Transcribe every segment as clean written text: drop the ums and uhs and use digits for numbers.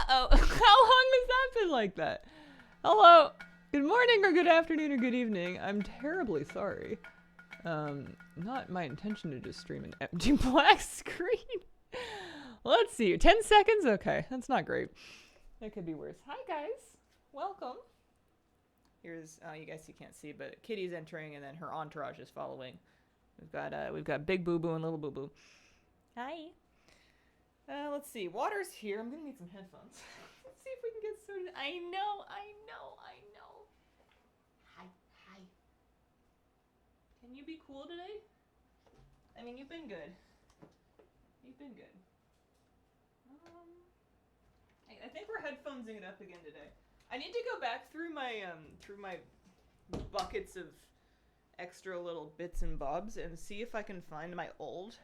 Uh-oh. How long has that been like that? Hello. Good morning or good afternoon or good evening. I'm terribly sorry. Not my intention to just stream an empty black screen. Let's see. 10 seconds? Okay, that's not great. That could be worse. Hi, guys. Welcome. Here's, you guys you can't see, but Kitty's entering and then her entourage is following. We've got Big Boo Boo and Little Boo Boo. Hi. Let's see. Water's here. I'm gonna need some headphones. Let's see if we can get started. I know. Hi. Can you be cool today? I mean, you've been good. I think we're headphonesing it up again today. I need to go back through my buckets of extra little bits and bobs and see if I can find my old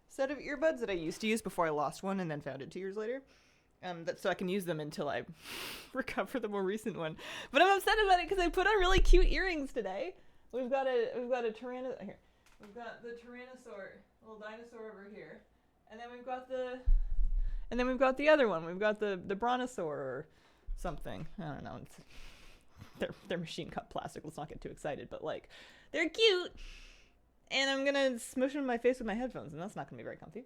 set of earbuds that I used to use before I lost one and then found it 2 years later. So I can use them until I recover the more recent one. But I'm upset about it because I put on really cute earrings today. We've got a Tyrannosaur here. We've got the Tyrannosaur, little dinosaur over here, and then we've got the other one. We've got the Brontosaur or something. I don't know. They're machine cut plastic. Let's not get too excited, but like they're cute. And I'm gonna smush them in my face with my headphones, and that's not gonna be very comfy.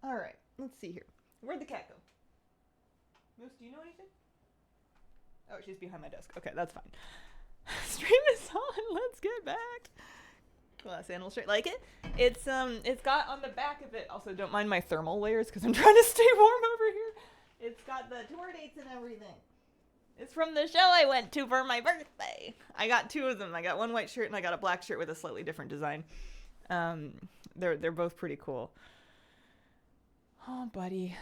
All right, let's see here. Where'd the cat go? Moose, do you know anything? Oh, she's behind my desk. Okay, that's fine. Stream is on. Let's get back. Glass animal shirt. Like it? It's got on the back of it. Also, don't mind my thermal layers because I'm trying to stay warm over here. It's got the tour dates and everything. It's from the show I went to for my birthday. I got 2 of them. I got one white shirt and I got a black shirt with a slightly different design. They're both pretty cool. Oh, buddy,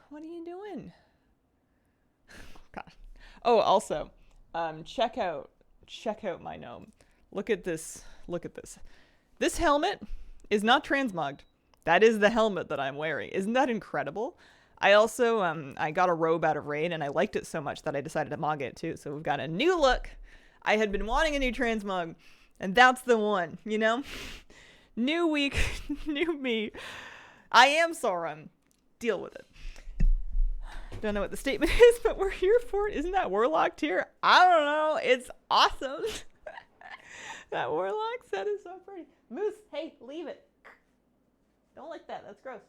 what are you doing? God. Oh, also, check out my gnome. Look at this. This helmet is not transmogged. That is the helmet that I'm wearing. Isn't that incredible? I also, I got a robe out of Raid, and I liked it so much that I decided to mog it, too. So we've got a new look. I had been wanting a new transmog, and that's the one, you know? New week, new me. I am Sauron. Deal with it. Don't know what the statement is, but we're here for it. Isn't that Warlock tier? I don't know. It's awesome. That Warlock set is so pretty. Moose, hey, leave it. Don't like that. That's gross.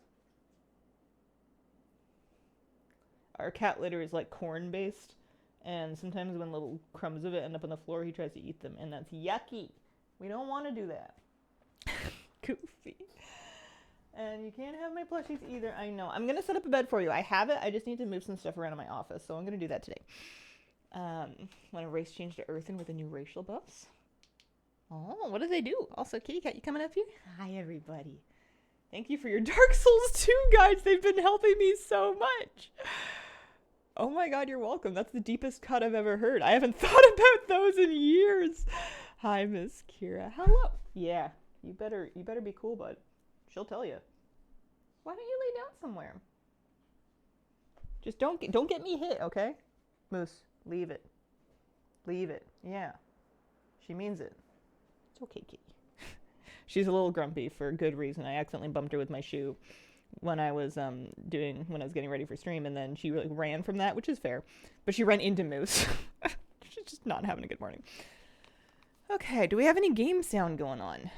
Our cat litter is like corn based, and sometimes when little crumbs of it end up on the floor, he tries to eat them, and that's yucky. We don't want to do that. Goofy. And you can't have my plushies either. I know. I'm going to set up a bed for you. I have it. I just need to move some stuff around in my office, so I'm going to do that today. Want to race change to Earthen with a new racial buffs? Oh, what do they do? Also, Kitty Cat, you coming up here? Hi, everybody. Thank you for your Dark Souls 2 guides. They've been helping me so much. Oh my god, you're welcome. That's the deepest cut I've ever heard. I haven't thought about those in years. Hi, Miss Kira. Hello. Yeah, you better be cool, bud. She'll tell you. Why don't you lay down somewhere? Just don't get me hit, okay? Moose, leave it. Leave it. Yeah. She means it. It's okay, kitty. She's a little grumpy for good reason. I accidentally bumped her with my shoe when I was getting ready for stream, and then she really ran from that, which is fair. But she ran into Moose. She's just not having a good morning. Okay, do we have any game sound going on?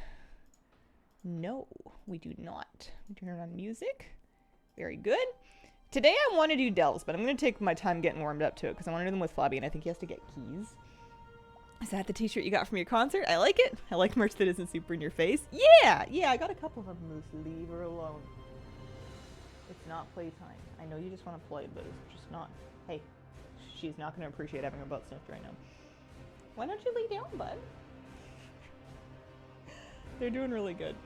No, we do not. We turn on music. Very good. Today I want to do delves, but I'm going to take my time getting warmed up to it because I want to do them with Flabby, and I think he has to get keys. Is that the t-shirt you got from your concert? I like it. I like merch that isn't super in your face. Yeah, I got a couple of them. Moose, leave her alone. It's not playtime. I know you just want to play, but it's just not. Hey, she's not going to appreciate having her butt sniffed right now. Why don't you lay down, bud? They're doing really good.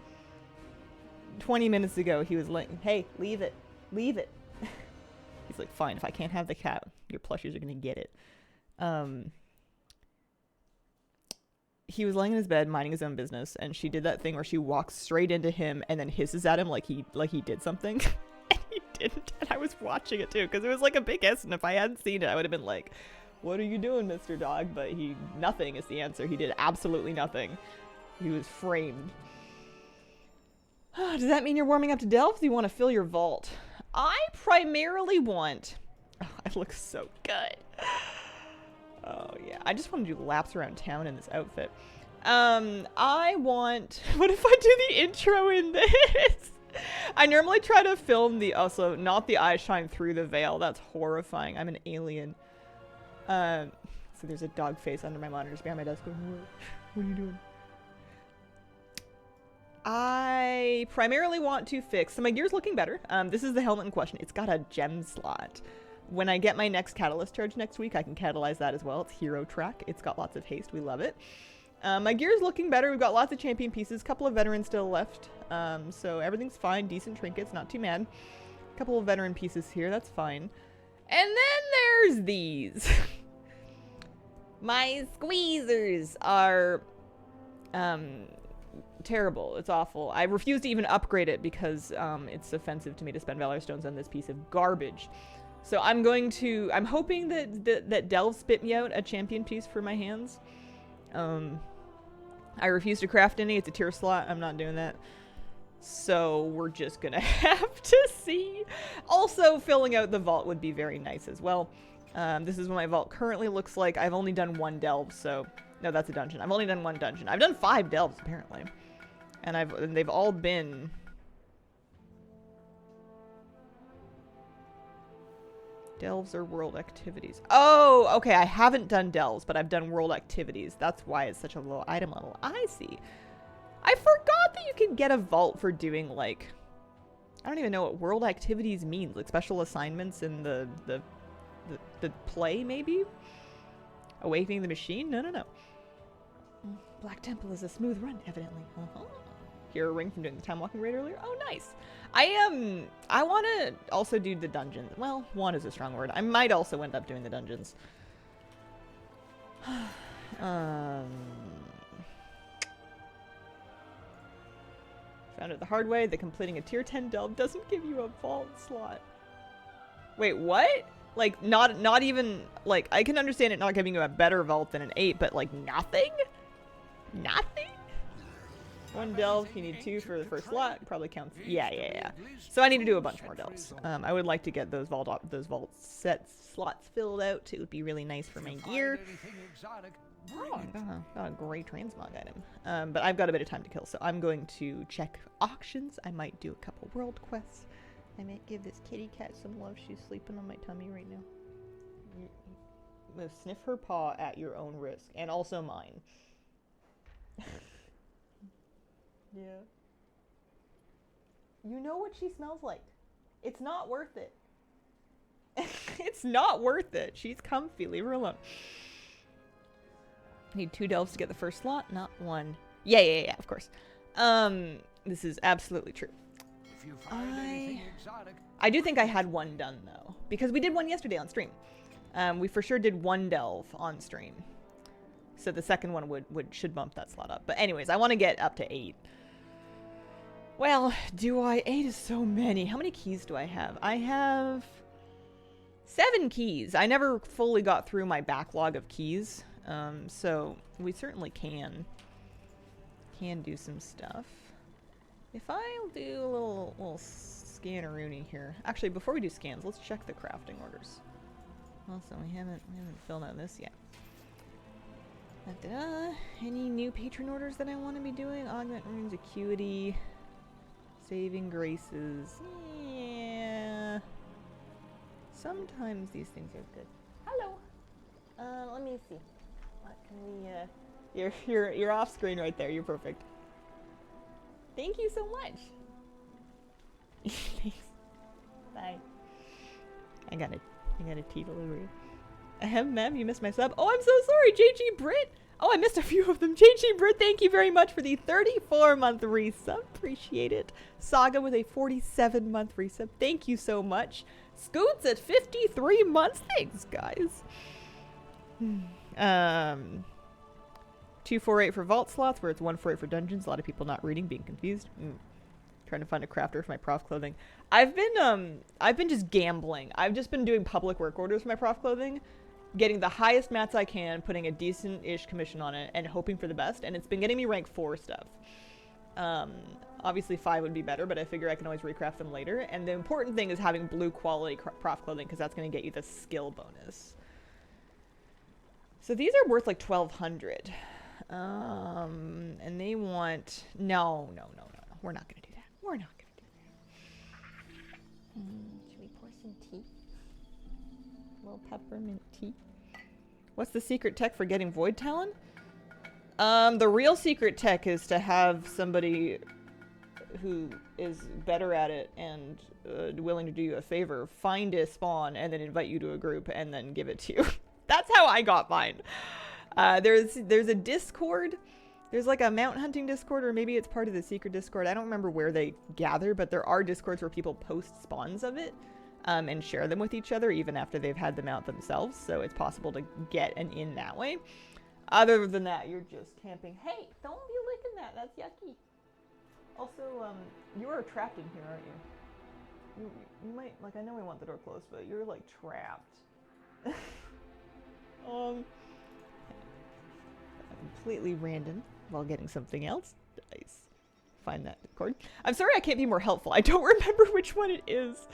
20 minutes ago, he was like, hey, leave it. Leave it. He's like, fine, if I can't have the cat, your plushies are going to get it. He was laying in his bed, minding his own business, and she did that thing where she walks straight into him and then hisses at him like he did something. And he didn't. And I was watching it too, because it was like a big hiss, and if I hadn't seen it, I would have been like, what are you doing, Mr. Dog? But nothing is the answer. He did absolutely nothing. He was framed. Does that mean you're warming up to delve? Do you want to fill your vault? I primarily want... Oh, I look so good. Oh, yeah. I just want to do laps around town in this outfit. I want... What if I do the intro in this? I normally try to film the... Also, not the eyes shine through the veil. That's horrifying. I'm an alien. So there's a dog face under my monitors behind my desk. What are you doing? I primarily want to fix... So my gear's looking better. This is the helmet in question. It's got a gem slot. When I get my next catalyst charge next week, I can catalyze that as well. It's hero track. It's got lots of haste. We love it. My gear's looking better. We've got lots of champion pieces. A couple of veterans still left. So everything's fine. Decent trinkets. Not too mad. A couple of veteran pieces here. That's fine. And then there's these. My squeezers are terrible. It's awful. I refuse to even upgrade it because it's offensive to me to spend Valor Stones on this piece of garbage. So I'm hoping that Delve spit me out a champion piece for my hands. I refuse to craft any. It's a tier slot. I'm not doing that. So we're just gonna have to see. Also, filling out the vault would be very nice as well. This is what my vault currently looks like. I've only done one delve, so... No, that's a dungeon. I've only done one dungeon. I've done 5 delves, apparently. And they've all been... Delves or world activities. Oh, okay. I haven't done delves, but I've done world activities. That's why it's such a low item level. I see. I forgot that you can get a vault for doing, like... I don't even know what world activities means. Like special assignments in the play, maybe? Awakening the machine? No. Black Temple is a smooth run, evidently. Here a ring from doing the time walking raid earlier. Oh, nice. I want to also do the dungeons. Well, want is a strong word. I might also end up doing the dungeons. Found it the hard way that completing a tier 10 delve doesn't give you a vault slot. Wait, what? Like, not even, like, I can understand it not giving you a better vault than an 8, but, like, nothing? Nothing? 1 delve, you need 2 for the first slot. Probably counts. Yeah. So I need to do a bunch more delves. I would like to get those vault slots filled out. It would be really nice for my gear. Oh, got a great transmog item. But I've got a bit of time to kill, so I'm going to check auctions. I might do a couple world quests. I might give this kitty cat some love. She's sleeping on my tummy right now. Sniff her paw at your own risk, and also mine. Yeah. You know what she smells like. It's not worth it. It's not worth it. She's comfy. Leave her alone. I need 2 delves to get the first slot, not 1. Yeah, of course. This is absolutely true. If you find anything exotic, I do think I had 1 done, though. Because we did 1 yesterday on stream. We for sure did 1 delve on stream. So the second one should bump that slot up. But anyways, I want to get up to 8. Well, do I? 8 is so many. How many keys do I have? I have 7 keys. I never fully got through my backlog of keys. So we certainly can do some stuff. If I'll do a little scanneroony here. Actually, before we do scans, let's check the crafting orders. Also, we haven't filled out this yet. Any new patron orders that I want to be doing? Augment runes, acuity, saving graces. Yeah. Sometimes these things are good. Hello. Let me see. What can we? You're off screen right there. You're perfect. Thank you so much. Thanks. Bye. I got a teetle over here. Ma'am, you missed my sub. Oh, I'm so sorry, JG Britt. Oh, I missed a few of them. JG Britt, thank you very much for the 34-month resub. Appreciate it. Saga with a 47-month resub. Thank you so much. Scoots at 53 months. Thanks, guys. 248 for vault slots, where it's 148 for dungeons. A lot of people not reading, being confused. Trying to find a crafter for my prof clothing. I've been just gambling. I've just been doing public work orders for my prof clothing, getting the highest mats I can, putting a decent-ish commission on it, and hoping for the best. And it's been getting me rank 4 stuff. Obviously 5 would be better, but I figure I can always recraft them later. And the important thing is having blue quality prof clothing, because that's going to get you the skill bonus. So these are worth like 1,200. And they want... No. We're not going to do that. We're not going to do that. Should we pour some tea? A little peppermint tea. What's the secret tech for getting Void Talon? The real secret tech is to have somebody who is better at it and willing to do you a favor find a spawn and then invite you to a group and then give it to you. That's how I got mine. There's a Discord. There's like a mount hunting Discord, or maybe it's part of the secret Discord. I don't remember where they gather, but there are Discords where people post spawns of it and share them with each other even after they've had them out themselves. So it's possible to get an in that way. Other than that, you're just camping. Hey, don't be licking that. That's yucky. Also, you are trapped in here, aren't you? You might, like, I know we want the door closed, but you're, like, trapped. Completely random while getting something else. Nice. Find that Discord. I'm sorry I can't be more helpful. I don't remember which one it is.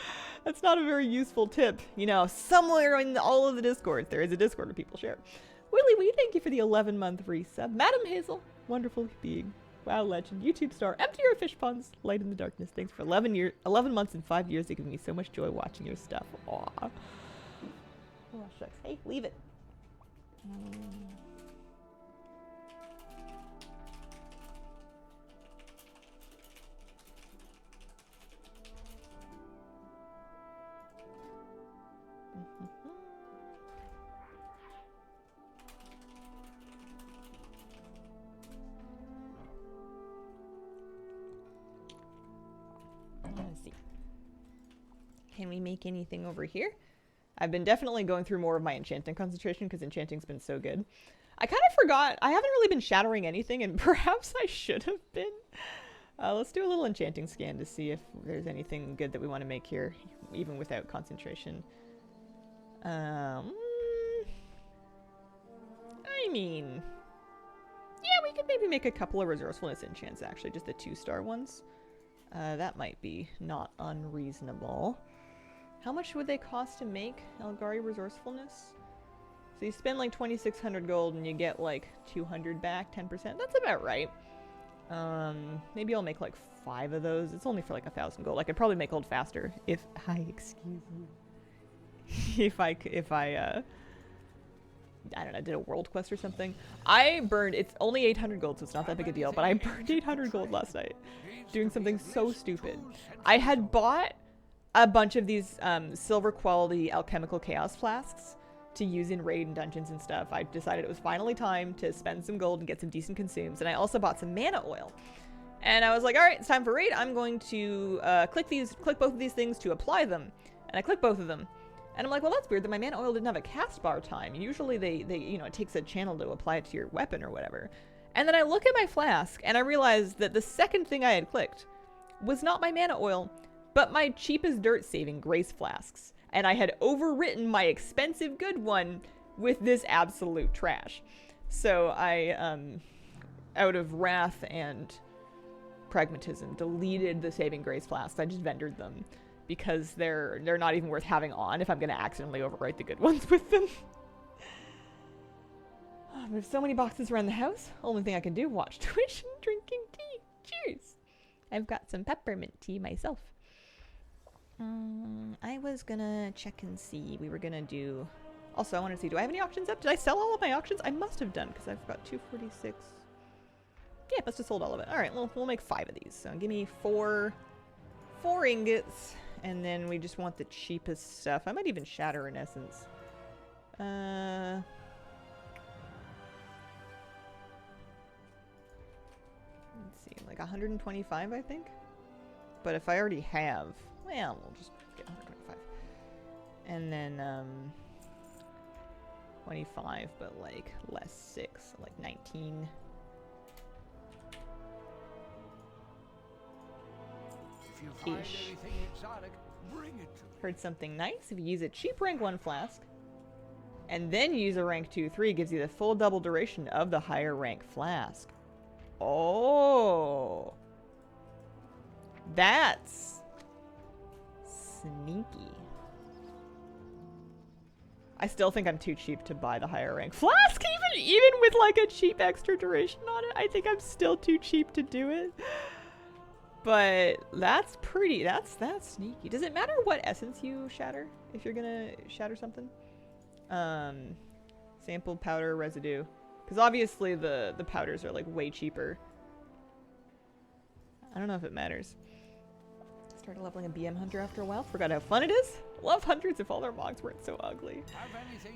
That's not a very useful tip. You know, somewhere in all of the Discords, there is a Discord where people share. Willy Wee, thank you for the 11-month resub. Madam Hazel, wonderful being. Wow, legend. YouTube star. Empty your fish ponds. Light in the darkness. Thanks for 11 months and 5 years. It gives me so much joy watching your stuff. Aw. Oh, shucks. Hey, leave it. Let's see. Can we make anything over here? I've been definitely going through more of my enchanting concentration because enchanting's been so good. I kind of forgot. I haven't really been shattering anything, and perhaps I should have been. Let's do a little enchanting scan to see if there's anything good that we want to make here, even without concentration. I mean, yeah, we could maybe make a couple of resourcefulness enchants, actually, just the 2-star ones. That might be not unreasonable. How much would they cost to make, Elgari resourcefulness? So you spend like 2,600 gold and you get like 200 back, 10%. That's about right. Maybe I'll make like 5 of those. It's only for like 1,000 gold. I could probably make gold faster if I, excuse me, if I don't know, did a world quest or something. I burned, it's only 800 gold, so it's not that big a deal, but I burned 800 gold last night doing something so stupid. I had bought a bunch of these silver quality alchemical chaos flasks to use in raid and dungeons and stuff. I decided it was finally time to spend some gold and get some decent consumes, and I also bought some mana oil. And I was like, all right, it's time for raid. I'm going to click both of these things to apply them. And I click both of them. And I'm like, well, that's weird that my mana oil didn't have a cast bar time. Usually they you know, it takes a channel to apply it to your weapon or whatever. And then I look at my flask and I realized that the second thing I had clicked was not my mana oil, but my cheap as dirt saving grace flasks. And I had overwritten my expensive good one with this absolute trash. So I, out of wrath and pragmatism, deleted the saving grace flasks. I just vendored them because they're not even worth having on if I'm going to accidentally overwrite the good ones with them. There's so many boxes around the house. Only thing I can do, watch Twitch and drinking tea. Cheers. I've got some peppermint tea myself. I was gonna check and see. We were gonna do... Also, I want to see, do I have any auctions up? Did I sell all of my auctions? I must have done, because I've got 246. Yeah, must have sold all of it. Alright, we'll make 5 of these. So give me 4 ingots, and then we just want the cheapest stuff. I might even shatter in essence. Let's see, like 125, I think? But if I already have... Well, we'll just get 125. And then, 25, but like less 6, like 19. If you find anything exotic, bring it to me. Heard something nice. If you use a cheap rank 1 flask, and then use a rank 2/3, gives you the full double duration of the higher rank flask. Oh! That's sneaky. I still think I'm too cheap to buy the higher rank flask, even with like a cheap extra duration on it. I think I'm still too cheap to do it. But that's pretty, that's sneaky. Does it matter what essence you shatter if you're gonna shatter something? Sample, powder, residue. Because obviously the powders are like way cheaper. I don't know if it matters. Started leveling a BM hunter after a while. Forgot how fun it is. Love hunters if all our mogs weren't so ugly.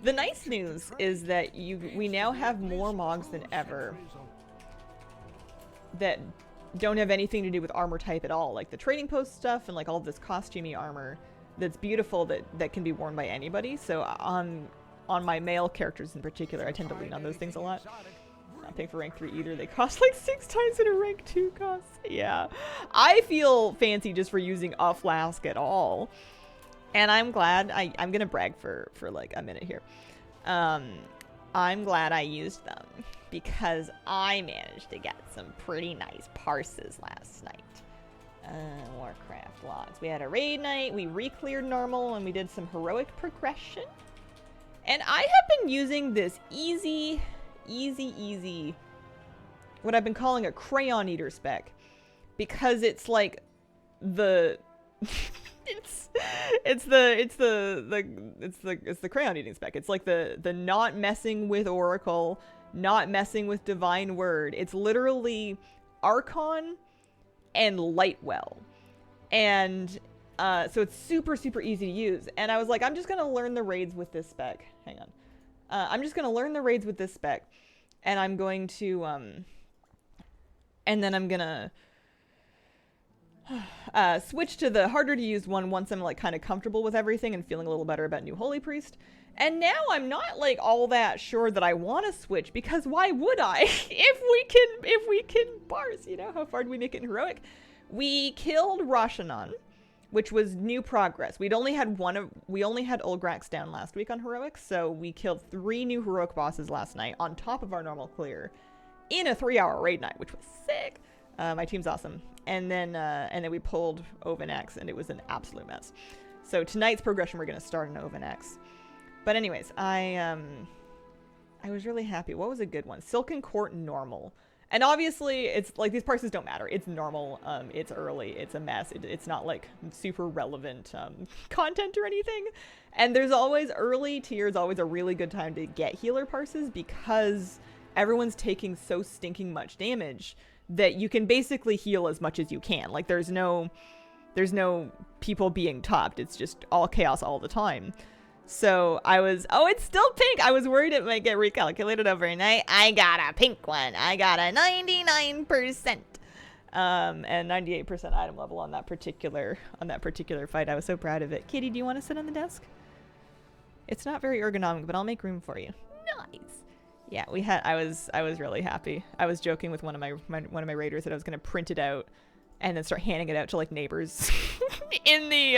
The nice news is that we now have more mogs than ever that don't have anything to do with armor type at all. Like the trading post stuff and like all this costumey armor that's beautiful that can be worn by anybody. So on my male characters in particular, I tend to lean on those things a lot. Not paying for rank 3 either. They cost like 6 times what a rank 2 costs. Yeah. I feel fancy just for using a flask at all. And I'm glad I'm gonna brag for like a minute here. I'm glad I used them because I managed to get some pretty nice parses last night. Warcraft logs. We had a raid night, we re-cleared normal, and we did some heroic progression. And I have been using this easy, what I've been calling a crayon eater spec, because it's like the it's the crayon eating spec. It's like the not messing with Oracle, not messing with Divine Word. It's literally Archon and Lightwell. And so it's super easy to use. And I was like, I'm just gonna learn the raids with this spec. Hang on. I'm just gonna learn the raids with this spec, and I'm going to and then I'm gonna switch to the harder to use one once I'm like kind of comfortable with everything and feeling a little better about New Holy Priest. And now I'm not like all that sure that I want to switch, because why would I? if we can parse, you know, how far did we make it in heroic? We killed Rashanan, which was new progress. We only had Ulgrax down last week on heroic, so we killed 3 new heroic bosses last night on top of our normal clear in a 3-hour raid night, which was sick. My team's awesome. And then we pulled Ovenax, and it was an absolute mess. So tonight's progression, we're gonna start in Ovenax. But anyways, I was really happy. What was a good one? Silken Court normal. And obviously, it's like these parses don't matter. It's normal. It's early. It's a mess. It's not like super relevant content or anything. And there's always early tier is always a really good time to get healer parses, because everyone's taking so stinking much damage that you can basically heal as much as you can. Like there's no people being topped. It's just all chaos all the time. So I was, oh, it's still pink. I was worried it might get recalculated overnight. I got a pink one. I got a 99%. And 98% item level on that particular fight. I was so proud of it. Kitty, do you want to sit on the desk? It's not very ergonomic, but I'll make room for you. Nice. Yeah, I was really happy. I was joking with one of my raiders that I was gonna print it out and then start handing it out to like neighbors in the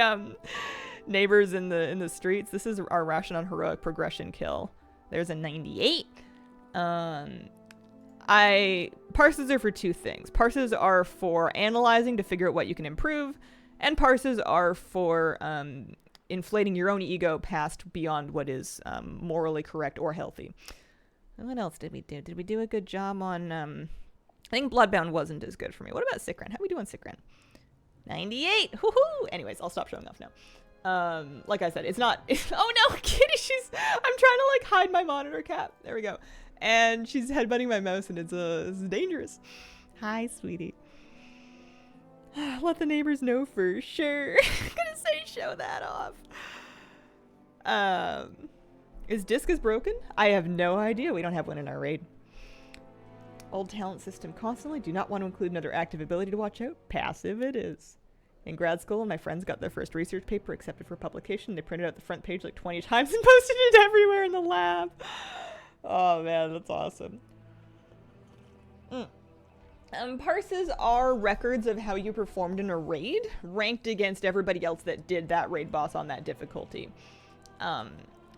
in the streets. This is our Rashanan heroic progression kill. There's a 98. Parses are for 2 things. Parses are for analyzing to figure out what you can improve, and parses are for inflating your own ego past beyond what is morally correct or healthy. And what else did we do? Did we do a good job on I think Bloodbound wasn't as good for me. What about Sikran? How we do on Sikran? 98. Woohoo! Anyways, I'll stop showing off now. Like I said, it's not oh no, Kitty, I'm trying to like hide my monitor cap. There we go. And she's headbutting my mouse, and it's dangerous. Hi, sweetie. Let the neighbors know for sure. I'm gonna say show that off. Is Discus broken? I have no idea. We don't have one in our raid. Old talent system constantly. Do not want to include another active ability to watch out. Passive it is. In grad school, my friends got their first research paper accepted for publication. They printed out the front page like 20 times and posted it everywhere in the lab. Oh man, that's awesome. Parses are records of how you performed in a raid, ranked against everybody else that did that raid boss on that difficulty.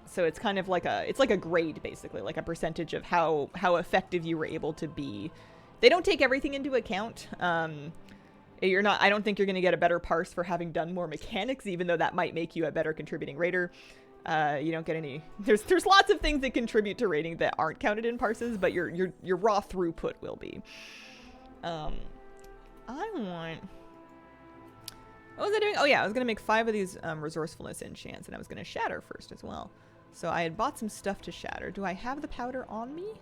So it's kind of like it's like a grade, basically, like a percentage of how effective you were able to be. They don't take everything into account. You're not. I don't think you're going to get a better parse for having done more mechanics, even though that might make you a better contributing raider. You don't get any. There's lots of things that contribute to rating that aren't counted in parses, but your raw throughput will be. I want. What was I doing? Oh yeah, I was gonna make 5 of these resourcefulness enchants, and I was gonna shatter first as well. So I had bought some stuff to shatter. Do I have the powder on me?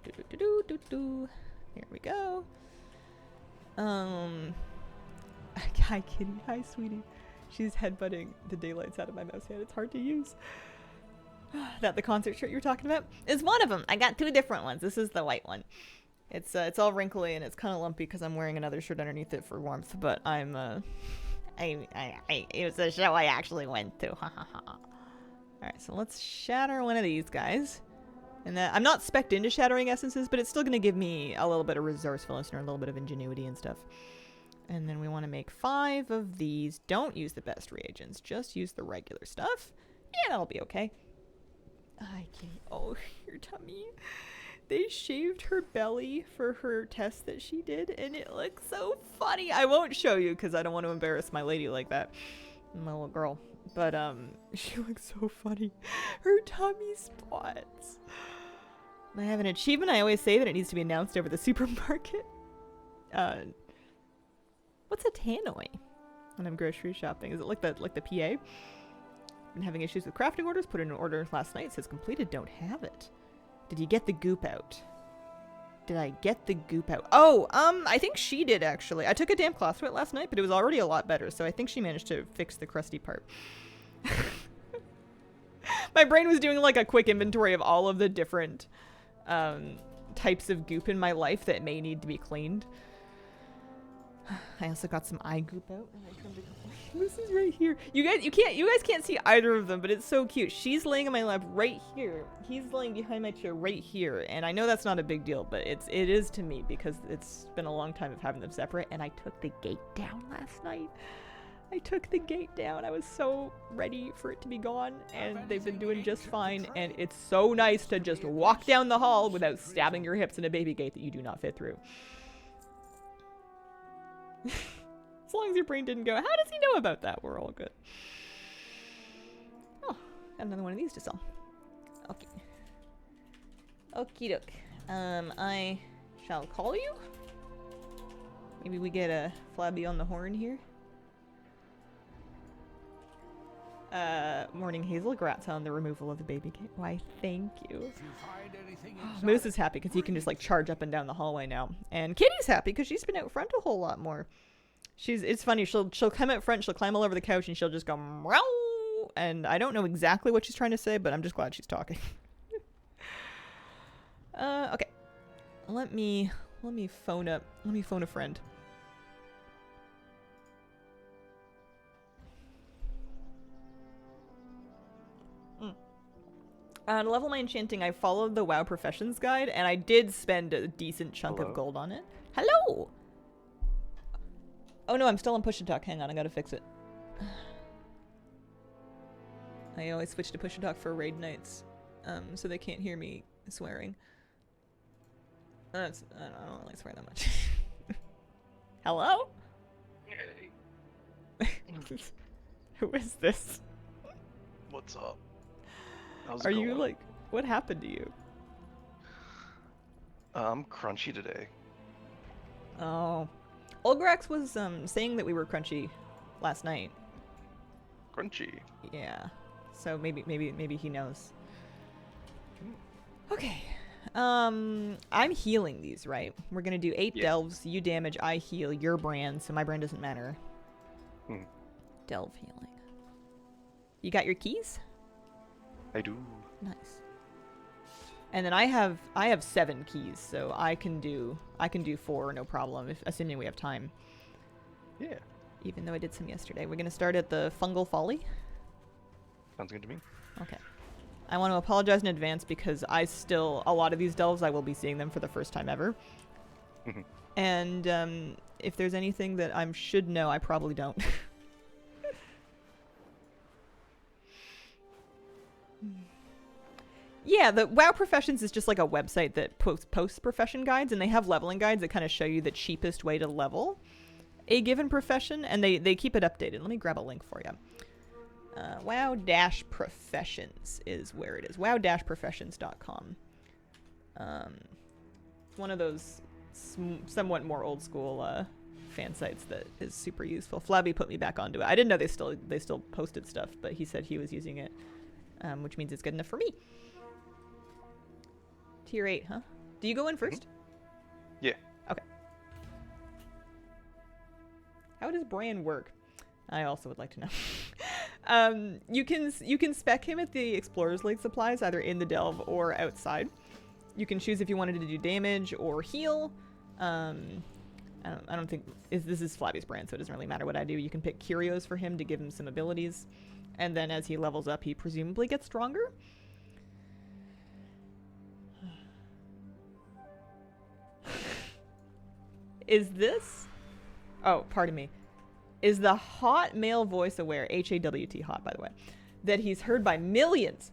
Here we go. Hi kitty. Hi sweetie. She's headbutting the daylights out of my mouse hand. It's hard to use. That the concert shirt you're talking about is one of them. I got 2 different ones. This is the white one. It's all wrinkly and it's kind of lumpy because I'm wearing another shirt underneath it for warmth. But I'm it was a show I actually went to. All right, so let's shatter one of these guys. And I'm not spec'd into shattering essences, but it's still going to give me a little bit of resourcefulness and a little bit of ingenuity and stuff. And then we want to make 5 of these. Don't use the best reagents. Just use the regular stuff. Yeah, that'll be okay. I can't. Oh, your tummy. They shaved her belly for her test that she did, and it looks so funny. I won't show you because I don't want to embarrass my lady like that. My little girl. But, she looks so funny. Her tummy spots. I have an achievement. I always say that it needs to be announced over the supermarket. What's a tannoy when I'm grocery shopping? Is it like the PA? Been having issues with crafting orders. Put in an order last night. It says completed. Don't have it. Did you get the goop out? Did I get the goop out? Oh, I think she did actually. I took a damp cloth to it last night, but it was already a lot better. So I think she managed to fix the crusty part. My brain was doing like a quick inventory of all of the different types of goop in my life that may need to be cleaned. I also got some eye goop out. This is right here. You guys can't see either of them, but it's so cute. She's laying in my lap right here. He's laying behind my chair right here. And I know that's not a big deal, but it is to me because it's been a long time of having them separate. And I took the gate down last night. I took the gate down. I was so ready for it to be gone, and they've been doing just fine. And it's so nice to just walk down the hall without stabbing your hips in a baby gate that you do not fit through. As long as your brain didn't go, how does he know about that? We're all good. Oh, got another one of these to sell. Okay. Okie doke. I shall call you. Maybe we get a flabby on the horn here. Morning Hazel, grats on the removal of the baby gate. Why, thank you. Moose is happy because he can just like charge up and down the hallway now. And Kitty's happy because she's been out front a whole lot more. It's funny, she'll come out front, she'll climb all over the couch, and she'll just go meow. And I don't know exactly what she's trying to say, but I'm just glad she's talking. Okay. Let me phone a friend. To level my enchanting, I followed the WoW Professions guide, and I did spend a decent chunk of gold on it. Hello! Oh no, I'm still on push to talk. Hang on, I gotta fix it. I always switch to push to talk for raid nights, so they can't hear me swearing. I don't really swear that much. Hello? Hey. Who is this? What's up? How's it Are going? you like, what happened to you? I'm crunchy today. Oh. Olgrax was saying that we were crunchy last night. Crunchy. Yeah. So maybe he knows. Okay. I'm healing these, right? We're gonna do 8 delves, you damage, I heal, your brand, so my brand doesn't matter. Delve healing. You got your keys? I do. Nice. And then I have 7 keys, so I can do 4 no problem, assuming we have time. Yeah. Even though I did some yesterday. We're gonna start at the Fungal Folly. Sounds good to me. Okay. I want to apologize in advance because a lot of these delves, I will be seeing them for the first time ever. And if there's anything that I should know, I probably don't. Yeah, the WoW Professions is just like a website that posts profession guides, and they have leveling guides that kind of show you the cheapest way to level. a given profession, and they keep it updated. Let me grab a link for you. WoW-professions is where it is. WoW-professions.com. One of those somewhat more old school fan sites that is super useful. Flabby put me back onto it. I didn't know they still posted stuff, but he said he was using it, which means it's good enough for me. Tier 8, huh? Do you go in first? Yeah. Okay. How does Bran work? I also would like to know. You can spec him at the Explorer's Lake supplies, either in the Delve or outside. You can choose if you wanted to do damage or heal. I don't think this is Flabby's brand, so it doesn't really matter what I do. You can pick curios for him to give him some abilities, and then as he levels up, he presumably gets stronger. Is this? Oh, pardon me. Is the hot male voice aware, H-A-W-T, hot, by the way, that he's heard by millions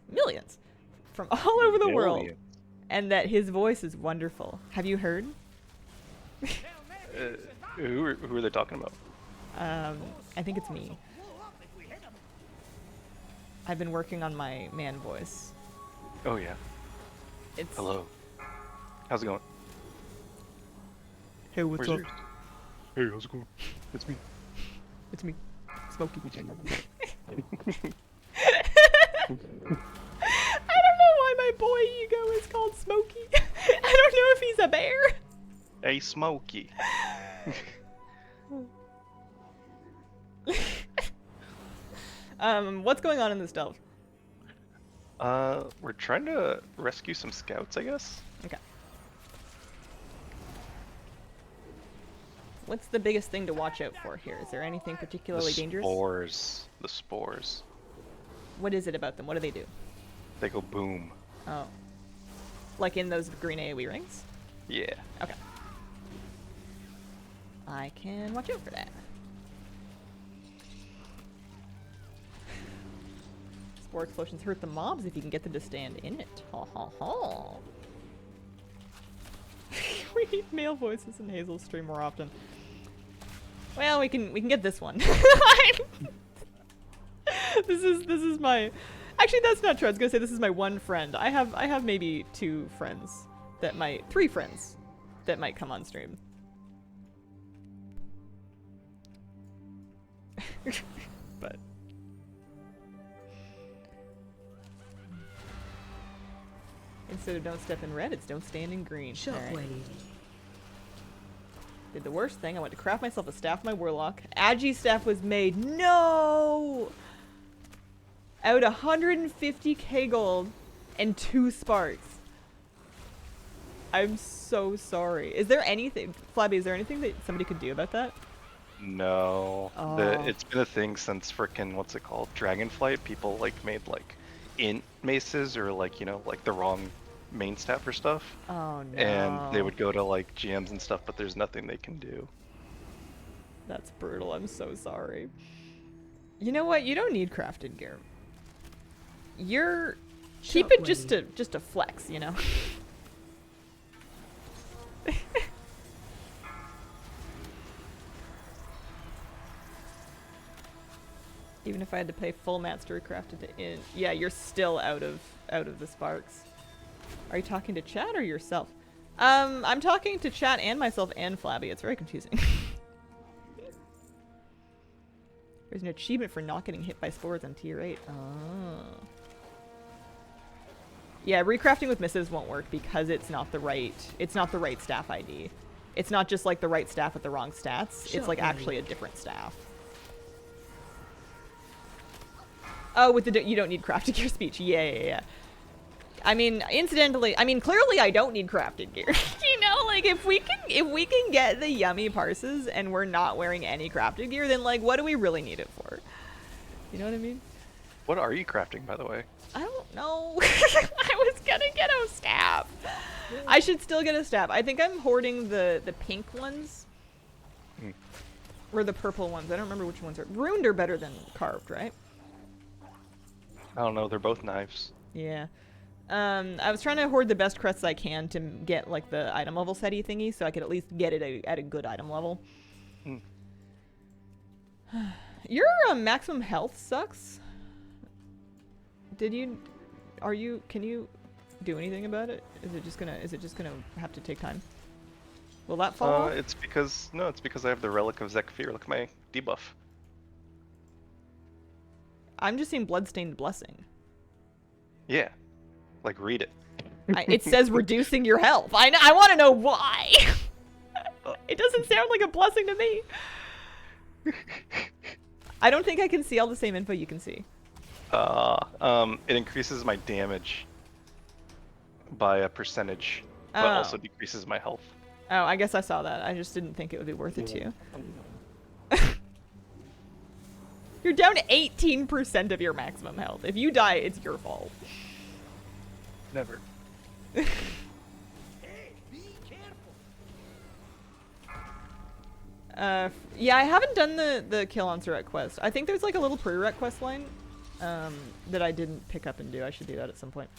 from all over the world, and that his voice is wonderful? Have you heard? Who are they talking about? I think it's me. I've been working on my man voice. Oh yeah. It's Hello. How's it going? Hey, what's Where's up? yours? Hey, how's it going? It's me. It's me, Smokey. I don't know why my boy ego is called Smokey. I don't know if he's a bear. Hey, Smokey. What's going on in this delve? We're trying to rescue some scouts, I guess. Okay. What's the biggest thing to watch out for here? Is there anything particularly dangerous? The spores. What is it about them? What do they do? They go boom. Oh. Like in those green AoE rings? Yeah. Okay. I can watch out for that. Spore explosions hurt the mobs if you can get them to stand in it. Ha ha ha. We need male voices in Hazel's stream more often. Well, we can get this one. This is my. Actually, that's not true. I was gonna say this is my one friend. I have maybe three friends that might come on stream. But instead of don't step in red, it's don't stand in green. Shockwave. Right. Did the worst thing. I went to craft myself a staff, my warlock. Agi staff was made. No! Out 150k gold and 2 sparks. I'm so sorry. Is there anything, Flabby, is there anything that somebody could do about that? No. Oh. It's been a thing since frickin' what's it called? Dragonflight. People like made like int maces or like, you know, like the wrong main stat for stuff. Oh no. And they would go to like GMs and stuff, but there's nothing they can do. That's brutal. I'm so sorry. You know what? You don't need crafted gear. Keep it just to flex, you know. Even if I had to pay full mats to recraft it to in, yeah, you're still out of the sparks. Are you talking to chat or yourself? I'm talking to chat and myself and Flabby. It's very confusing. There's an achievement for not getting hit by spores on tier 8. Oh. Yeah, recrafting with missives won't work because it's not the right staff ID. It's not just like the right staff with the wrong stats. It's like actually a different staff. Oh, with the you don't need crafted gear speech. Yeah. I mean, incidentally, clearly I don't need crafted gear. You know, like if we can get the yummy parses and we're not wearing any crafted gear, then like what do we really need it for? You know what I mean? What are you crafting, by the way? I don't know. I was gonna get a staff. I should still get a staff. I think I'm hoarding the pink ones. Or the purple ones. I don't remember which ones are. Runed are better than carved, right? I don't know. They're both knives. Yeah. I was trying to hoard the best crests I can to get like the item level setty thingy, so I could at least get it at a good item level. Your maximum health sucks. Can you do anything about it? Is it just gonna have to take time? Will that fall off? It's because I have the Relic of Zekfir. Look at my debuff. I'm just seeing Bloodstained Blessing. Yeah, like read it. It says reducing your health. I want to know why. It doesn't sound like a blessing to me. I don't think I can see all the same info you can see. It increases my damage by a percentage, but also decreases my health. Oh, I guess I saw that. I just didn't think it would be worth it to you. You're down to 18% of your maximum health. If you die, it's your fault. Never. Hey, be careful. Yeah, I haven't done the kill on Surrect quest. I think there's like a little pre-rec quest line that I didn't pick up and do. I should do that at some point.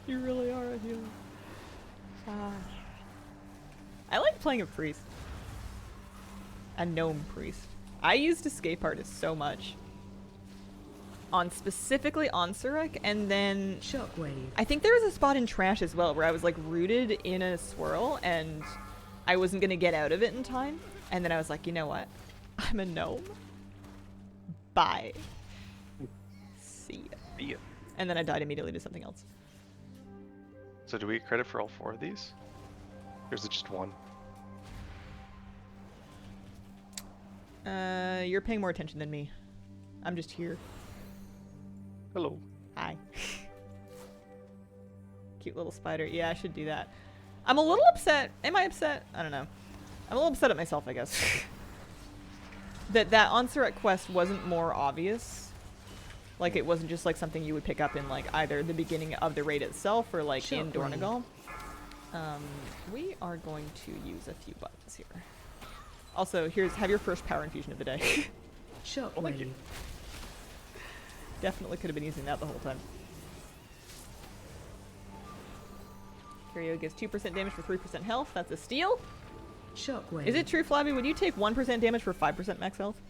You really are a healer. I like playing a priest. A gnome priest. I used Escape Artist so much. Specifically on Surrect, and then Shockwave. I think there was a spot in Trash as well where I was like rooted in a swirl and I wasn't gonna get out of it in time. And then I was like, you know what? I'm a gnome. Bye. See ya. See ya. And then I died immediately to something else. So do we get credit for all 4 of these? Or is it just one? You're paying more attention than me. I'm just here. Hello. Hi. Cute little spider. Yeah, I should do that. I'm a little upset. Am I upset? I don't know. I'm a little upset at myself, I guess. that Onsurrect quest wasn't more obvious. Like, it wasn't just like something you would pick up in like either the beginning of the raid itself or like in Dornegal. We are going to use a few buttons here. Also, have your first power infusion of the day. Shockwave. Definitely could have been using that the whole time. Curio gives 2% damage for 3% health. That's a steal. Shockwave. Is it true, Flabby? Would you take 1% damage for 5% max health?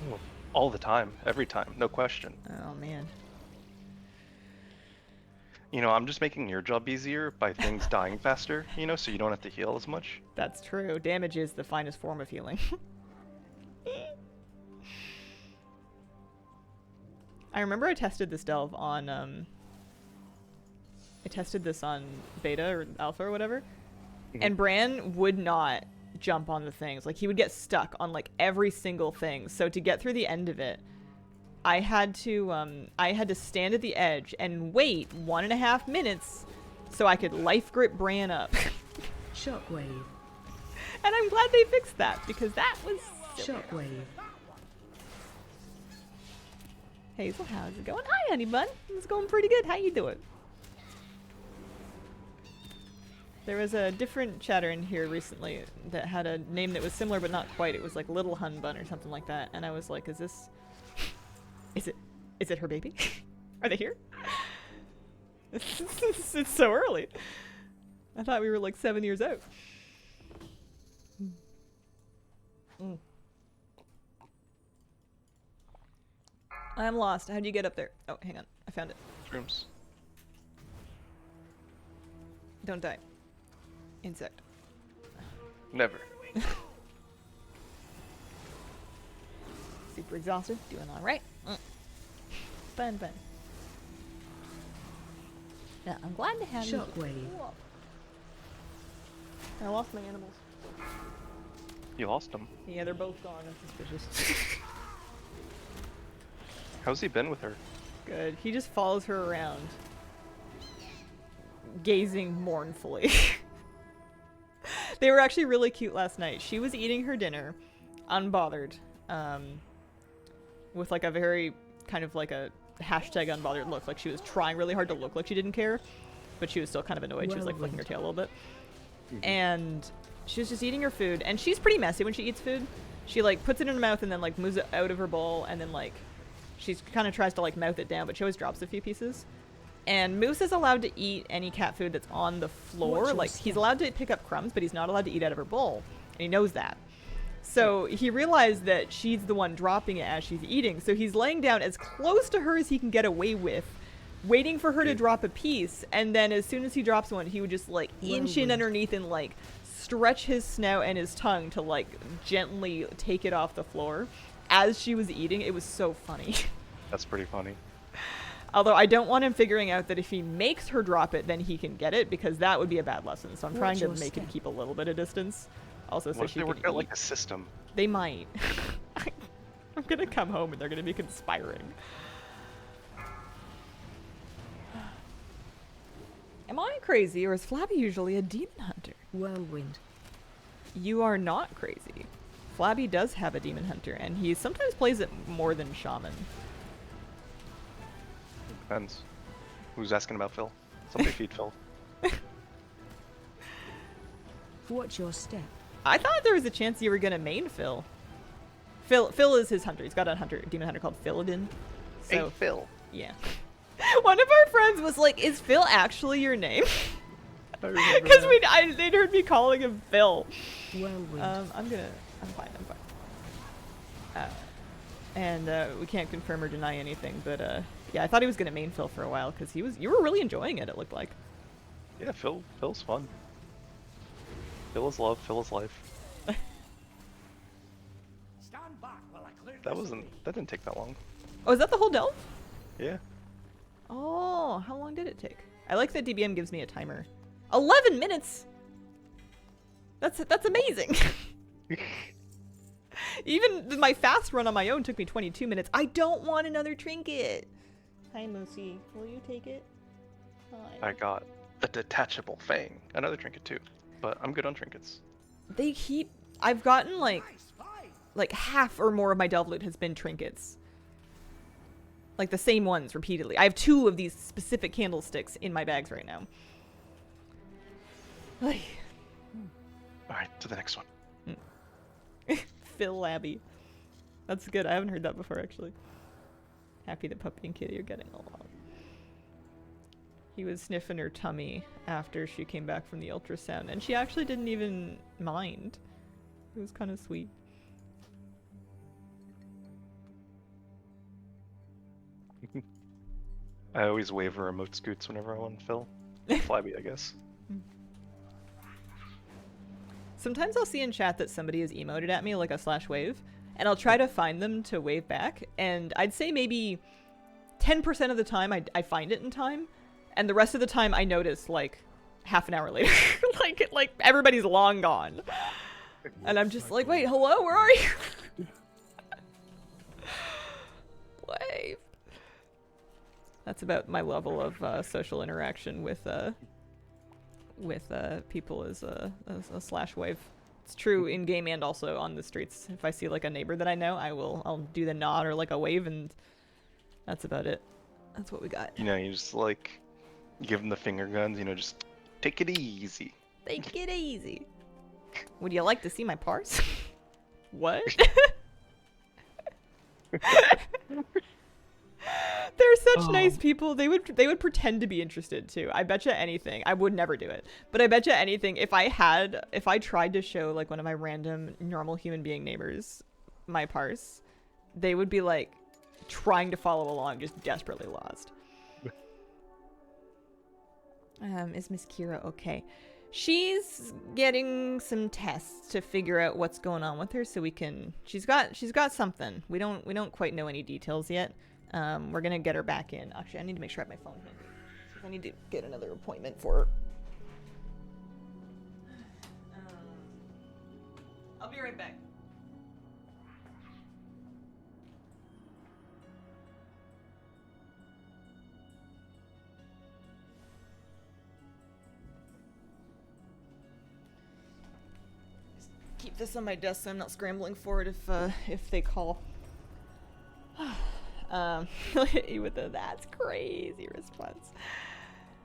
Oh, all the time, every time, no question. Oh, man. You know, I'm just making your job easier by things dying faster, you know, so you don't have to heal as much. That's true. Damage is the finest form of healing. I remember I tested this delve on, I tested this on beta or alpha or whatever, and Bran would not jump on the things. Like, he would get stuck on, like, every single thing. So to get through the end of it, I had to stand at the edge and wait 1.5 minutes so I could life grip Bran up. Shockwave. And I'm glad they fixed that, because that was silly. Shockwave. Hazel, how's it going? Hi, honey bun. It's going pretty good. How you doing? There was a different chatter in here recently that had a name that was similar but not quite. It was like Little Hun Bun or something like that. And I was like, is it her baby? Are they here? It's so early. I thought we were like 7 years out. I'm lost. How do you get up there? Oh, hang on. I found it. Rooms. Don't die. Insect. Never. Super exhausted. Doing all right. Fun. Yeah, I'm glad to have you. Shockwave. I lost my animals. You lost him. Yeah, they're both gone. I'm suspicious. How's he been with her? Good. He just follows her around, gazing mournfully. They were actually really cute last night. She was eating her dinner, unbothered, with like a very kind of like a hashtag unbothered look. Like she was trying really hard to look like she didn't care, but she was still kind of annoyed. She was like flicking her tail a little bit. And she was just eating her food. And she's pretty messy when she eats food. She like puts it in her mouth and then like moves it out of her bowl and then like she kind of tries to like mouth it down, but she always drops a few pieces. And Moose is allowed to eat any cat food that's on the floor. Watch your Like, he's step. allowed to pick up crumbs, but he's not allowed to eat out of her bowl. And he knows that. So he realized that she's the one dropping it as she's eating. So he's laying down as close to her as he can get away with, waiting for her to drop a piece. And then as soon as he drops one, he would just, like, inch in underneath and, like, stretch his snout and his tongue to, like, gently take it off the floor. As she was eating, it was so funny. That's pretty funny. Although I don't want him figuring out that if he makes her drop it, then he can get it, because that would be a bad lesson. So I'm trying to make him keep a little bit of distance. Also, so What if she they can work out eat. like a system? They might. I'm gonna come home and they're gonna be conspiring. Am I crazy, or is Flabby usually a demon hunter? Whirlwind. You are not crazy. Flabby does have a demon hunter, and he sometimes plays it more than shaman. Depends. Who's asking about Phil? Somebody feed Phil. Watch your step. I thought there was a chance you were gonna main Phil. Phil is his hunter. He's got a demon hunter called Philodin. So, Hey, Phil. yeah. One of our friends was like, "Is Phil actually your name?" I remember Because that. they'd heard me calling him Phil. Whirlwind. I'm fine. And we can't confirm or deny anything, but yeah, I thought he was gonna main Phil for a while because you were really enjoying it. It looked like. Yeah, Phil's fun. Phil is love. Phil is life. Stand back while I clear That didn't take that long. Oh, is that the whole delve? Yeah. Oh, how long did it take? I like that DBM gives me a timer. 11 minutes. That's amazing. Even my fast run on my own took me 22 minutes. I don't want another trinket. Hi, Moosey. Will you take it? Hi. I got a detachable fang. Another trinket too. But I'm good on trinkets. I've gotten like Nice fight. like half or more of my delve loot has been trinkets. Like the same ones repeatedly. I have 2 of these specific candlesticks in my bags right now. Like, Alright, to the next one. Phil Labby. That's good. I haven't heard that before, actually. Happy that Puppy and Kitty are getting along. He was sniffing her tummy after she came back from the ultrasound, and she actually didn't even mind. It was kind of sweet. I always wave a remote scoots whenever I want to Phil. Flabby, I guess. Sometimes I'll see in chat that somebody has emoted at me like a /wave, and I'll try to find them to wave back, and I'd say maybe 10% of the time I find it in time, and the rest of the time I notice like half an hour later. like everybody's long gone. And I'm just like, wait, hello, where are you? Wave. That's about my level of social interaction with people as a /wave. It's true in game and also on the streets. If I see like a neighbor that I know, I'll do the nod or like a wave, and that's about it. That's what we got. You know, you just like give them the finger guns, you know, just take it easy. Take it easy. Would you like to see my parse? What? They're such nice people. They would pretend to be interested too. I bet you anything. I would never do it, but I bet you anything. If I tried to show like one of my random normal human being neighbors my parse, they would be like trying to follow along, just desperately lost. Is Miss Kira okay? She's getting some tests to figure out what's going on with her, so we can. She's got something. We don't quite know any details yet. We're gonna get her back in. Actually, I need to make sure I have my phone handy. I need to get another appointment for her. I'll be right back. Keep this on my desk so I'm not scrambling for it if they call. Hit you with a "that's crazy" response.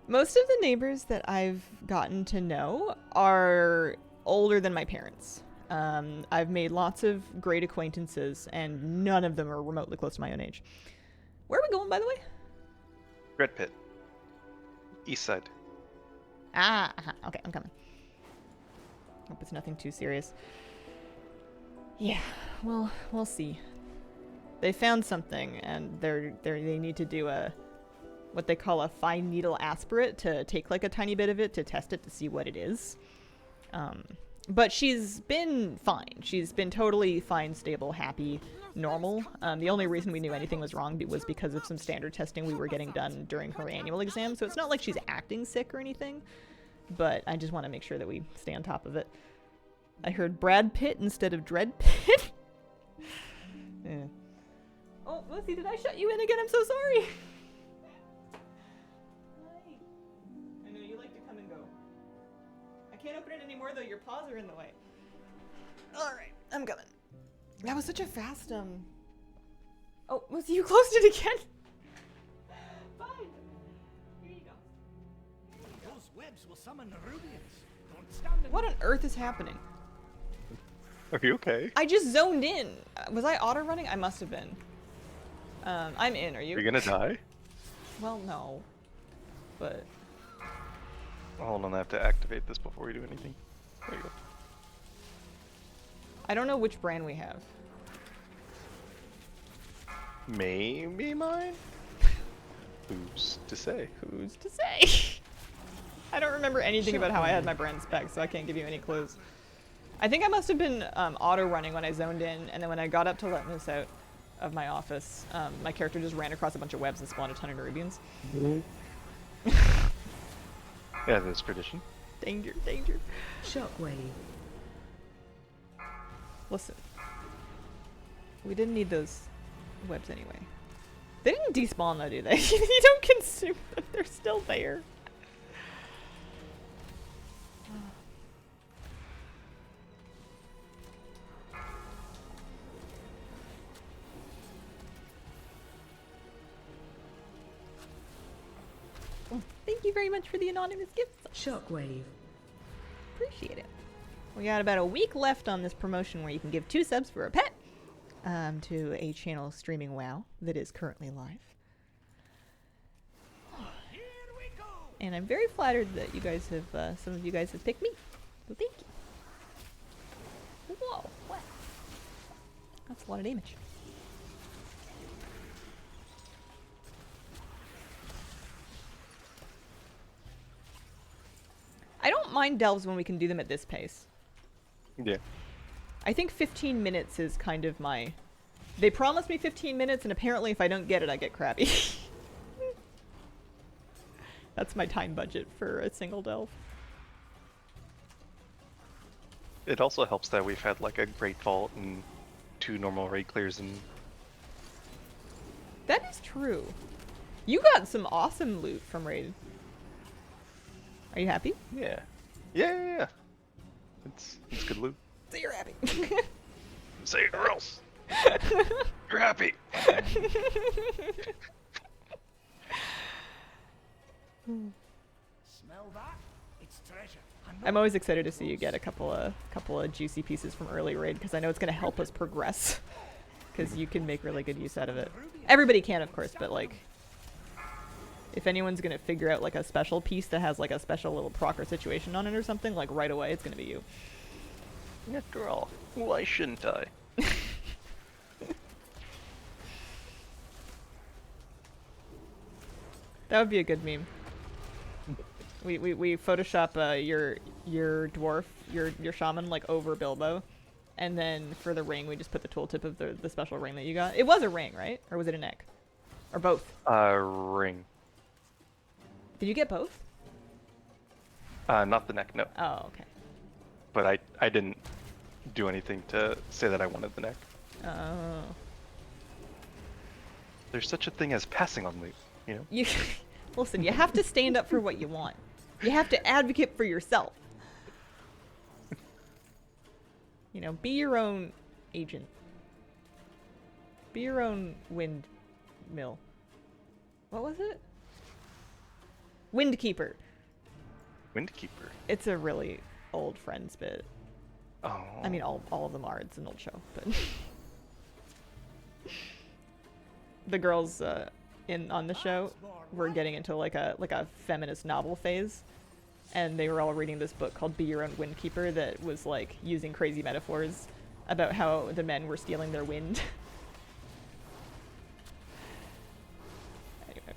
Most of the neighbors that I've gotten to know are older than my parents. I've made lots of great acquaintances, and none of them are remotely close to my own age. Where are we going, by the way? Red Pit. East side. Ah, okay, I'm coming. Hope it's nothing too serious. Yeah, well, we'll see. They found something, and they need to do what they call a fine needle aspirate to take like a tiny bit of it to test it to see what it is. But she's been fine. She's been totally fine, stable, happy, normal. The only reason we knew anything was wrong was because of some standard testing we were getting done during her annual exam. So it's not like she's acting sick or anything, but I just want to make sure that we stay on top of it. I heard Brad Pitt instead of Dread Pitt. Yeah. Oh, Lucy, did I shut you in again? I'm so sorry. Hi. I know you like to come and go. I can't open it anymore, though. Your paws are in the way. All right, I'm coming. That was such a fast, Oh, Lucy, you closed it again. Fine. Here you go. Those webs will summon the Rubians. Don't stand in What on earth is happening? Are you okay? I just zoned in. Was I auto running? I must have been. I'm in. Are you? Are you gonna die? Well, no. But Hold on, I have to activate this before we do anything. There you go. I don't know which brand we have. Maybe mine? Who's to say? Who's to say? I don't remember anything about how I had my brand spec, so I can't give you any clues. I think I must have been auto running when I zoned in, and then when I got up to let Moose out of my office, my character just ran across a bunch of webs and spawned a ton of Nerubians. Yeah, that's tradition. Danger, danger. Shockwave. Listen. We didn't need those webs anyway. They didn't despawn though, do they? You don't consume them. They're still there. Well, thank you very much for the anonymous gifts. Shockwave. Appreciate it. We got about a week left on this promotion where you can give 2 subs for a pet to a channel streaming WoW that is currently live. Here we go. And I'm very flattered that you guys have, some of you guys have picked me. So thank you. Whoa, what? That's a lot of damage. I don't mind delves when we can do them at this pace. Yeah. I think 15 minutes is kind of my... They promised me 15 minutes, and apparently if I don't get it, I get crabby. That's my time budget for a single delve. It also helps that we've had like a great vault and 2 normal raid clears and... That is true. You got some awesome loot from raid. Are you happy? Yeah. Yeah. It's good loot. So you're happy. Say it or else. You're happy. Smell that? It's treasure. I'm always excited to see you get a couple of juicy pieces from early raid because I know it's going to help us progress. Because you can make really good use out of it. Everybody can, of course, but like, if anyone's going to figure out like a special piece that has like a special little proc or situation on it or something, like right away, it's going to be you. After all, why shouldn't I? That would be a good meme. We Photoshop your dwarf, your shaman like over Bilbo, and then for the ring we just put the tooltip of the special ring that you got. It was a ring, right? Or was it a neck? Or both? Ring. Did you get both? Not the neck, no. Oh, okay. But I didn't do anything to say that I wanted the neck. Oh. There's such a thing as passing on loot, you know? You listen, you have to stand up for what you want. You have to advocate for yourself. You know, be your own agent. Be your own windmill. What was it? Windkeeper. Windkeeper. It's a really old Friends bit. Oh. I mean, all of them are. It's an old show, but the girls on the show were getting into like a feminist novel phase, and they were all reading this book called Be Your Own Windkeeper that was like using crazy metaphors about how the men were stealing their wind. Anyway.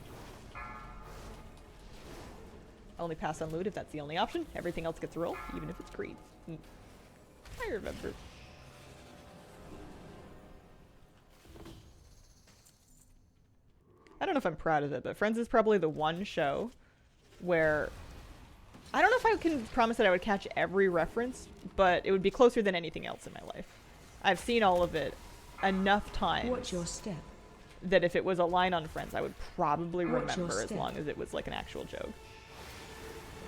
Only pass on loot if that's the only option. Everything else gets a roll, even if it's greed. I remember. I don't know if I'm proud of it, but Friends is probably the one show where I don't know if I can promise that I would catch every reference, but it would be closer than anything else in my life. I've seen all of it enough times Watch your step. that if it was a line on Friends, I would probably Watch your remember as step. long as it was like an actual joke.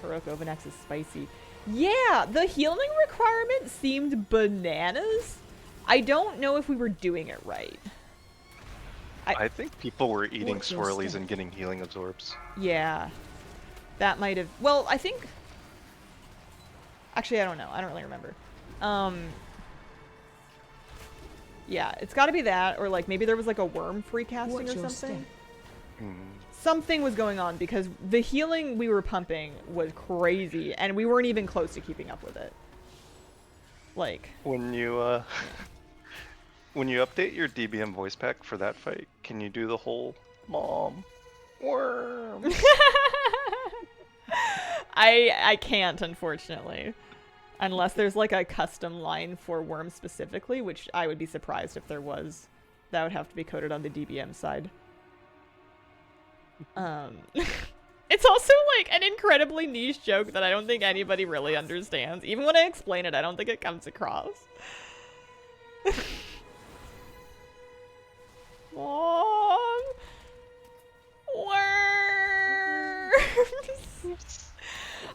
Heroic Overnex is spicy. Yeah, the healing requirement seemed bananas. I don't know if we were doing it right. I think people were eating Watch your swirlies step. and getting healing absorbs. Yeah. That might have... Well, I think... Actually, I don't know. I don't really remember. Yeah, it's got to be that, or like maybe there was like a worm free casting Watch or your something. step. Something was going on because the healing we were pumping was crazy, and we weren't even close to keeping up with it. Like... When you when you update your DBM voice pack for that fight, can you do the whole mom worm? I can't, unfortunately. Unless there's like a custom line for worms specifically, which I would be surprised if there was. That would have to be coded on the DBM side. It's also like an incredibly niche joke that I don't think anybody really understands. Even when I explain it, I don't think it comes across. Mom! Worms!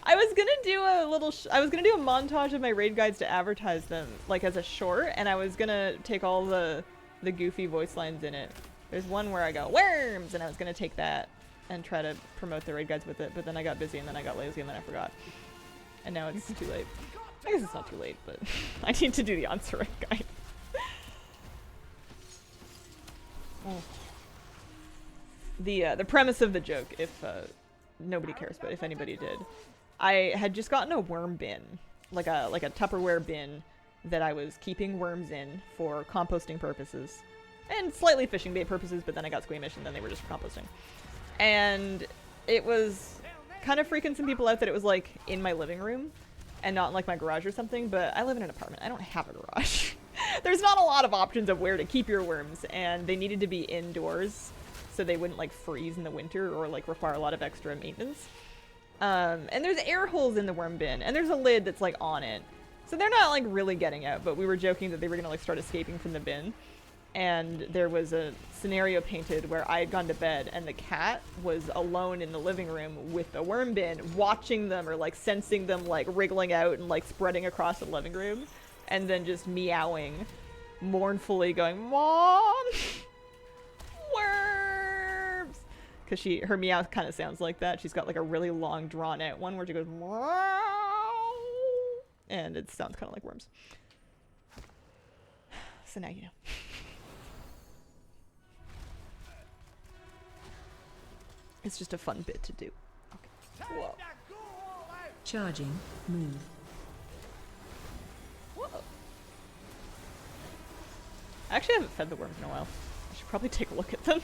I was gonna do a little I was gonna do a montage of my raid guides to advertise them, like as a short, and I was gonna take all the goofy voice lines in it. There's one where I go, worms! And I was gonna take that and try to promote the raid guides with it, but then I got busy and then I got lazy and then I forgot. And now it's too late. I guess it's not too late, but I need to do the answer raid guide. The premise of the joke, if nobody cares, but if anybody did, I had just gotten a worm bin, like a Tupperware bin that I was keeping worms in for composting purposes and slightly fishing bait purposes, but then I got squeamish and then they were just for composting. And it was kind of freaking some people out that it was like in my living room and not in like my garage or something, but I live in an apartment. I don't have a garage. There's not a lot of options of where to keep your worms, and they needed to be indoors so they wouldn't like freeze in the winter or like require a lot of extra maintenance. And there's air holes in the worm bin, and there's a lid that's like on it. So they're not like really getting out, but we were joking that they were gonna like start escaping from the bin. And there was a scenario painted where I had gone to bed and the cat was alone in the living room with the worm bin, watching them or like sensing them like wriggling out and like spreading across the living room, and then just meowing mournfully going, "Mom! Worms!" Because her meow kind of sounds like that. She's got like a really long drawn out one where she goes, "Meow," and it sounds kind of like worms. So now you know. It's just a fun bit to do. Okay. Whoa. Charging. Move. Whoa. I actually haven't fed the worms in a while. I should probably take a look at them.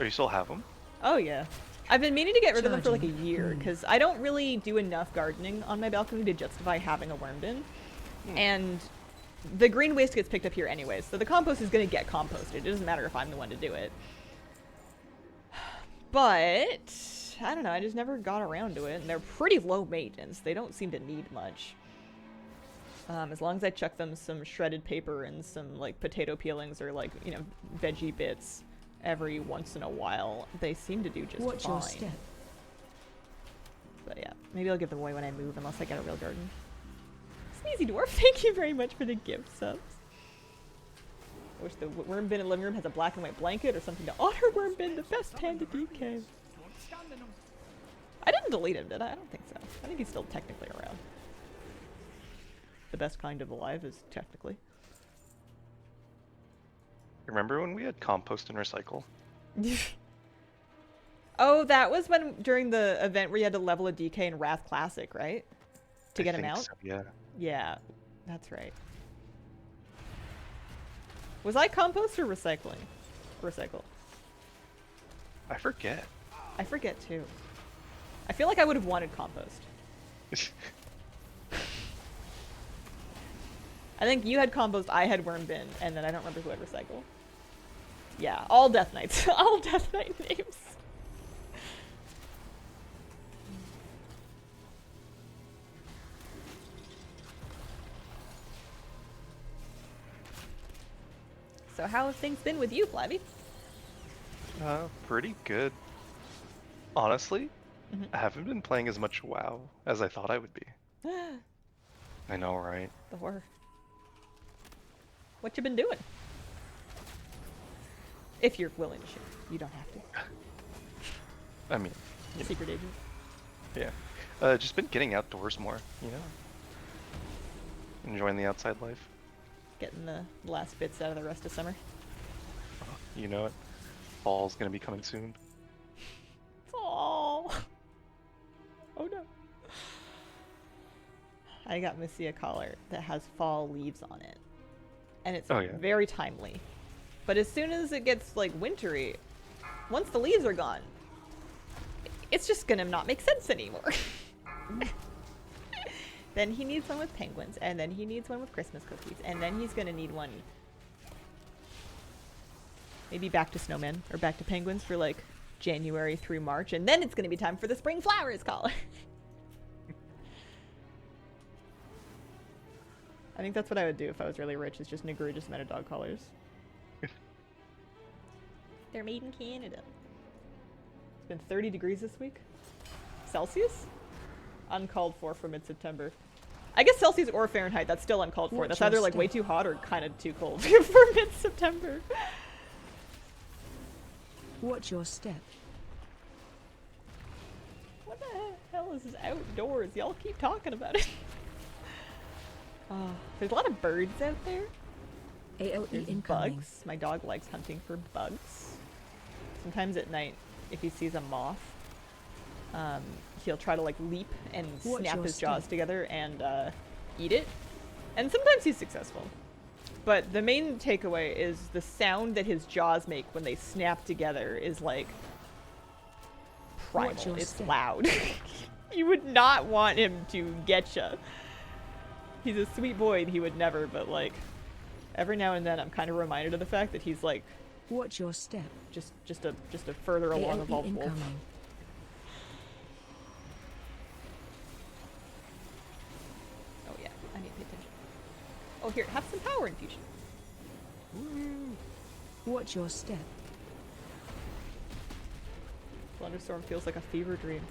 Oh, you still have them? Oh yeah. I've been meaning to get rid of them for like a Charging. year because I don't really do enough gardening on my balcony to justify having a worm bin. And the green waste gets picked up here anyways, so the compost is going to get composted. It doesn't matter if I'm the one to do it. But I don't know, I just never got around to it, and they're pretty low maintenance. They don't seem to need much. As long as I chuck them some shredded paper and some like potato peelings or like, you know, veggie bits every once in a while, they seem to do just Watch fine. your step. But yeah, maybe I'll give them away when I move unless I get a real garden. Sneezy Dwarf, thank you very much for the gift subs. I wish the worm bin in the living room has a black and white blanket or something to honor Worm Bin, the best panda DK. I didn't delete him, did I? I don't think so. I think he's still technically around. The best kind of alive is technically. Remember when we had compost and recycle? Oh, that was when during the event where you had to level a DK in Wrath Classic, right? To get him out? So, yeah. Yeah, that's right. Was I compost or recycling? Recycle. I forget. I forget too. I feel like I would have wanted compost. I think you had compost, I had worm bin, and then I don't remember who had recycle. Yeah, all Death Knights. All Death Knight names. So how have things been with you, Flabby? Pretty good. Honestly, Mhm. I haven't been playing as much WoW as I thought I would be. I know, right? The horror. What you been doing? If you're willing to share. You don't have to. I mean, you know, Secret agent. yeah. Just been getting outdoors more, you know? Enjoying the outside life. Getting the last bits out of the rest of summer. You know it. Fall's gonna be coming soon. Fall. Oh no. I got Missy a collar that has fall leaves on it. And it's Oh, yeah. very timely. But as soon as it gets like wintry, once the leaves are gone, it's just gonna not make sense anymore. Then he needs one with penguins, and then he needs one with Christmas cookies, and then he's gonna need one maybe back to snowmen or back to penguins for like January through March, and then it's gonna be time for the spring flowers collar. I think that's what I would do if I was really rich, is just an egregious amount of dog collars. They're made in Canada. It's been 30 degrees this week. Celsius? Uncalled for mid-September. I guess Celsius or Fahrenheit, that's still uncalled for. Watch That's your either like step. way too hot or kind of too cold for mid-September. Watch your step. What the hell is this outdoors? Y'all keep talking about it. There's a lot of birds out there. AOE There's incoming. bugs. My dog likes hunting for bugs. Sometimes at night, if he sees a moth, he'll try to like leap and Watch snap your his jaws step. together and eat it. And sometimes he's successful. But the main takeaway is the sound that his jaws make when they snap together is like Watch primal. your It's step. loud. You would not want him to get you. He's a sweet boy and he would never, but like every now and then I'm kind of reminded of the fact that he's like Watch your step. just a further along AOE evolved wolf. incoming. Oh yeah, I need to pay attention. Oh here, have some power infusion. Watch your step. Thunderstorm feels like a fever dream,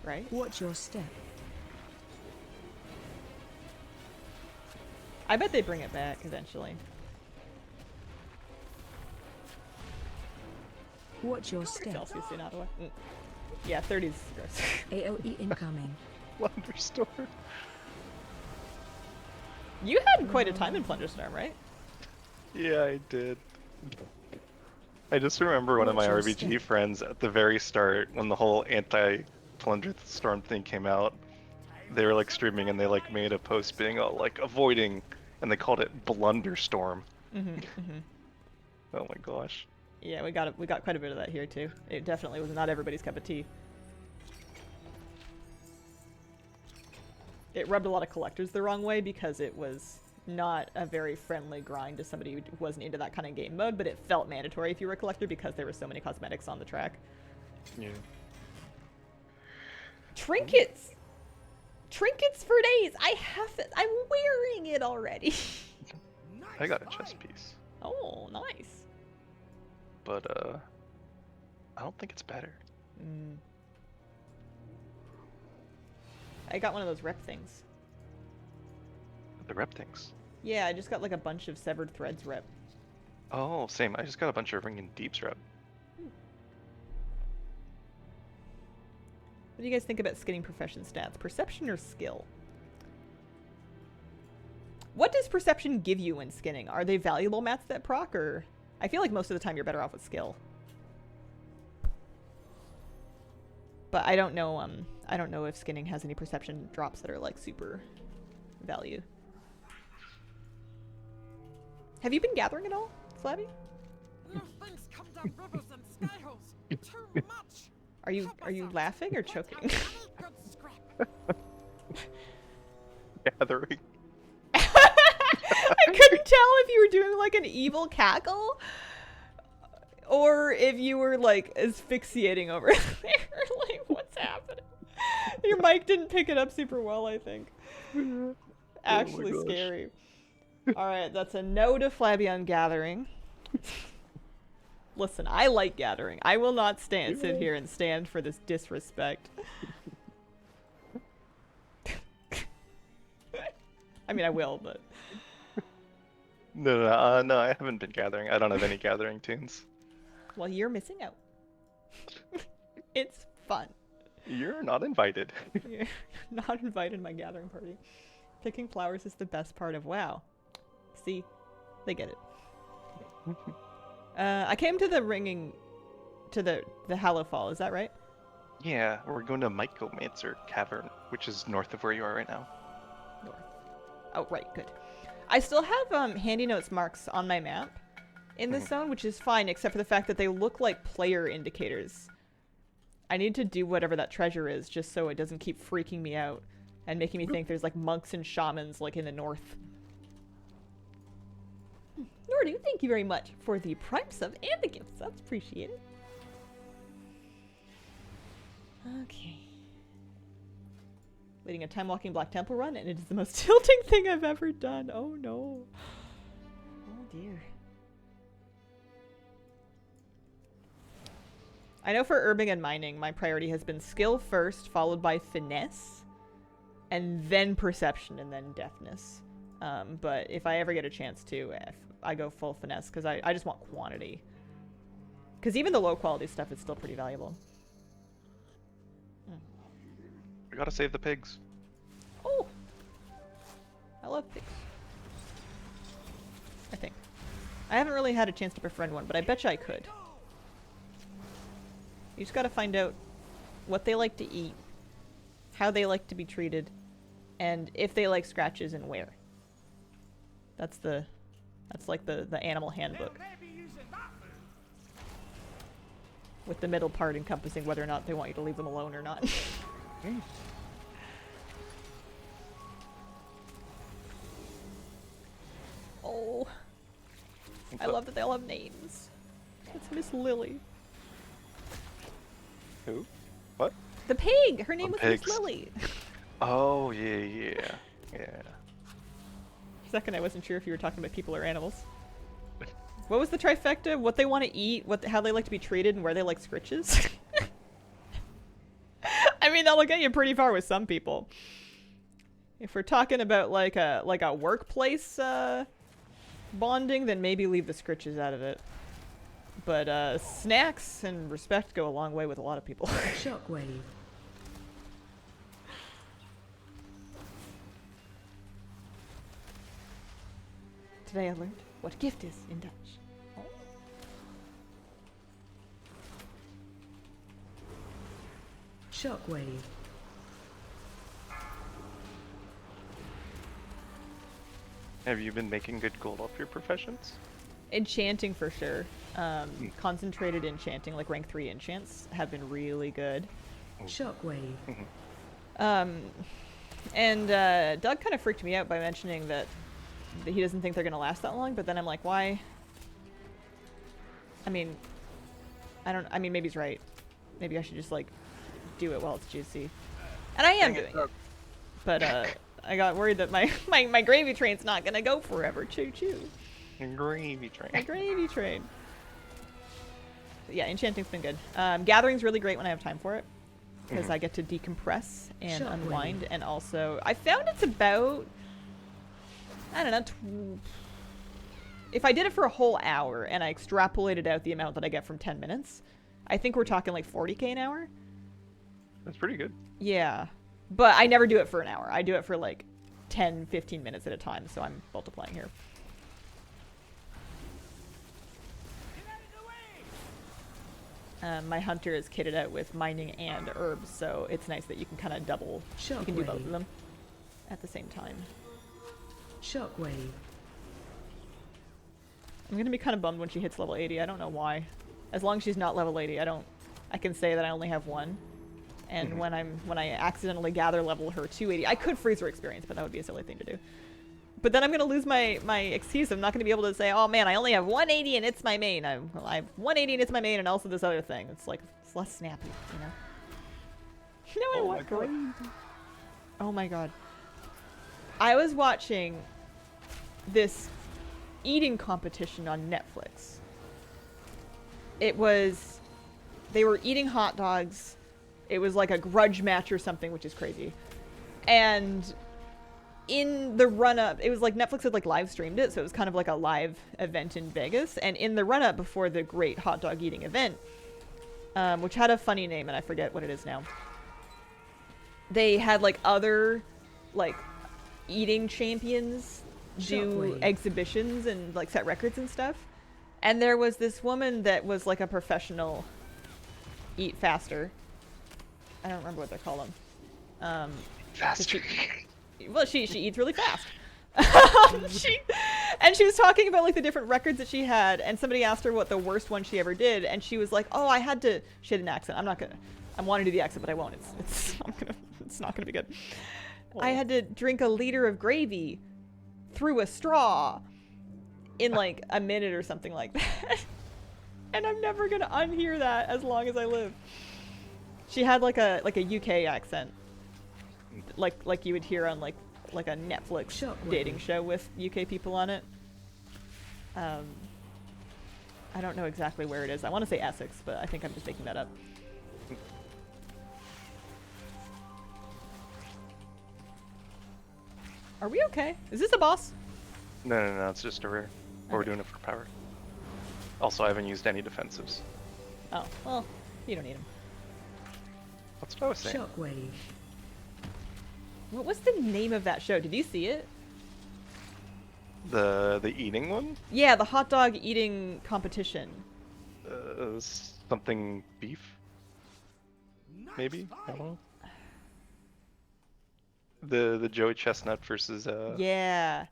right? Watch your step. I bet they bring it back eventually. Watch your step. Celsius in Ottawa. Yeah, 30's gross. AOE incoming. Thunderstorm. You had quite a time in Plunderstorm, right? Yeah, I did. I just remember one of my Watch your RBG step. friends at the very start when the whole anti-plunger storm thing came out. They were like streaming and they like made a post being all like avoiding, and they called it Blunderstorm. Oh my gosh. Yeah, we got quite a bit of that here too. It definitely was not everybody's cup of tea. It rubbed a lot of collectors the wrong way because it was not a very friendly grind to somebody who wasn't into that kind of game mode, but it felt mandatory if you were a collector because there were so many cosmetics on the track. Yeah. Trinkets! Trinkets for days! I have it! I'm wearing it already! I got a chest piece, Oh, nice. but I don't think it's better. I got one of those rep things. The rep things. Yeah, I just got like a bunch of severed threads rep. Oh, same. I just got a bunch of ringing deeps rep. What do you guys think about skinning profession stats? Perception or skill? What does perception give you when skinning? Are they valuable mats that proc, or... I feel like most of the time you're better off with skill. But I don't know if skinning has any perception drops that are like super value. Have you been gathering at all, Flabby? Your things come down rivers and sky holes. Too much. Are you laughing or choking? Gathering. I couldn't tell if you were doing like an evil cackle or if you were like asphyxiating over there. Like, what's happening? Your mic didn't pick it up super well, I think. Actually scary. Alright, that's a no to Flabby on gathering. Listen, I like gathering. I will not sit here and stand for this disrespect. I mean, I will, but... No, I haven't been gathering. I don't have any gathering tunes. Well, you're missing out. It's fun. You're not invited. You're not invited to my gathering party. Picking flowers is the best part of WoW. See? They get it. I came to the ringing... to the Hallowfall, is that right? Yeah, we're going to Mycomancer Cavern, which is north of where you are right now. North. Oh, right, good. I still have handy notes marks on my map in this zone, which is fine, except for the fact that they look like player indicators. I need to do whatever that treasure is, just so it doesn't keep freaking me out and making me think there's like monks and shamans like in the north. Nordu, thank you very much for the prime sub and the gifts. That's appreciated. Okay. Leading a time-walking Black Temple run, and it is the most tilting thing I've ever done. Oh no. Oh dear. I know for herbing and mining, my priority has been skill first, followed by finesse, and then perception, and then deafness. But if I ever get a chance to, I go full finesse, because I just want quantity. Because even the low-quality stuff is still pretty valuable. We gotta save the pigs. Oh! I love pigs. I think. I haven't really had a chance to befriend one, but I bet you I could. You just gotta find out what they like to eat, how they like to be treated, and if they like scratches and where. That's like the animal handbook. With the middle part encompassing whether or not they want you to leave them alone or not. Oh. I love that they all have names. It's Miss Lily. Who? What? The pig! Her name was pigs. Miss Lily. Oh, yeah. For a second I wasn't sure if you were talking about people or animals. What was the trifecta? What they want to eat, how they like to be treated, and where they like scritches? I mean, that'll get you pretty far with some people. If we're talking about like a workplace bonding, then maybe leave the scritches out of it. But snacks and respect go a long way with a lot of people. Shockwave. Today I learned what gift is in Dutch. Oh. Shockwave. Have you been making good gold off your professions? Enchanting for sure. Concentrated enchanting, like rank 3 enchants, have been really good. Shockwave. And Doug kind of freaked me out by mentioning that he doesn't think they're going to last that long, but then I'm like, why? I mean, maybe he's right. Maybe I should just, like, do it while it's juicy. And I am doing it. But, I got worried that my gravy train's not going to go forever. Choo-choo. Gravy train. My gravy train. But yeah, enchanting's been good. Gathering's really great when I have time for it. Because I get to decompress and unwind. And also, I found it's about... I don't know, if I did it for a whole hour and I extrapolated out the amount that I get from 10 minutes, I think we're talking like 40k an hour. That's pretty good. Yeah. But I never do it for an hour. I do it for like 10, 15 minutes at a time, so I'm multiplying here. My hunter is kitted out with mining and herbs, so it's nice that you can kind of double. You can do both of Shockwave. them at the same time. Shockwave. I'm gonna be kind of bummed when she hits level 80. I don't know why. As long as she's not level 80, I can say that I only have one. And when I accidentally gather level her to 80, I could freeze her experience, but that would be a silly thing to do. But then I'm gonna lose my excuse. I'm not gonna be able to say, oh man, I only have 180 and it's my main. I have 180 and it's my main, and also this other thing. It's like it's less snappy, you know. No, I want crazy. Oh my god. I was watching this eating competition on Netflix. They were eating hot dogs. It was like a grudge match or something, which is crazy. And in the run-up, it was like Netflix had like live streamed it, so it was kind of like a live event in Vegas. And in the run-up before the great hot dog eating event, which had a funny name and I forget what it is now, they had like other like eating champions do exhibitions and like set records and stuff. And there was this woman that was like a professional eat faster. I don't remember what they're called. Faster. She eats really fast. She was talking about like the different records that she had, and somebody asked her what the worst one she ever did, and she was like, "Oh, she had an accent. I'm wanting to do the accent, but I won't. It's not gonna be good. I had to drink a liter of gravy through a straw in like a minute or something like that." And I'm never gonna unhear that as long as I live. She had like a UK accent, like you would hear on like a Netflix dating show with UK people on it. I don't know exactly where it is. I want to say Essex, but I think I'm just making that up. Are we okay? Is this a boss? No, it's just a rare. But we're doing it for power. Also, I haven't used any defensives. Oh, well, you don't need them. That's what I was saying. Shockwave. What was the name of that show? Did you see it? The eating one? Yeah, the hot dog eating competition. Something beef? Maybe? I don't know. The Joey Chestnut versus Yeah.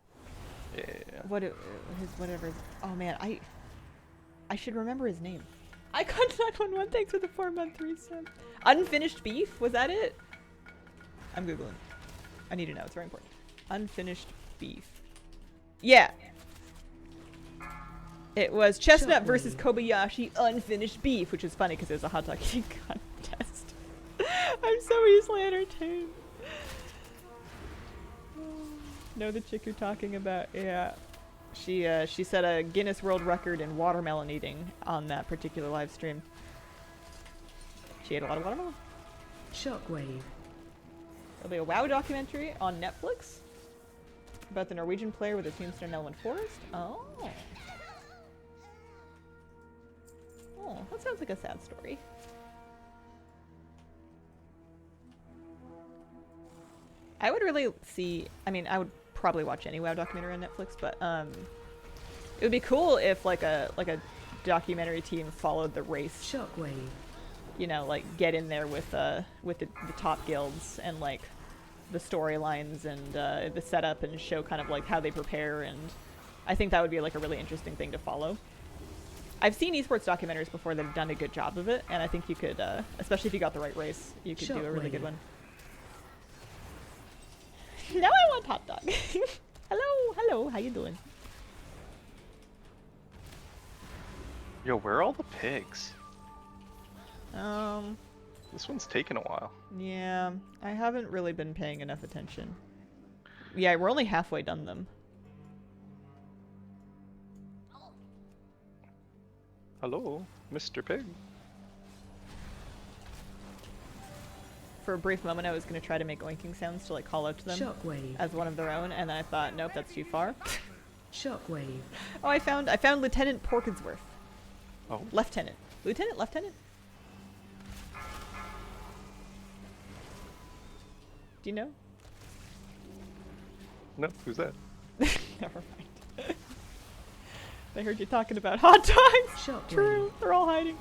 Yeah. Whatever. Oh man, I should remember his name. I got 911. Thanks for the 4-month resub. Unfinished beef? Was that it? I'm googling. I need to know. It's very important. Unfinished beef. Yeah. It was Chestnut versus Kobayashi unfinished beef, which is funny because it was a hot dog eating contest. I'm so easily entertained. Know the chick you're talking about? Yeah. She set a Guinness World Record in watermelon eating on that particular live stream. She ate a lot of watermelon. Shockwave. There'll be a WoW documentary on Netflix about the Norwegian player with a tombstone in Elven Forest. Oh. Oh, that sounds like a sad story. I would really see, I mean, I would probably watch any WoW documentary on Netflix, but it would be cool if like a documentary team followed the race. Shockwave. You know, like get in there with the top guilds and like the storylines and the setup and show kind of like how they prepare, and I think that would be like a really interesting thing to follow. I've seen esports documentaries before that have done a good job of it, and I think you could, especially if you got the right race, you could do a really good one. Now I want hot dog. Hello, how you doing? Yo, where are all the pigs? Um, This one's taken a while. yeah, I haven't really been paying enough attention. Yeah, we're only halfway done them. Hello, Mr. Pig. For a brief moment, I was going to try to make oinking sounds to like call out to them Shockwave. as one of their own, and then I thought, nope, that's too far. Shockwave. Oh, I found Lieutenant Porkinsworth. Oh. Lieutenant. Lieutenant? Do you know? No, who's that? Never mind. I heard you talking about hot dogs. Shockwave. True. They're all hiding.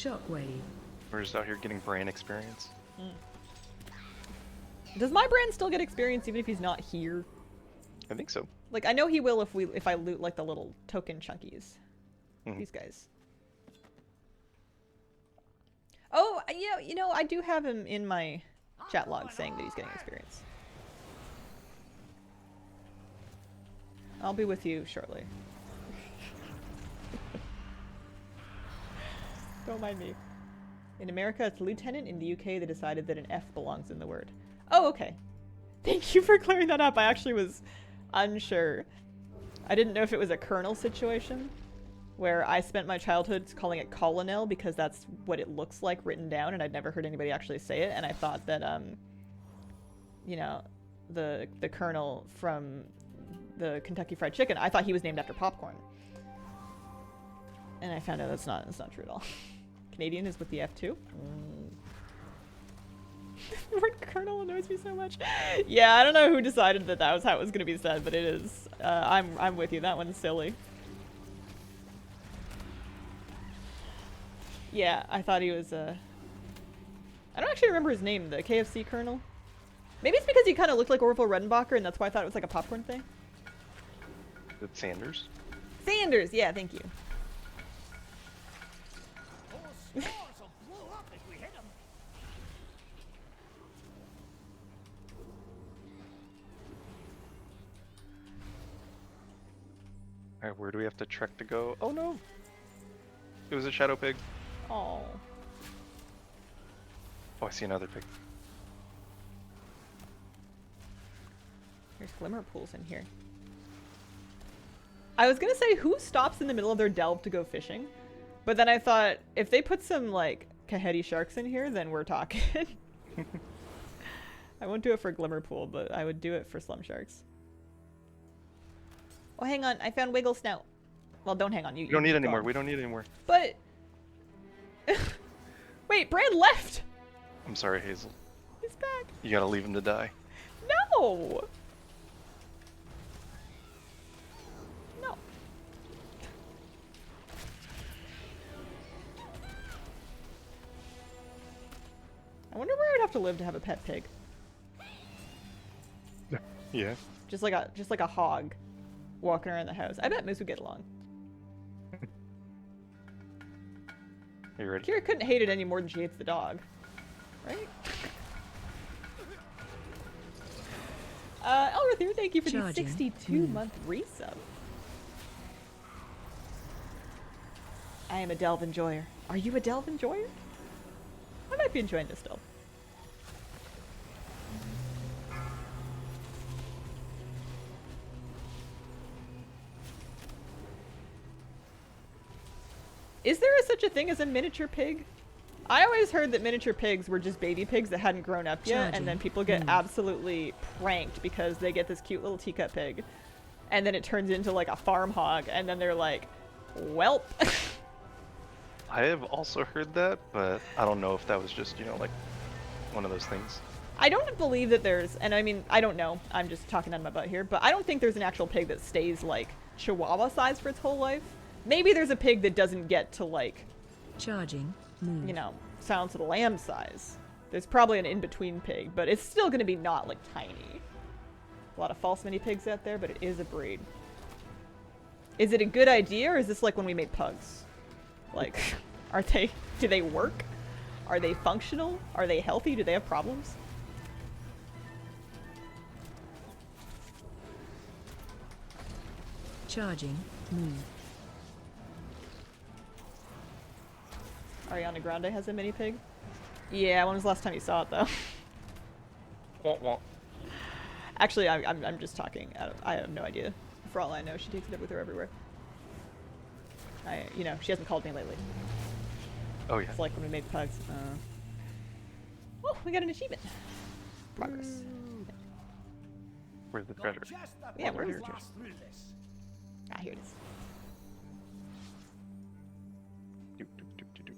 Shockwave. We're just out here getting brain experience. Does my brand still get experience even if he's not here? I think so. Like, I know he will if I loot like the little token chunkies. These guys. Oh, yeah, you know, I do have him in my chat log saying that he's getting experience. I'll be with you shortly. Don't mind me. In America, it's lieutenant. In the UK, they decided that an F belongs in the word. Oh, okay. Thank you for clearing that up. I actually was unsure. I didn't know if it was a colonel situation where I spent my childhood calling it colonel because that's what it looks like written down, and I'd never heard anybody actually say it, and I thought that, you know, the colonel from the Kentucky Fried Chicken, I thought he was named after popcorn. And I found out that's not true at all. Canadian is with the F2. The word colonel annoys me so much. Yeah, I don't know who decided that that was how it was going to be said, but it is. I'm with you. That one's silly. Yeah, I thought he was, I don't actually remember his name, the KFC colonel. Maybe it's because he kind of looked like Orville Redenbacher, and that's why I thought it was like a popcorn thing. Is it Sanders? Sanders! Yeah, thank you. Those spores will blow up if we hit them. Alright, where do we have to trek to go? Oh no! It was a shadow pig. Oh. Oh, I see another pig. There's glimmer pools in here. I was gonna say, who stops in the middle of their delve to go fishing? But then I thought, if they put some, like, Kaheti sharks in here, then we're talking. I won't do it for glimmer pool, but I would do it for slum sharks. Oh, hang on. I found Wiggle Snout. Well, don't hang on. We don't need any more. go. We don't need any more. But... Wait, Brad left! I'm sorry, Hazel. He's back. You gotta leave him to die. No! No. I wonder where I'd have to live to have a pet pig. Yeah. Just like a hog walking around the house. I bet Moose would get along. Are you ready? Kira couldn't hate it any more than she hates the dog. Right? Elrithir, thank you for the Charging. 62-month resub. I am a delve enjoyer. Are you a delve enjoyer? I might be enjoying this delve. Is there such a thing as a miniature pig? I always heard that miniature pigs were just baby pigs that hadn't grown up yet, and then people get absolutely pranked because they get this cute little teacup pig, and then it turns into like a farm hog, and then they're like, welp. I have also heard that, but I don't know if that was just, you know, like one of those things. I don't believe that there's, and I mean, I don't know, I'm just talking out of my butt here, but I don't think there's an actual pig that stays like Chihuahua size for its whole life. Maybe there's a pig that doesn't get to like, Charging. Move. you know, Silence of the Lamb size. There's probably an in-between pig, but it's still going to be not like tiny. A lot of false mini pigs out there, but it is a breed. Is it a good idea, or is this like when we made pugs? Like, do they work? Are they functional? Are they healthy? Do they have problems? Charging. Move. Ariana Grande has a mini pig? Yeah, when was the last time you saw it though? Wah, wah. Actually, I'm just talking. I have no idea. For all I know, she takes it up with her everywhere. You know, she hasn't called me lately. Oh yeah. It's like when we made pugs. Oh, we got an achievement. Progress. Where's the treasure? Yeah, where's we the treasure? through this. Ah, here it is. Do, do, do, do, do.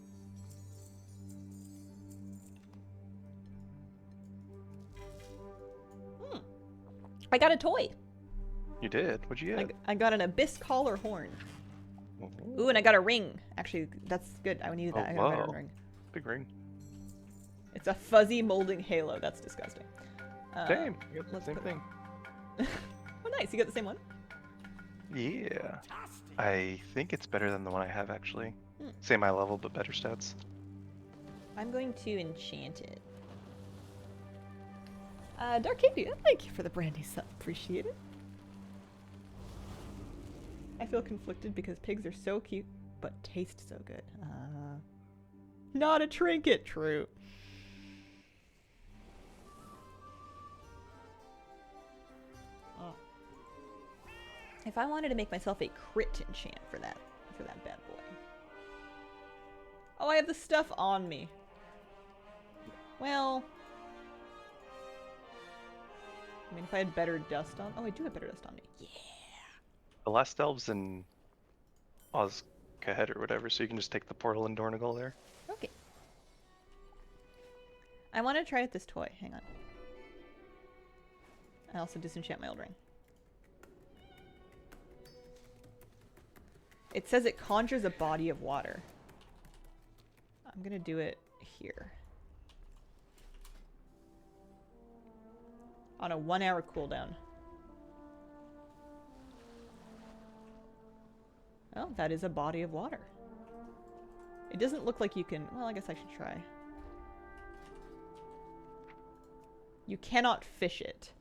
I got a toy. You did? What'd you get? I got an abyss collar horn. Oh. Ooh, and I got a ring. Actually, that's good. I needed that. Oh, I got a better whoa. ring. Big ring. It's a fuzzy molding halo. That's disgusting. Same. You got the let's same put- thing. Oh, nice. You got the same one? Yeah. Fantastic. I think it's better than the one I have, actually. Hmm. Same eye level, but better stats. I'm going to enchant it. Darkadia, thank you for the brandy sub. Appreciate it. I feel conflicted because pigs are so cute, but taste so good. Not a trinket, true. Oh. If I wanted to make myself a crit enchant for that bad boy. Oh, I have the stuff on me. Well, I mean, if I had better dust on... Oh, I do have better dust on me. Yeah. The last elves in Ozcahed or whatever, so you can just take the portal in Dornagal there. Okay. I want to try out this toy. Hang on. I also disenchant my old ring. It says it conjures a body of water. I'm going to do it here. On a 1 hour cooldown. Oh, that is a body of water. It doesn't look like you can... Well, I guess I should try. You cannot fish it.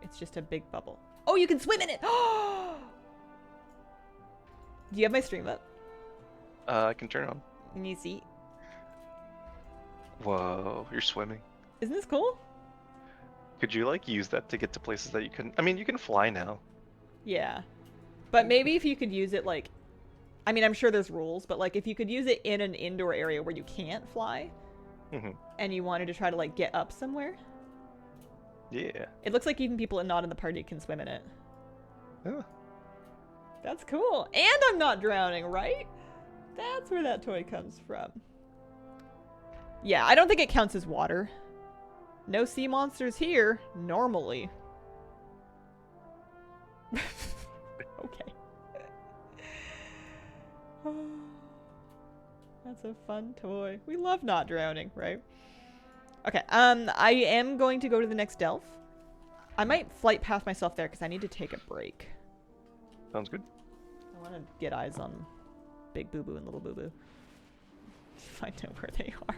It's just a big bubble. Oh, you can swim in it! Do you have my stream up? I can turn it on. Can you see? Whoa, you're swimming. Isn't this cool? Could you, like, use that to get to places that you couldn't? I mean, you can fly now. Yeah. But maybe if you could use it, like... I mean, I'm sure there's rules, but, like, if you could use it in an indoor area where you can't fly, and you wanted to try to, like, get up somewhere... Yeah. It looks like even people not in the party can swim in it. Yeah. That's cool. And I'm not drowning, right? That's where that toy comes from. Yeah, I don't think it counts as water. No sea monsters here, normally. Okay. That's a fun toy. We love not drowning, right? Okay, I am going to go to the next delve. I might flight past myself there because I need to take a break. Sounds good. I want to get eyes on Big Boo Boo and Little Boo Boo. Find out where they are.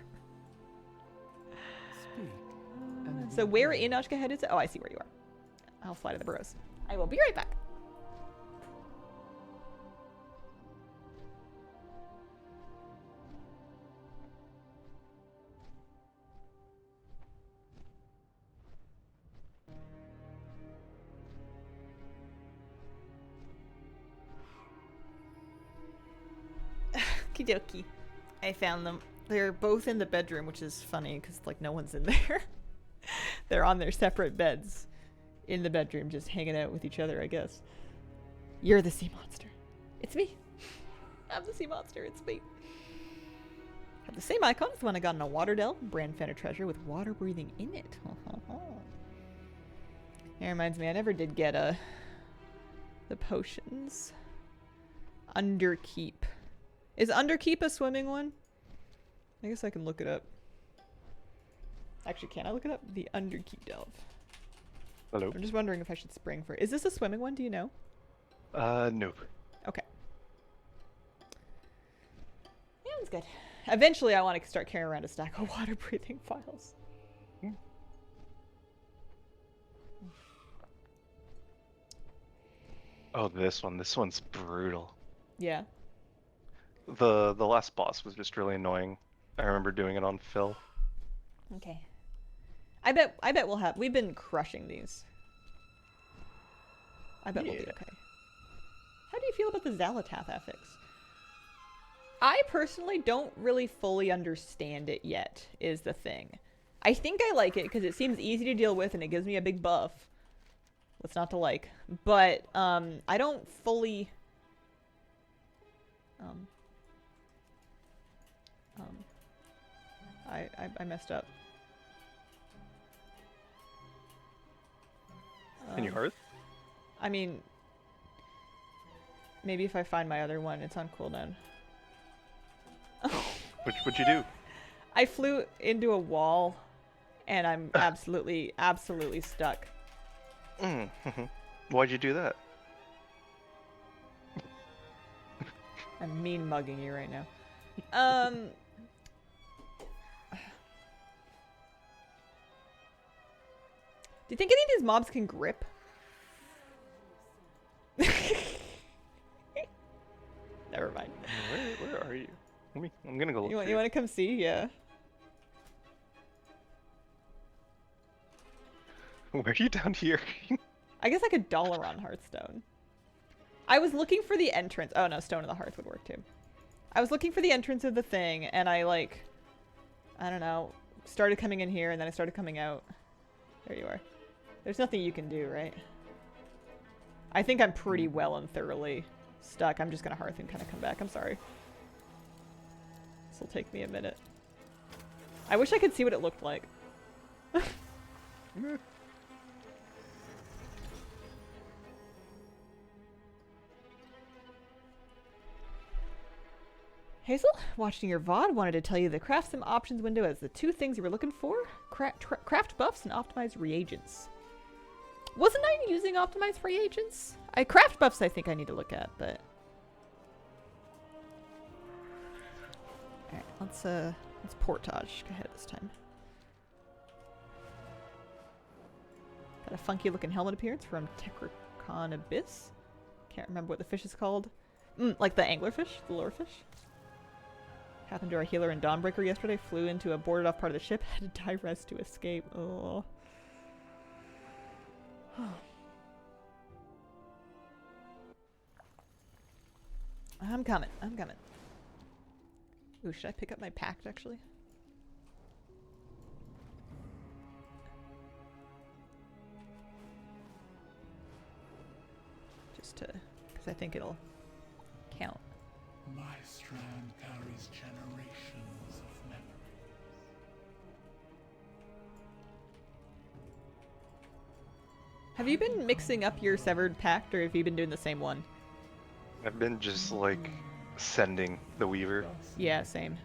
Speak. So where in Ushkahed is it? Oh, I see where you are. I'll fly to the burrows. I will be right back. Okie dokie. I found them. They're both in the bedroom, which is funny because, like, no one's in there. They're on their separate beds in the bedroom, just hanging out with each other, I guess. You're the sea monster. It's me. I'm the sea monster. It's me. Have the same icon as the one I got in a water delve. Brand Fenner treasure with water breathing in it. It reminds me, I never did get the potions. Underkeep. Is Underkeep a swimming one? I guess I can look it up. Actually, can I look it up? The Underkeep delve. Hello. I'm just wondering if I should spring for it. Is this a swimming one? Do you know? Nope. Okay. Sounds good. Eventually, I want to start carrying around a stack of water breathing files. Oh, this one. This one's brutal. Yeah. The last boss was just really annoying. I remember doing it on Phil. Okay. I bet we'll have... We've been crushing these. I bet we'll be Yeah. okay. How do you feel about the Zalatath affix? I personally don't really fully understand it yet, is the thing. I think I like it because it seems easy to deal with and it gives me a big buff. What's not to like? But, I don't fully... I messed up. In your hearth? I mean, Maybe if I find my other one, it's on cooldown. What'd you do? I flew into a wall, and I'm absolutely stuck. Why'd you do that? I'm mean mugging you right now. Do you think any of these mobs can grip? Never mind. Where are you? I'm gonna go look. You want to come see? Yeah. Where are you down here? I guess like $1 on Hearthstone. I was looking for the entrance. Oh no, Stone of the Hearth would work too. I was looking for the entrance of the thing, and I like, I don't know, started coming in here, and then I started coming out. There you are. There's nothing you can do, right? I think I'm pretty well and thoroughly stuck. I'm just gonna Hearth and kind of come back. I'm sorry. This will take me a minute. I wish I could see what it looked like. Hazel, watching your VOD, wanted to tell you the Craft Sim options window has the 2 things you were looking for. Craft buffs and optimized reagents. Wasn't I using optimized reagents? Craft buffs I think I need to look at, but... Alright, let's portage ahead this time. Got a funky looking helmet appearance from Tetracon Abyss. Can't remember what the fish is called. Like the anglerfish? The lure fish? Happened to our healer in Dawnbreaker yesterday. Flew into a boarded off part of the ship. Had to dive rest to escape. Oh. I'm coming. I'm coming. Ooh, should I pick up my pact actually? Just to, because I think it'll count. My strand carries generations of memories. Have you been mixing up your severed pact, or have you been doing the same one? I've been just like sending the Weaver. Yeah, same.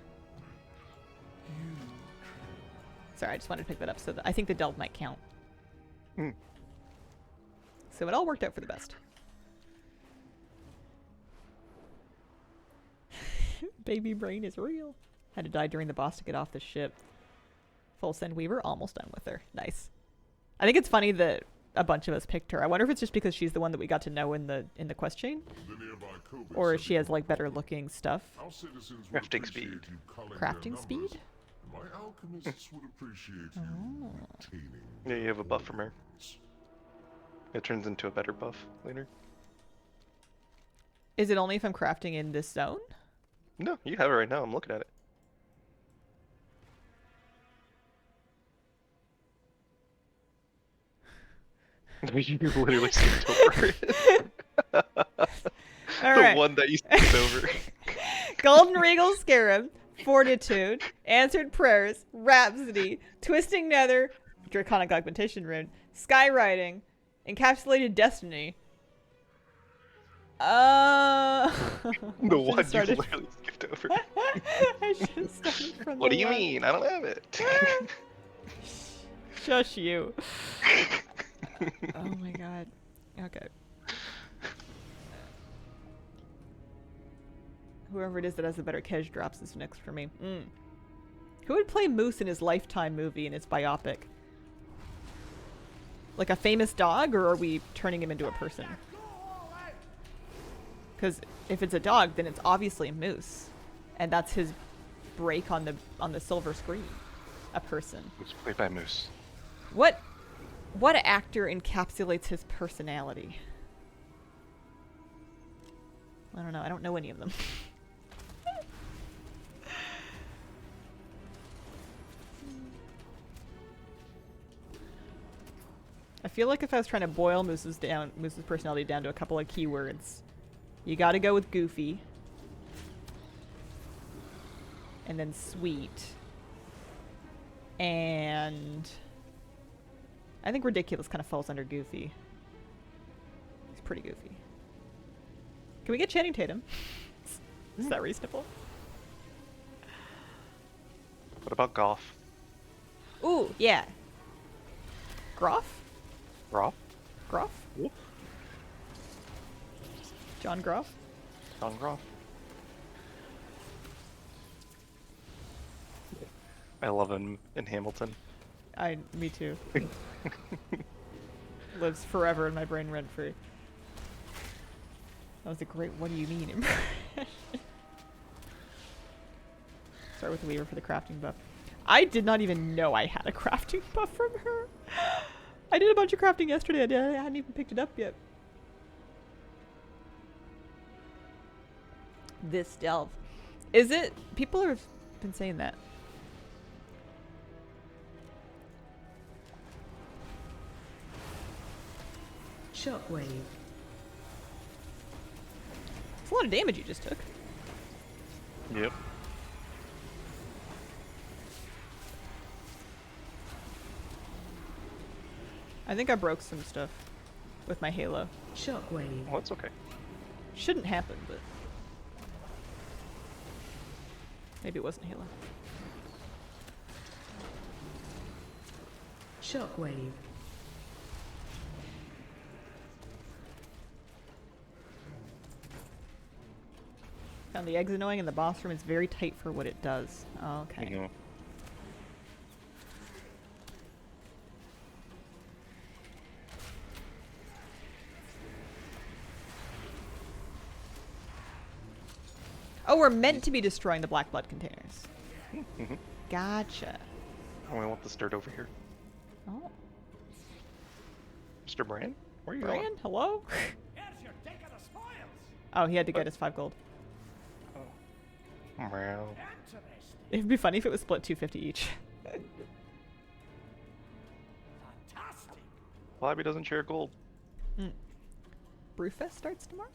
Sorry, I just wanted to pick that up so that I think the delve might count. So it all worked out for the best. Baby brain is real. Had to die during the boss to get off the ship. Full send Weaver, almost done with her. Nice. I think it's funny that a bunch of us picked her. I wonder if it's just because she's the one that we got to know in the quest chain, or she has like better looking stuff. Crafting speed. Crafting speed? My alchemists would appreciate you maintaining. Yeah, you have a buff from her. It turns into a better buff later. Is it only if I'm crafting in this zone? No, you have it right now. I'm looking at it. You literally skipped over it. The one that you skipped over. Golden Regal Scarab, Fortitude, Answered Prayers, Rhapsody, Twisting Nether, Draconic Augmentation Rune, Skywriting, Encapsulated Destiny. The one you literally skipped over. I should have started from What the do you one. mean? I don't have it. Shush you. Oh my god. Okay. Whoever it is that has the better Kej drops is next for me. Who would play Moose in his Lifetime movie and his biopic? Like a famous dog, or are we turning him into a person? Because if it's a dog, then it's obviously a Moose, and that's his break on the silver screen. A person. It's played by Moose. What actor encapsulates his personality? I don't know. I don't know any of them. I feel like if I was trying to boil Moose's personality down to a couple of keywords, you gotta go with goofy. And then sweet. And I think ridiculous kind of falls under goofy. He's pretty goofy. Can we get Channing Tatum? Is that reasonable? What about Goff? Ooh, yeah. Groff? Groff? Groff? Yep. John Groff? John Groff. I love him in Hamilton. Me too. Lives forever in my brain rent free. That was a great what do you mean impression. Start with the Weaver for the crafting buff. I did not even know I had a crafting buff from her. I did a bunch of crafting yesterday. I hadn't even picked it up yet. This delve. Is it? People have been saying that. Shockwave. It's a lot of damage you just took. Yep. I think I broke some stuff with my Halo. Shockwave. Well, it's okay. Shouldn't happen, but maybe it wasn't Halo. Shockwave. Found the eggs annoying, and the boss room is very tight for what it does. Okay. Mhm. Oh, we're meant to be destroying the black blood containers. Mhm. Gotcha. Oh, I want this dirt over here. Oh, Mr. Brand? Where are you Brian, hello? Here's your take of the spoils. Oh, he had to get his 5 gold. going? Wow. Interesting. It'd be funny if it was split 250 each. Fantastic. Flabby doesn't share gold. Brewfest starts tomorrow?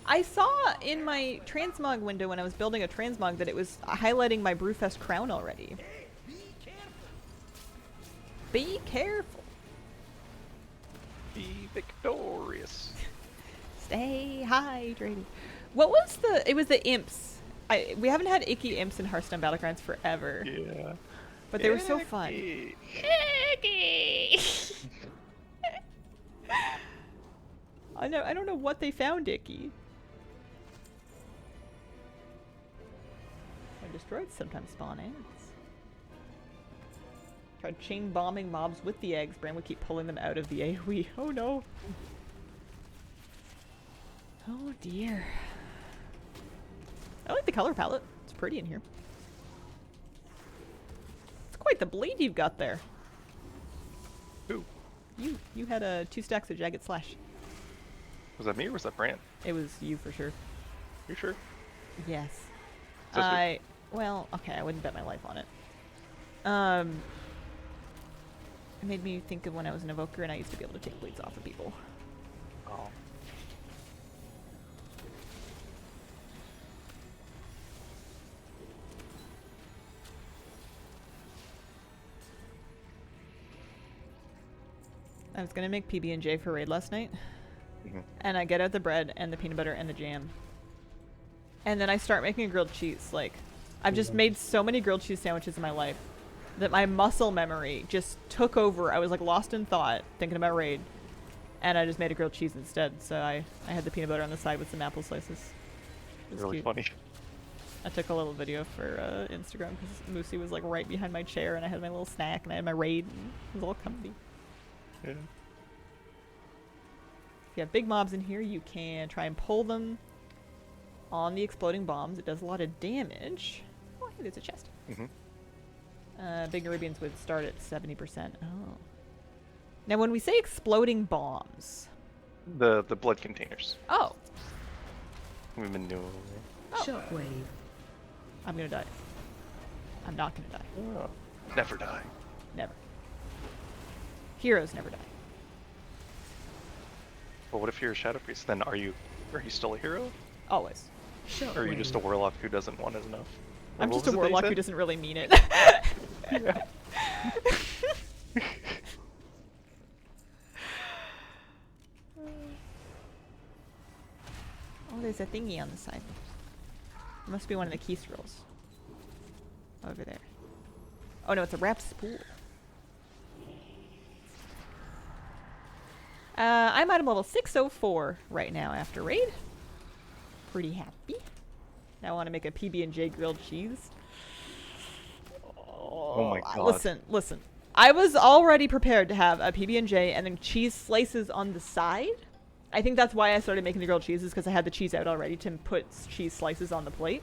I saw in my Transmog window when I was building a Transmog that it was highlighting my Brewfest crown already. Hey, be careful. Be careful. Be victorious. Stay hydrated. What was the... It was the imps. We haven't had icky imps in Hearthstone Battlegrounds forever. Yeah. But they were so fun. Icky. Icky! I don't know what they found icky. When destroyed, sometimes spawn ants. Tried chain bombing mobs with the eggs. Bran would keep pulling them out of the AoE. Oh no. Oh dear. I like the color palette. It's pretty in here. It's quite the bleed you've got there. Who? You had 2 stacks of Jagged Slash. Was that me or was that Brand? It was you for sure. You sure? Yes. Sister. Well, okay, I wouldn't bet my life on it. It made me think of when I was an evoker and I used to be able to take bleeds off of people. Oh. I was gonna make PB&J for raid last night, Mhm. and I get out the bread and the peanut butter and the jam, and then I start making a grilled cheese. Like, I've just made so many grilled cheese sandwiches in my life that my muscle memory just took over. I was like lost in thought, thinking about raid, and I just made a grilled cheese instead. So I had the peanut butter on the side with some apple slices. It was Really cute. funny. I took a little video for Instagram because Moosey was like right behind my chair, and I had my little snack, and I had my raid, and it was all comfy. Yeah. If you have big mobs in here, you can try and pull them on the exploding bombs. It does a lot of damage. Oh, hey, there's a chest. Mhm. Big Nerubians would start at 70%. Oh. Now, when we say exploding bombs... The blood containers. Oh. We've been doing. Oh. Shockwave. I'm gonna die. I'm not gonna die. Oh. Never die. Never. Heroes never die. But what if you're a Shadow Priest? Then are you still a hero? Always. Shockwave. Or are you just a warlock who doesn't want as enough? Or I'm what just was a it that you warlock who said? doesn't really mean it. Yeah. Oh, there's is a thingy on the side. It must be one of the key scrolls. Over there. Oh no, it's a wrapped spool. I'm item level 604 right now after raid. Pretty happy. Now I want to make a PB&J grilled cheese. Oh my god. Listen. I was already prepared to have a PB&J and then cheese slices on the side. I think that's why I started making the grilled cheeses, because I had the cheese out already to put cheese slices on the plate.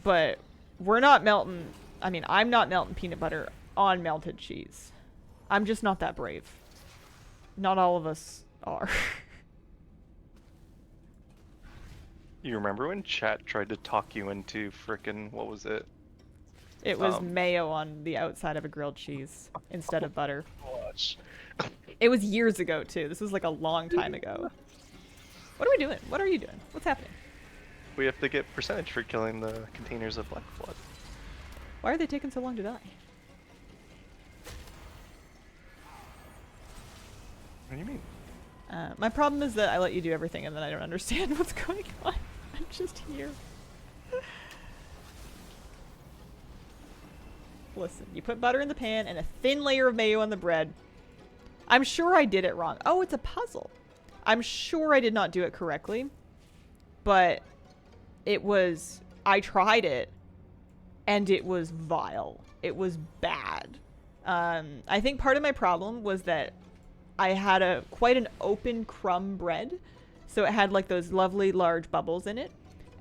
But we're not melting... I mean, I'm not melting peanut butter on melted cheese. I'm just not that brave. Not all of us are. You remember when chat tried to talk you into frickin' what was it? It was mayo on the outside of a grilled cheese instead of butter. Gosh. It was years ago, too. This was like a long time ago. What are we doing? What are you doing? What's happening? We have to get percentage for killing the containers of black blood. Why are they taking so long to die? What do you mean? My problem is that I let you do everything and then I don't understand what's going on. I'm just here. Listen, you put butter in the pan and a thin layer of mayo on the bread. I'm sure I did it wrong. Oh, it's a puzzle. I'm sure I did not do it correctly. But it was... I tried it. And it was vile. It was bad. I think part of my problem was that I had quite an open crumb bread. So it had like those lovely large bubbles in it.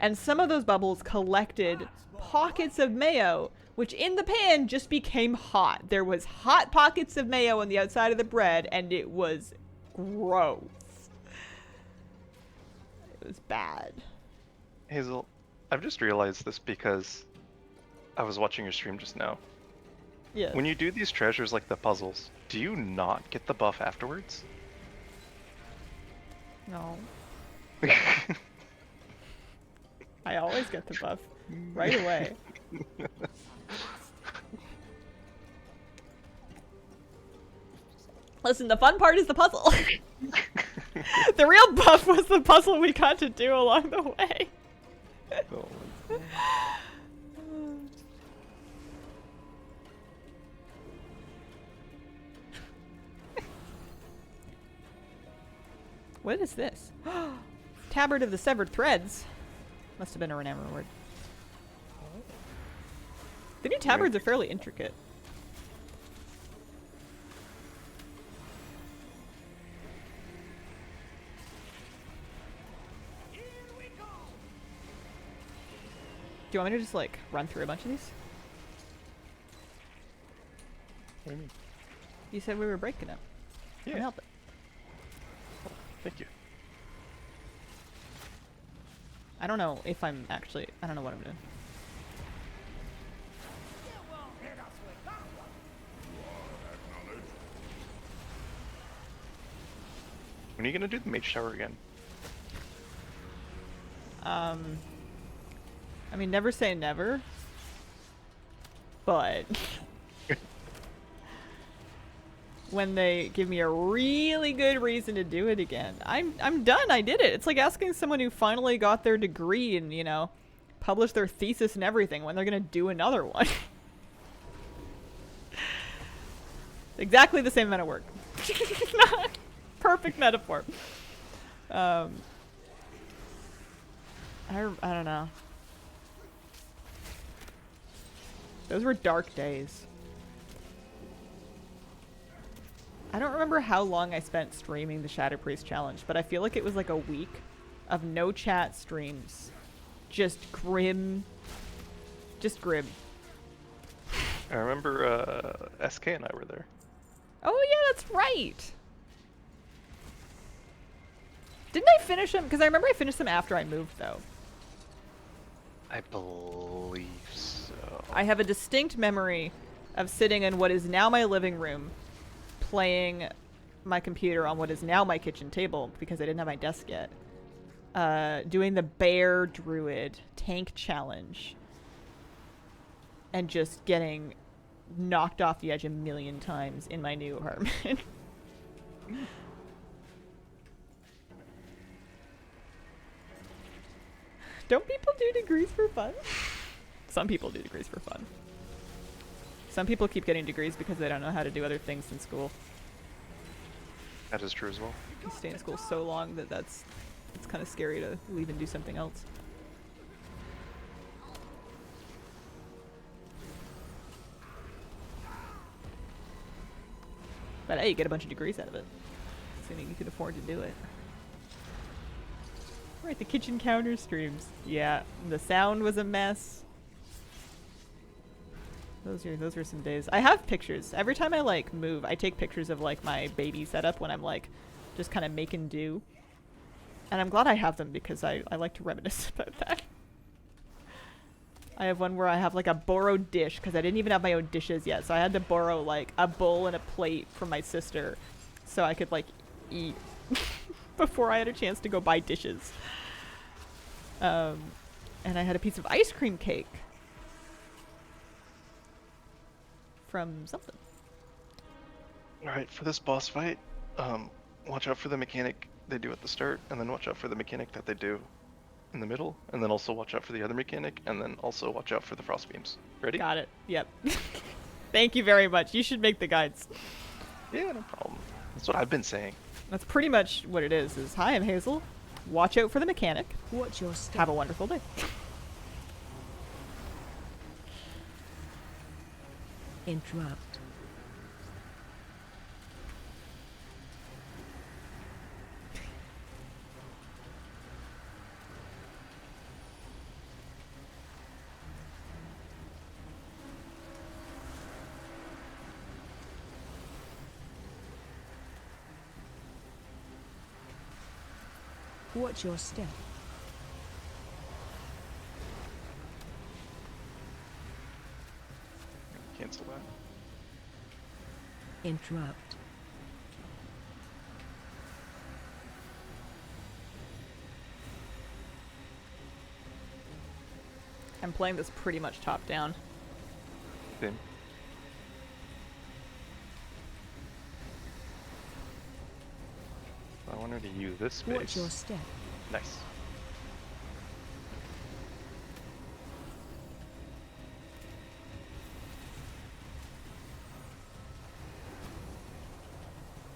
And some of those bubbles collected pockets of mayo, which in the pan just became hot. There was hot pockets of mayo on the outside of the bread, and it was gross. It was bad. Hazel, I've just realized this because I was watching your stream just now. Yeah. When you do these treasures like the puzzles, do you not get the buff afterwards? No. I always get the buff right away. Listen, the fun part is the puzzle. The real buff was the puzzle we got to do along the way. Oh. What is this? Tabard of the Severed Threads. Must have been a renown reward. The new tabards are fairly intricate. Do you want me to just like run through a bunch of these? What do you mean? You said we were breaking them. Yeah. Can't help it. Thank you. I don't know if I'm actually... I don't know what I'm doing. When are you gonna do the mage tower again? I mean, never say never. But... when they give me a really good reason to do it again. I'm done. I did it. It's like asking someone who finally got their degree and, you know, published their thesis and everything when they're going to do another one. Exactly the same amount of work. Perfect metaphor. I don't know. Those were dark days. I don't remember how long I spent streaming the Shadow Priest Challenge, but I feel like it was like a week of no chat streams. Just grim. Just grim. I remember SK and I were there. Oh yeah, that's right! Didn't I finish them? Because I remember I finished them after I moved, though. I believe so. I have a distinct memory of sitting in what is now my living room, playing my computer on what is now my kitchen table because I didn't have my desk yet. Doing the Bear Druid tank challenge. And just getting knocked off the edge a million times in my new apartment. Don't people do degrees for fun? Some people do degrees for fun. Some people keep getting degrees because they don't know how to do other things in school. That is true as well. You stay in school so long that it's kind of scary to leave and do something else. But hey, you get a bunch of degrees out of it. Assuming you can afford to do it. Right, the kitchen counter streams. Yeah, the sound was a mess. Those were some days. I have pictures. Every time I like move, I take pictures of like my baby setup when I'm like just kind of making do. And I'm glad I have them because I like to reminisce about that. I have one where I have like a borrowed dish because I didn't even have my own dishes yet. So I had to borrow like a bowl and a plate from my sister so I could like eat before I had a chance to go buy dishes. And I had a piece of ice cream cake from something. Alright, for this boss fight, watch out for the mechanic they do at the start, and then watch out for the mechanic that they do in the middle, and then also watch out for the other mechanic, and then also watch out for the frost beams. Ready? Got it. Yep. Thank you very much. You should make the guides. Yeah, no problem. That's what I've been saying. That's pretty much what it is. Hi, I'm Hazel. Watch out for the mechanic. Watch your step. Have a wonderful day. Interrupt. Watch your step. Cancel that. Interrupt. I'm playing this pretty much top down. Same. I wanted to use this space. Watch your step. Nice.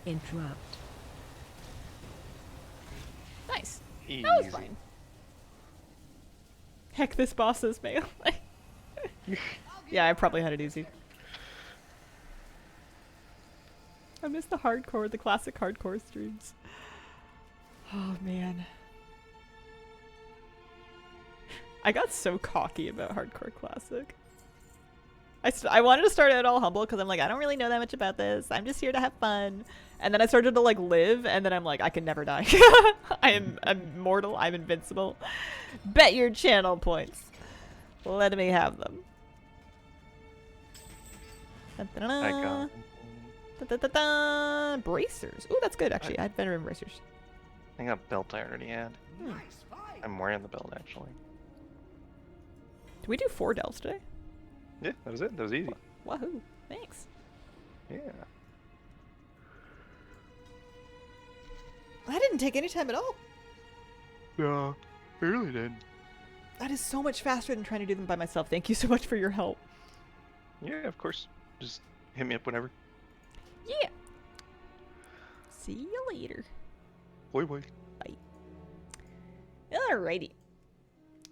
Interrupt. Nice. Easy. That was fine. Heck, this boss is melee. Yeah, I probably had it easy. I miss the hardcore, the classic hardcore streams. Oh man. I got so cocky about hardcore classic. I wanted to start out all humble because I'm like, I don't really know that much about this. I'm just here to have fun. And then I started to like live, and then I'm like, I can never die. I'm immortal. I'm invincible. Bet your channel points. Let me have them. I got. Da-da-da-da. Bracers. Ooh, that's good actually. I had veteran bracers. I got belt I already had. Nice fight. I'm wearing the belt actually. Did we do 4 delves today? Yeah, that was it. That was easy. Wahoo. Thanks. Yeah. That didn't take any time at all. Yeah, I really did. That is so much faster than trying to do them by myself. Thank you so much for your help. Yeah, of course. Just hit me up whenever. Yeah. See you later. Boy, boy. Alrighty.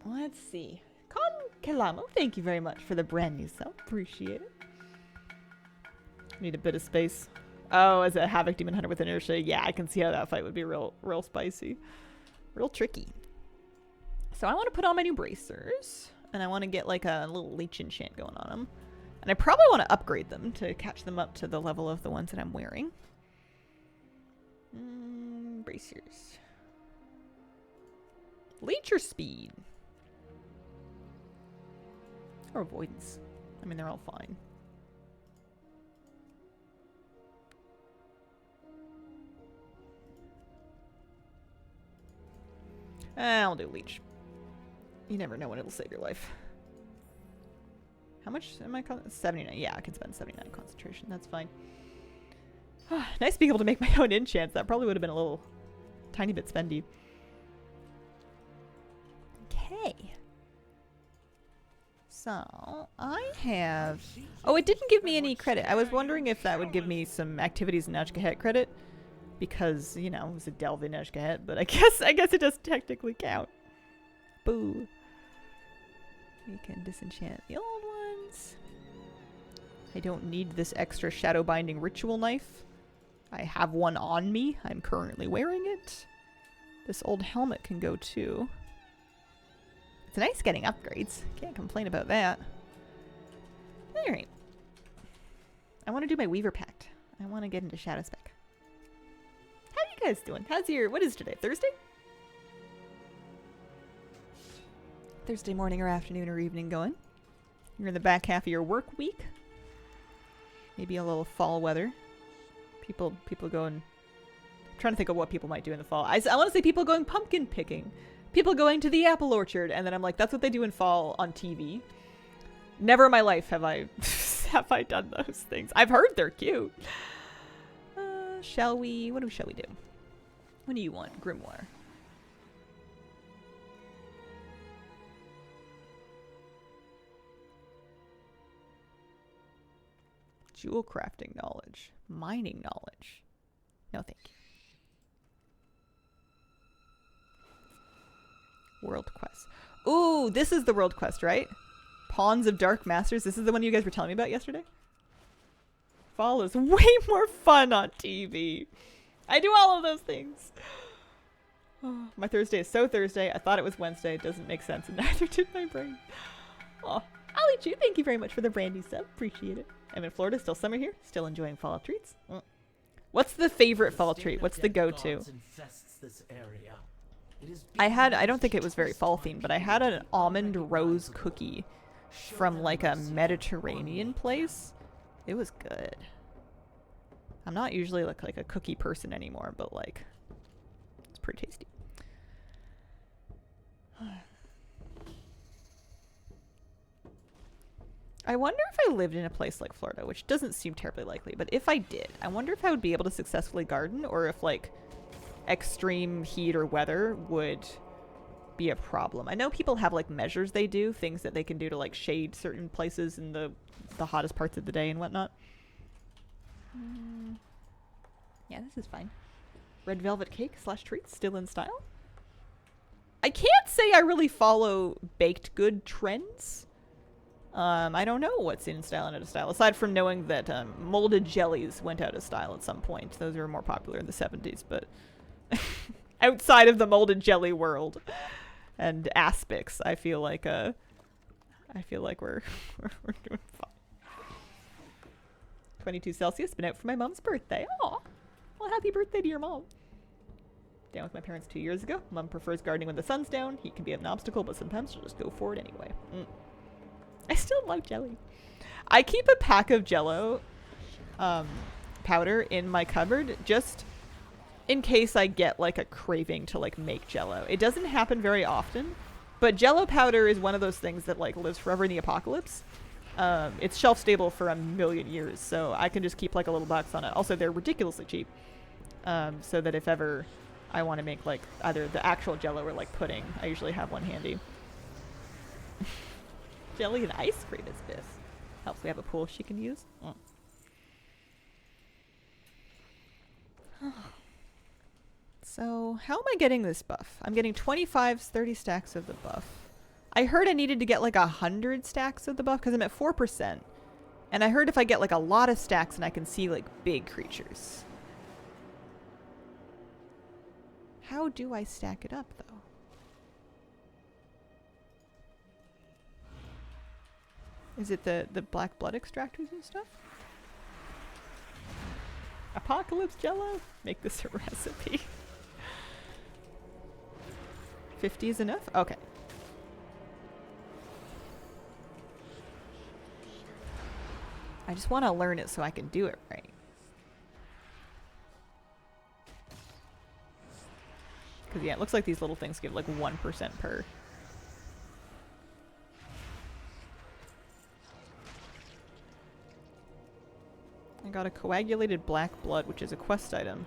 Let's see. Con Kelamo, thank you very much for the brand new sub. Appreciate it. Need a bit of space. Oh, as a Havoc Demon Hunter with inertia, yeah, I can see how that fight would be real spicy. Real tricky. So I want to put on my new bracers. And I want to get like a little leech enchant going on them. And I probably want to upgrade them to catch them up to the level of the ones that I'm wearing. Bracers. Leech or speed? Or avoidance? I mean, they're all fine. I'll do leech. You never know when it'll save your life. How much am I? 79. Yeah, I can spend 79 concentration. That's fine. Nice being able to make my own enchants. That probably would have been a little tiny bit spendy. Okay. So, I have... Oh, it didn't give me any credit. I was wondering if that would give me some activities in Ashkahet credit. Because, you know, it was a delve in Ashkahet, but I guess it does technically count. Boo. We can disenchant the old ones. I don't need this extra shadow binding ritual knife. I have one on me. I'm currently wearing it. This old helmet can go too. It's nice getting upgrades. Can't complain about that. Alright. I want to do my Weaver Pact. I want to get into Shadow Spec. How are you guys doing? How's your... What is today? Thursday? Thursday morning or afternoon or evening going? You're in the back half of your work week? Maybe a little fall weather. People going... I'm trying to think of what people might do in the fall. I want to say people going pumpkin picking. People going to the apple orchard, and then I'm like, that's what they do in fall on TV. Never in my life have I have I done those things. I've heard they're cute. Shall we? What shall we do? What do you want, Grimoire? Jewel crafting knowledge, mining knowledge. No, thank you. World quest. Ooh, this is the world quest, right? Pawns of Dark Masters. This is the one you guys were telling me about yesterday? Fall is way more fun on TV. I do all of those things. Oh, my Thursday is so Thursday. I thought it was Wednesday. It doesn't make sense, and neither did my brain. Oh, I'll eat you. Thank you very much for the brandy sub. Appreciate it. I'm in Florida. Still summer here. Still enjoying fall treats. What's the favorite fall treat? What's the go-to? I don't think it was very fall themed, but I had an almond rose cookie from like a Mediterranean place. It was good. I'm not usually like a cookie person anymore, but like it's pretty tasty. I wonder if I lived in a place like Florida, which doesn't seem terribly likely, but if I did, I wonder if I would be able to successfully garden, or if like extreme heat or weather would be a problem. I know people have like measures they do, things that they can do to like shade certain places in the hottest parts of the day and whatnot. Yeah, this is fine. Red velvet cake / treats still in style. I can't say I really follow baked good trends. I don't know what's in style and out of style, aside from knowing that molded jellies went out of style at some point. Those were more popular in the 70s, but outside of the molded jelly world and aspics, I feel like we're doing fine. 22 Celsius, been out for my mom's birthday. Aw, well, happy birthday to your mom. Down with my parents 2 years ago. Mom prefers gardening when the sun's down. Heat can be an obstacle, but sometimes she'll just go for it anyway. I still love jelly. I keep a pack of Jell-O powder in my cupboard just in case I get like a craving to like make Jell-O. It doesn't happen very often, but Jell-O powder is one of those things that like lives forever in the apocalypse. It's shelf stable for 1,000,000 years, so I can just keep like a little box on it. Also, they're ridiculously cheap, so that if ever I want to make like either the actual Jell-O or like pudding, I usually have one handy. Jelly and ice cream is this. Helps we have a pool she can use. So, how am I getting this buff? I'm getting 25, 30 stacks of the buff. I heard I needed to get like 100 stacks of the buff because I'm at 4%. And I heard if I get like a lot of stacks and I can see like big creatures. How do I stack it up though? Is it the black blood extractors and stuff? Apocalypse Jell-O? Make this a recipe. 50 is enough? Okay. I just want to learn it so I can do it right. Because yeah, it looks like these little things give like 1% per. I got a coagulated black blood, which is a quest item.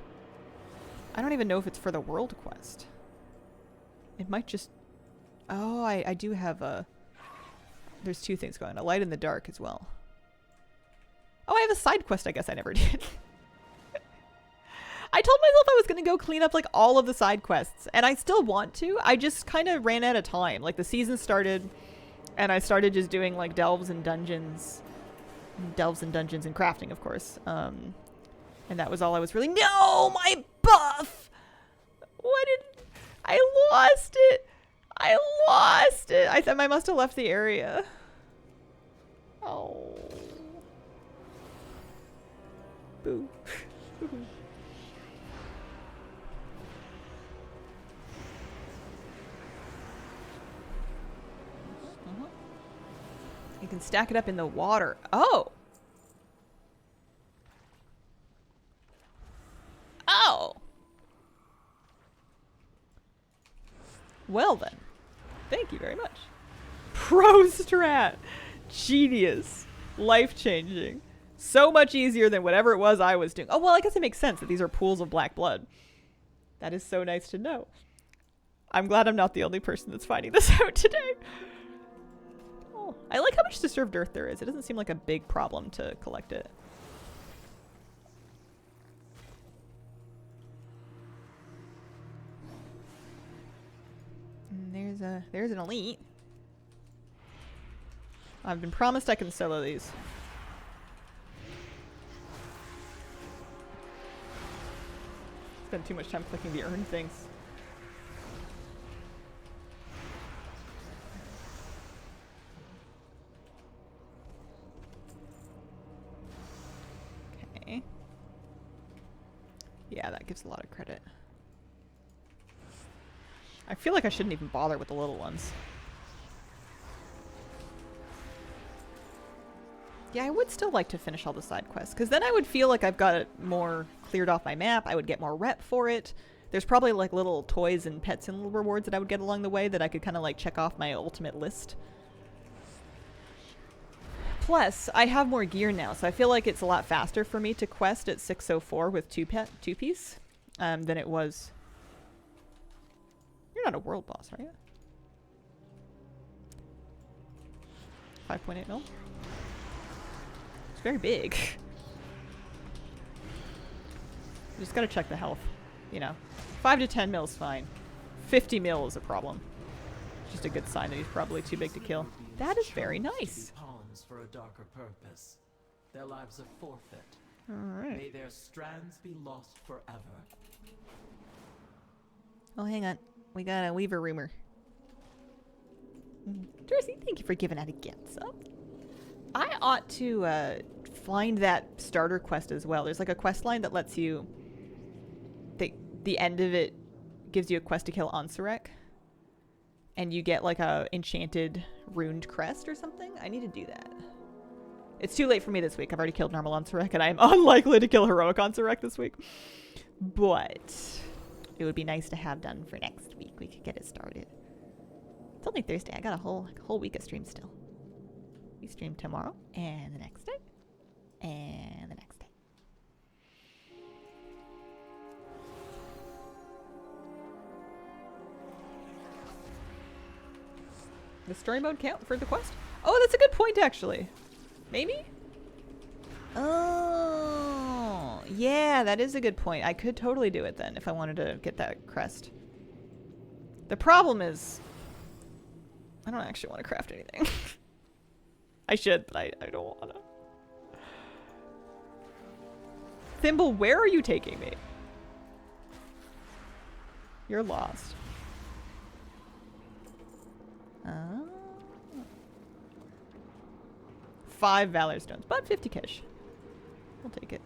I don't even know if it's for the world quest. It might just... Oh, I do have a There's two things going on. A light in the dark as well. Oh, I have a side quest I guess I never did. I told myself I was going to go clean up like all of the side quests, and I still want to. I just kind of ran out of time. Like the season started, and I started just doing like delves and dungeons and crafting, of course. And that was all I was really. No, my buff. What did I lost it? I lost it. I must have left the area. Oh. Boo. You can stack it up in the water. Oh. Oh. Well then. Thank you very much. Pro strat. Genius. Life-changing. So much easier than whatever it was I was doing. Oh, well, I guess it makes sense that these are pools of black blood. That is so nice to know. I'm glad I'm not the only person that's finding this out today. Oh, I like how much disturbed earth there is. It doesn't seem like a big problem to collect it. And there's an elite. I've been promised I can solo these. Spend too much time clicking the earn things. Okay. Yeah, that gives a lot of credit. I feel like I shouldn't even bother with the little ones. Yeah, I would still like to finish all the side quests, because then I would feel like I've got it more cleared off my map. I would get more rep for it. There's probably like little toys and pets and little rewards that I would get along the way that I could kind of like check off my ultimate list. Plus, I have more gear now, so I feel like it's a lot faster for me to quest at 604 with two piece than it was. You're not a world boss, are you? 5.8 mil? It's very big. You just gotta check the health. You know, 5 to 10 mil is fine. 50 mil is a problem. It's just a good sign that he's probably too big to kill. That is very nice. Pawns for a darker purpose. Their lives are forfeit. All right. May their strands be lost forever. Oh, hang on. We got a Weaver rumor. Jersey, thank you for giving out a gift sub. I ought to find that starter quest as well. There's like a quest line that lets you... The end of it gives you a quest to kill Ansurek. And you get like a enchanted runed crest or something. I need to do that. It's too late for me this week. I've already killed normal Ansurek and I'm unlikely to kill heroic Ansurek this week. But it would be nice to have done for next week. We could get it started. It's only Thursday. I got a whole week of streams still. We stream tomorrow and the next day and the next day. The story mode count for the quest? Oh, that's a good point actually. Maybe? Oh, yeah, that is a good point. I could totally do it then if I wanted to get that crest. The problem is I don't actually want to craft anything. I should, but I don't want to. Thimble, where are you taking me? You're lost. 5 Valor Stones, but 50 cash. I'll take it.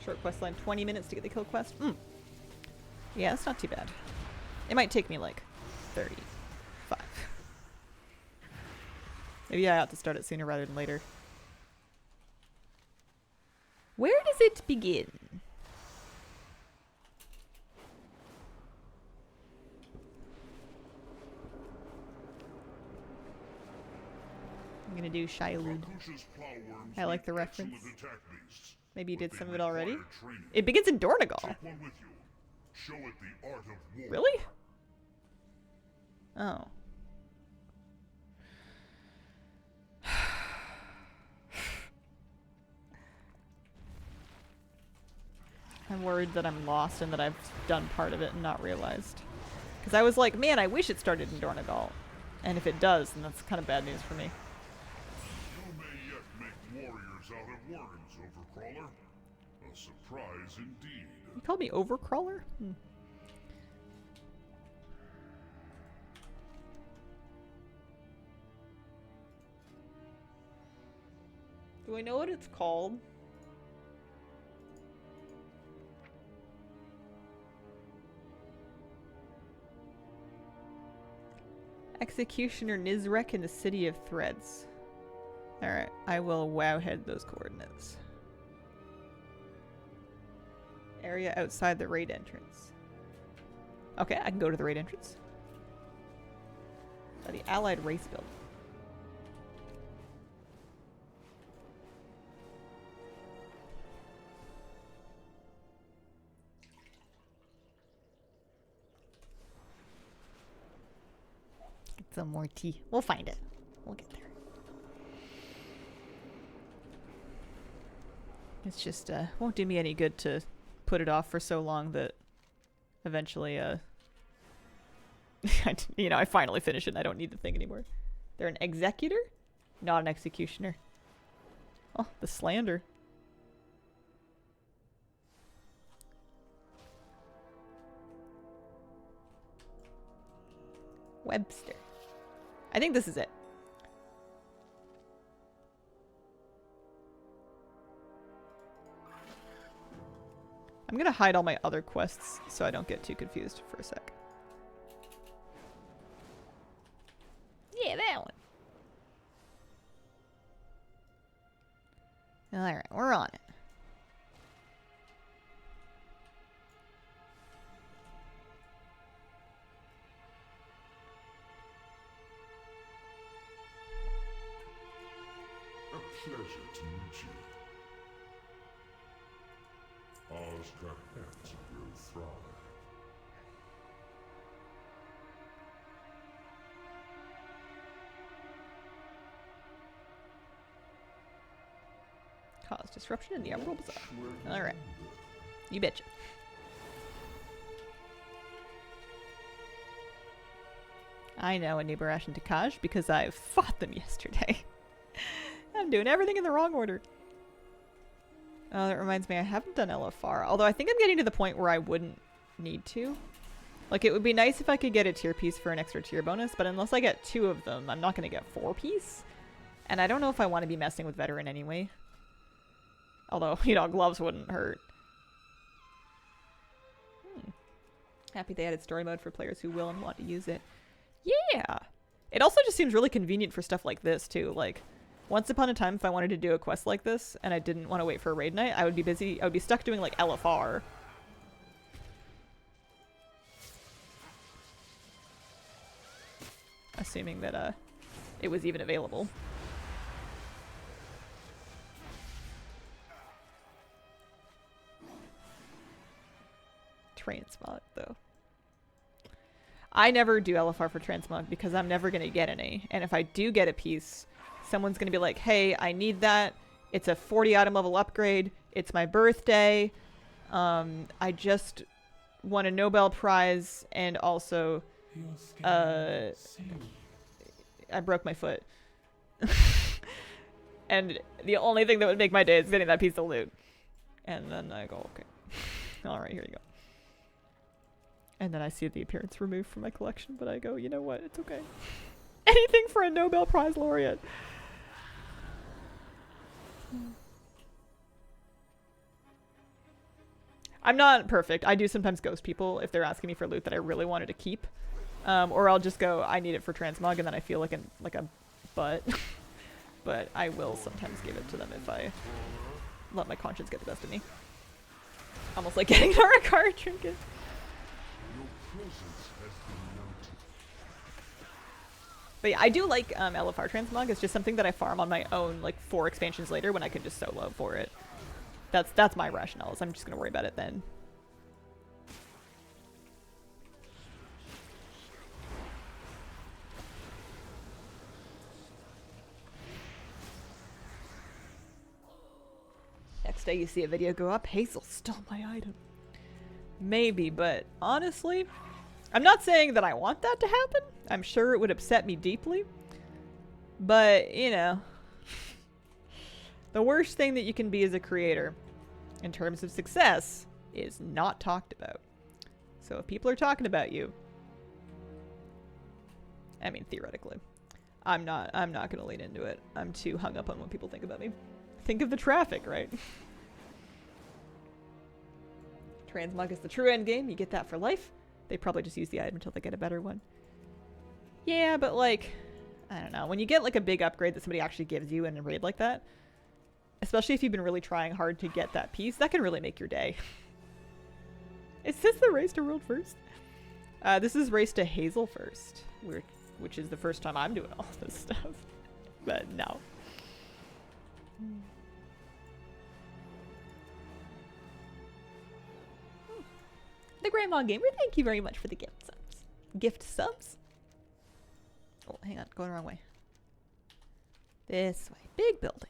Short quest line, 20 minutes to get the kill quest. Yeah, that's not too bad. It might take me like 35. Maybe I ought to start it sooner rather than later. Where does it begin? gonna do Shylud. Rakush's plowworms I like the make reference. excellent attack beasts, Maybe you but did they some of it already. require training. It begins in Dornegal. Take one with you. Show it the art of war. Really? Oh. I'm worried that I'm lost and that I've done part of it and not realized. Because I was like, man, I wish it started in Dornegal. And if it does, then that's kind of bad news for me. You may yet make warriors out of worms, Overcrawler. A surprise indeed. You called me Overcrawler? Hmm. Do I know what it's called? Executioner Nizrek in the City of Threads. Alright, I will wowhead those coordinates. Area outside the raid entrance. Okay, I can go to the raid entrance. The Allied Race Build. Get some more tea. We'll find it. We'll get there. It's just, won't do me any good to put it off for so long that eventually, you know, I finally finish it and I don't need the thing anymore. They're an executor? Not an executioner. Oh, the slander. Webster. I think this is it. I'm gonna hide all my other quests so I don't get too confused for a sec. Yeah, that one. Alright, we're on it. A pleasure to meet you. Oscar Hats will thrive. Cause disruption in the Emerald Bazaar. Alright. You betcha. I know Anubarash and Takaj because I fought them yesterday. I'm doing everything in the wrong order. Oh, that reminds me, I haven't done LFR. Although I think I'm getting to the point where I wouldn't need to. Like, it would be nice if I could get a tier piece for an extra tier bonus, but unless I get 2 of them, I'm not going to get 4 piece. And I don't know if I want to be messing with veteran anyway. Although, you know, gloves wouldn't hurt. Happy they added story mode for players who will and want to use it. Yeah! It also just seems really convenient for stuff like this, too. Like, once upon a time, if I wanted to do a quest like this, and I didn't want to wait for a raid night, I would be busy. I would be stuck doing, like, LFR. Assuming that, it was even available. Transmog, though. I never do LFR for Transmog because I'm never going to get any. And if I do get a piece, someone's going to be like, hey, I need that. It's a 40 item level upgrade. It's my birthday. I just won a Nobel Prize and also I broke my foot. And the only thing that would make my day is getting that piece of loot. And then I go, okay. Alright, here you go. And then I see the appearance removed from my collection, but I go, you know what? It's okay. Anything for a Nobel Prize laureate. I'm not perfect. I do sometimes ghost people if they're asking me for loot that I really wanted to keep. Or I'll just go, I need it for Transmog, and then I feel like a butt. But I will sometimes give it to them if I let my conscience get the best of me. Almost like getting an Arakar trinket. Your presence has been noted. But yeah, I do like LFR Transmog. It's just something that I farm on my own, like 4 expansions later when I can just solo for it. That's my rationale, is I'm just gonna worry about it then. Next day you see a video go up, Hazel stole my item. Maybe, but honestly, I'm not saying that I want that to happen. I'm sure it would upset me deeply. But, you know, the worst thing that you can be as a creator in terms of success is not talked about. So if people are talking about you, I mean, theoretically, I'm not going to lean into it. I'm too hung up on what people think about me. Think of the traffic, right? Transmog is the true end game. You get that for life. They probably just use the item until they get a better one. Yeah, but like, I don't know. When you get like a big upgrade that somebody actually gives you in a raid like that, especially if you've been really trying hard to get that piece, that can really make your day. Is this the race to world first? This is race to Hazel first, which is the first time I'm doing all this stuff. But no. The Grandma Gamer, thank you very much for the gift subs. Gift subs? Oh, hang on, going the wrong way. This way. Big building.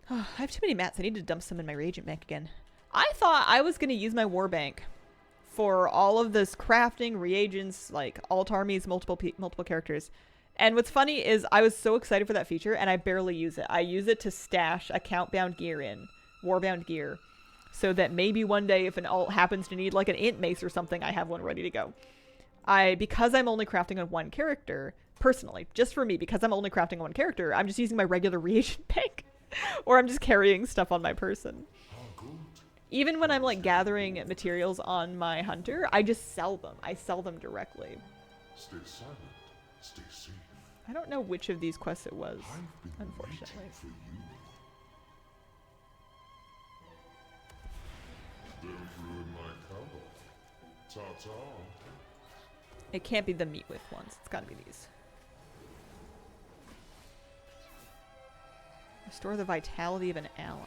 Oh, I have too many mats. I need to dump some in my reagent bank again. I thought I was going to use my war bank for all of this crafting, reagents, like alt armies, multiple characters. And what's funny is I was so excited for that feature and I barely use it. I use it to stash account-bound gear in, war-bound gear, so that maybe one day if an alt happens to need like an int mace or something, I have one ready to go. Because I'm only crafting on one character, personally, just for me, because I'm only crafting on one character, I'm just using my regular reagent bank. Or I'm just carrying stuff on my person. Even when I'm like gathering materials on my hunter, I just sell them. I sell them directly. Stay silent. Stay safe. I don't know which of these quests it was, I've been unfortunately. waiting for you. Don't ruin my cover. Ta-ta. It can't be the meat with ones. It's gotta be these. Restore the vitality of an ally.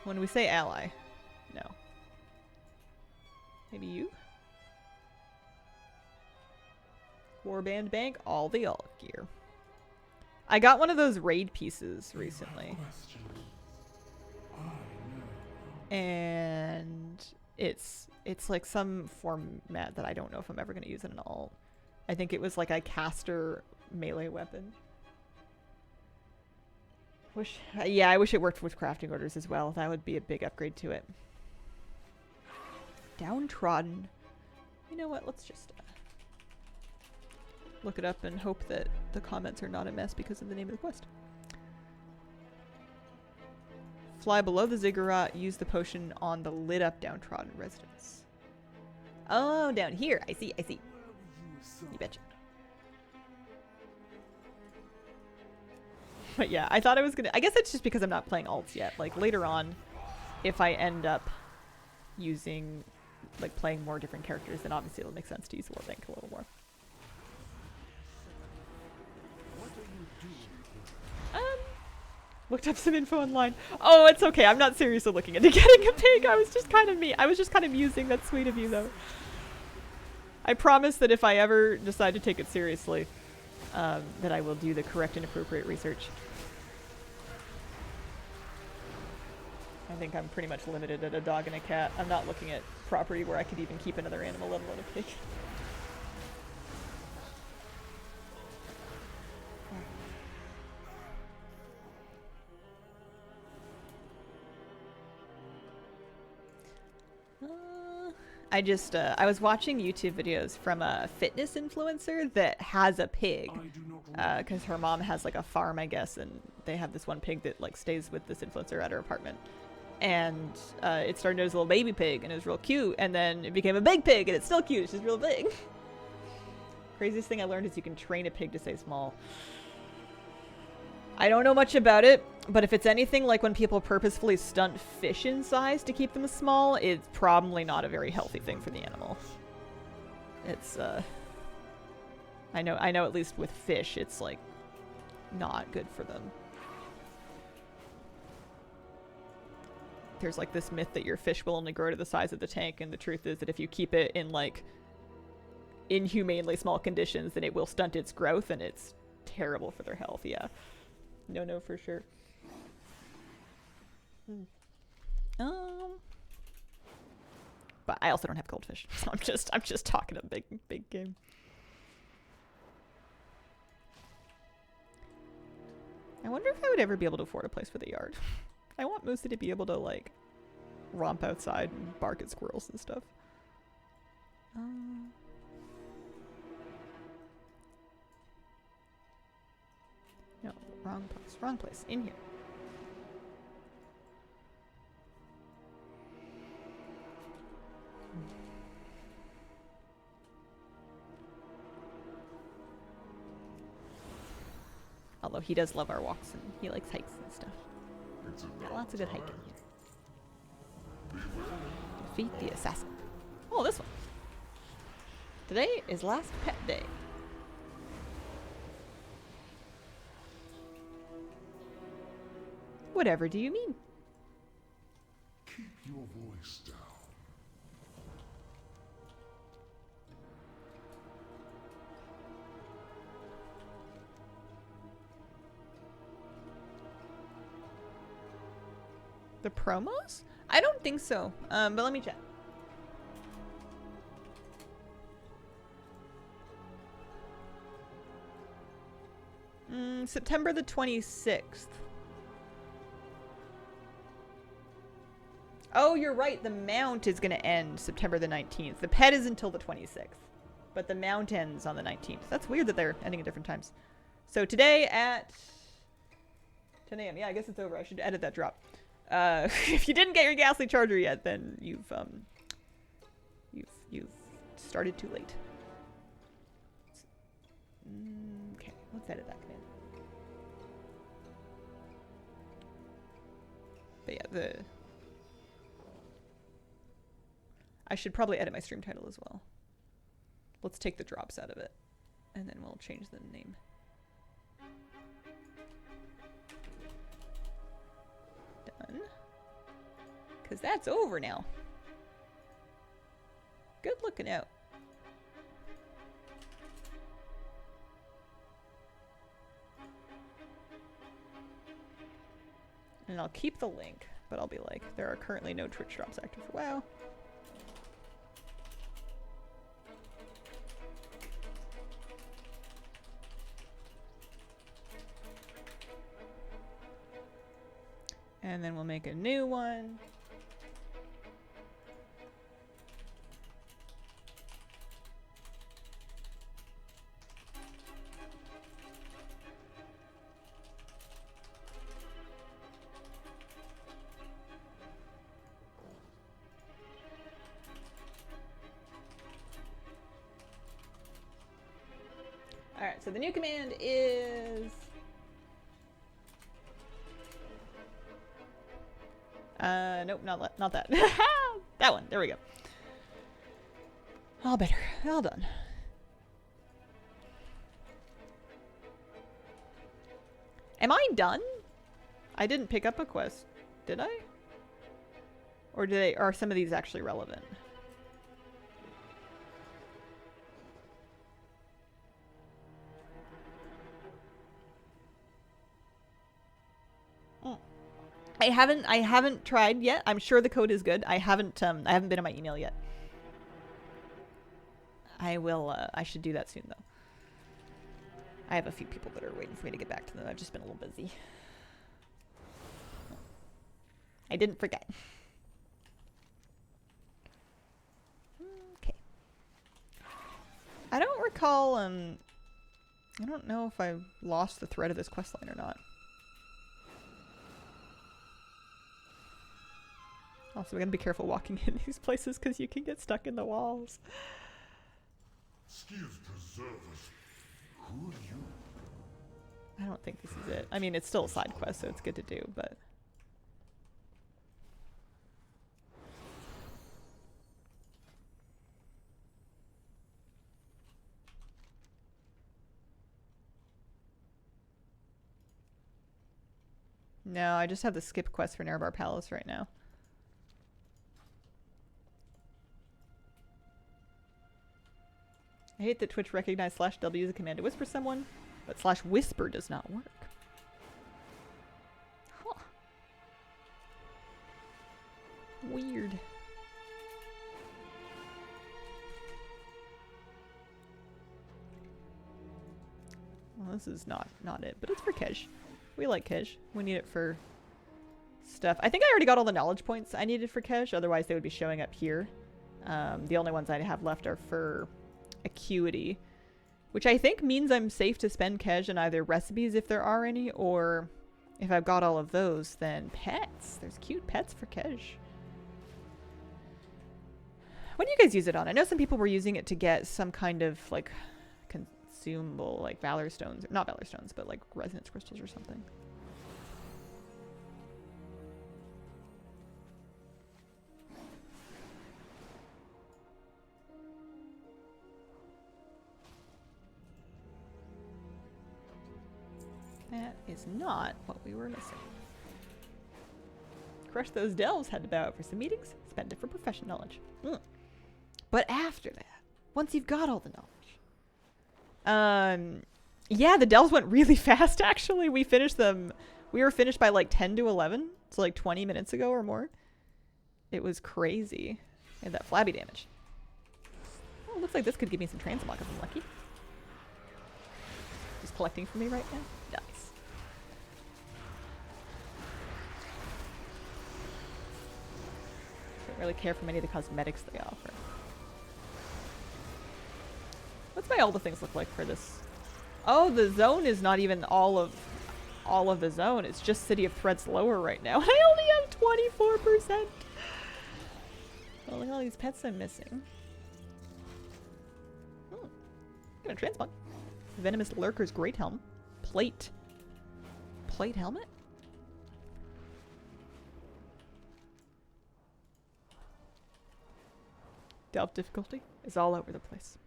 When we say ally, no. Maybe you? Warband bank, all the alt gear. I got one of those raid pieces recently. And it's like some format that I don't know if I'm ever going to use in an alt. I think it was like a caster melee weapon. Yeah, I wish it worked with crafting orders as well. That would be a big upgrade to it. Downtrodden. You know what? Let's just look it up and hope that the comments are not a mess because of the name of the quest. Fly below the ziggurat. Use the potion on the lit up downtrodden residence. Oh, down here. I see. You betcha. But yeah, I thought I was gonna... I guess it's just because I'm not playing alts yet. Like, later on, if I end up using... like, playing more different characters, then obviously it'll make sense to use Warbank a little more. Looked up some info online. Oh, it's okay. I'm not seriously looking into getting a pig. I was just kind of musing. That's sweet of you, though. I promise that if I ever decide to take it seriously, that I will do the correct and appropriate research. I think I'm pretty much limited at a dog and a cat. I'm not looking at property where I could even keep another animal, let alone a pig. I was watching YouTube videos from a fitness influencer that has a pig, because her mom has like a farm, I guess, and they have this one pig that like stays with this influencer at her apartment. And it started as a little baby pig, and it was real cute, and then it became a big pig, and it's still cute. It's just real big. Craziest thing I learned is you can train a pig to stay small. I don't know much about it. But if it's anything like when people purposefully stunt fish in size to keep them small, it's probably not a very healthy thing for the animal. It's, I know at least with fish, it's, like, not good for them. There's, like, this myth that your fish will only grow to the size of the tank, and the truth is that if you keep it in, like, inhumanely small conditions, then it will stunt its growth, and it's terrible for their health, yeah. No, for sure. But I also don't have goldfish, so I'm just talking a big game. I wonder if I would ever be able to afford a place for the yard. I want Moosey to be able to, like, romp outside and bark at squirrels and stuff. No, wrong place. In here. Although he does love our walks and he likes hikes and stuff. Got lots of good hiking here. Defeat the assassin. Oh, this one. Today is last pet day. Whatever do you mean? Keep your voice down. The promos? I don't think so. But let me check. September the 26th. Oh, you're right. The mount is going to end September the 19th. The pet is until the 26th. But the mount ends on the 19th. That's weird that they're ending at different times. So today at 10 a.m. Yeah, I guess it's over. I should edit that drop. If you didn't get your Ghastly Charger yet, then you've started too late. Okay, let's edit that command. But yeah, I should probably edit my stream title as well. Let's take the drops out of it, and then we'll change the name. Done. Because that's over now. Good looking out. And I'll keep the link, but I'll be like, there are currently no Twitch drops active for WoW. And then we'll make a new one. Alright, so the new command is... nope, not that. That one, there we go. All better, all done. Am I done? I didn't pick up a quest, did I? Or are some of these actually relevant? I haven't tried yet. I'm sure the code is good. I haven't been on my email yet. I will, I should do that soon though. I have a few people that are waiting for me to get back to them. I've just been a little busy. I didn't forget. Okay. I don't recall, I don't know if I lost the thread of this questline or not. Also, we gotta be careful walking in these places because you can get stuck in the walls. Excuse preservers. Who are you? I don't think this is it. I mean, it's still a side quest, so it's good to do, but... No, I just have the skip quest for Nerebar Palace right now. I hate that Twitch recognized /W as a command to whisper someone, but /whisper does not work. Huh. Weird. Well, this is not it, but it's for Kej. We like Kej. We need it for stuff. I think I already got all the knowledge points I needed for Kej, otherwise they would be showing up here. The only ones I have left are for Acuity, which I think means I'm safe to spend Kej in either recipes if there are any, or if I've got all of those, then pets. There's cute pets for Kej. What do you guys use it on? I know some people were using it to get some kind of like consumable, like Valor Stones, not Valor Stones, but like Resonance Crystals or something. That is not what we were missing. Crush those delves, had to bow out for some meetings, spend it for professional knowledge. But after that, once you've got all the knowledge, yeah, the delves went really fast, actually. We finished them. We were finished by like 10 to 11. So like 20 minutes ago or more. It was crazy. And that flabby damage. Oh, looks like this could give me some Transmog if I'm lucky. Just collecting for me right now. Nice. Don't really care for many of the cosmetics they offer. What's my all the things look like for this? Oh, the zone is not even all of the zone. It's just City of Threats lower right now. I only have 24%. Oh, look at all these pets I'm missing. Got a Transmog. Venomous Lurker's Great Helm. Plate helmet? Delve difficulty is all over the place.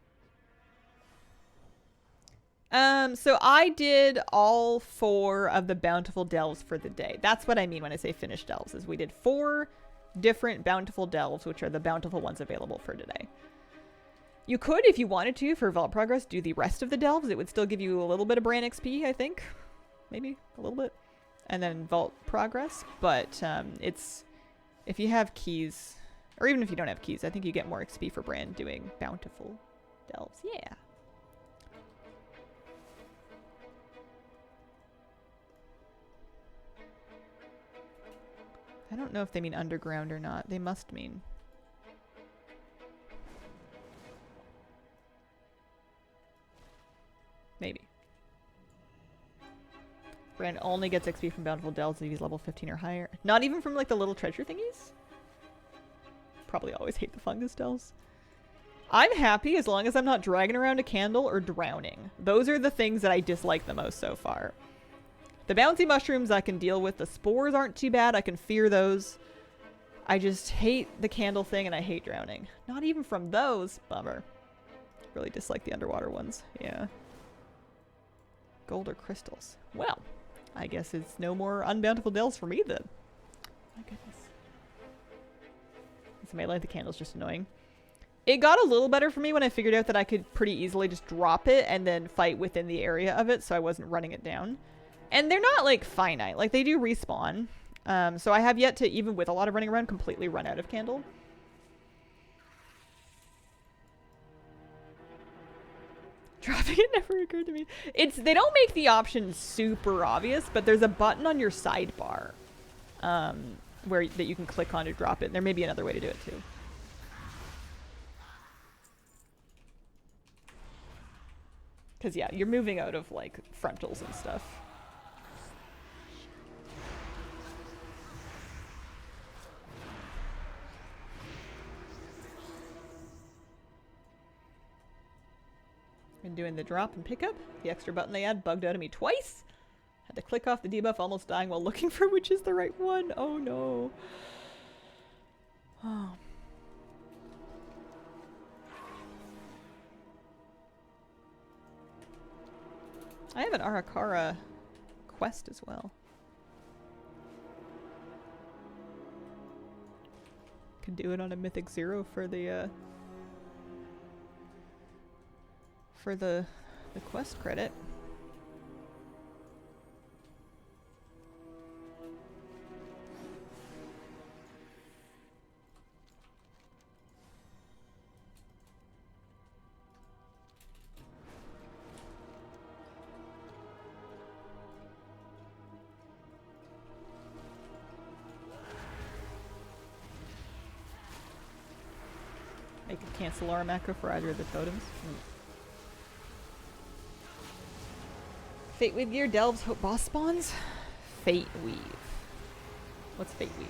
So I did all 4 of the bountiful delves for the day. That's what I mean when I say finished delves, is we did 4 different bountiful delves, which are the bountiful ones available for today. You could, if you wanted to, for Vault Progress, do the rest of the delves. It would still give you a little bit of Bran XP, I think. Maybe a little bit. And then Vault Progress. But it's... if you have keys, or even if you don't have keys, I think you get more XP for Bran doing bountiful delves. Yeah. I don't know if they mean underground or not. They must mean. Maybe. Bran only gets XP from bountiful delves if he's level 15 or higher. Not even from like the little treasure thingies? Probably always hate the fungus delves. I'm happy as long as I'm not dragging around a candle or drowning. Those are the things that I dislike the most so far. The bouncy mushrooms I can deal with. The spores aren't too bad. I can fear those. I just hate the candle thing and I hate drowning. Not even from those. Bummer. Really dislike the underwater ones. Yeah. Gold or crystals. Well, I guess it's no more unbountiful delves for me then. My goodness. Somebody light the candle's just annoying. It got a little better for me when I figured out that I could pretty easily just drop it and then fight within the area of it, so I wasn't running it down. And they're not, like, finite. Like, they do respawn. So I have yet to, even with a lot of running around, completely run out of candle. Dropping it never occurred to me. They don't make the option super obvious, but there's a button on your sidebar that you can click on to drop it. And there may be another way to do it, too. Because, yeah, you're moving out of, like, frontals and stuff. Been doing the drop and pickup. The extra button they add bugged out of me twice. Had to click off the debuff, almost dying while looking for which is the right one. Oh no. Oh. I have an Arakara quest as well. Can do it on a Mythic 0 for the quest credit. Make a cancel our macro for either of the totems. Fate Weave Gear delves hope boss spawns? Fate Weave. What's Fate Weave?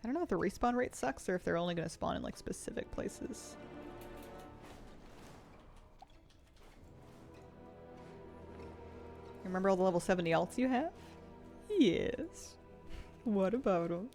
I don't know if the respawn rate sucks or if they're only going to spawn in like specific places. Remember all the level 70 alts you have? Yes. What about them?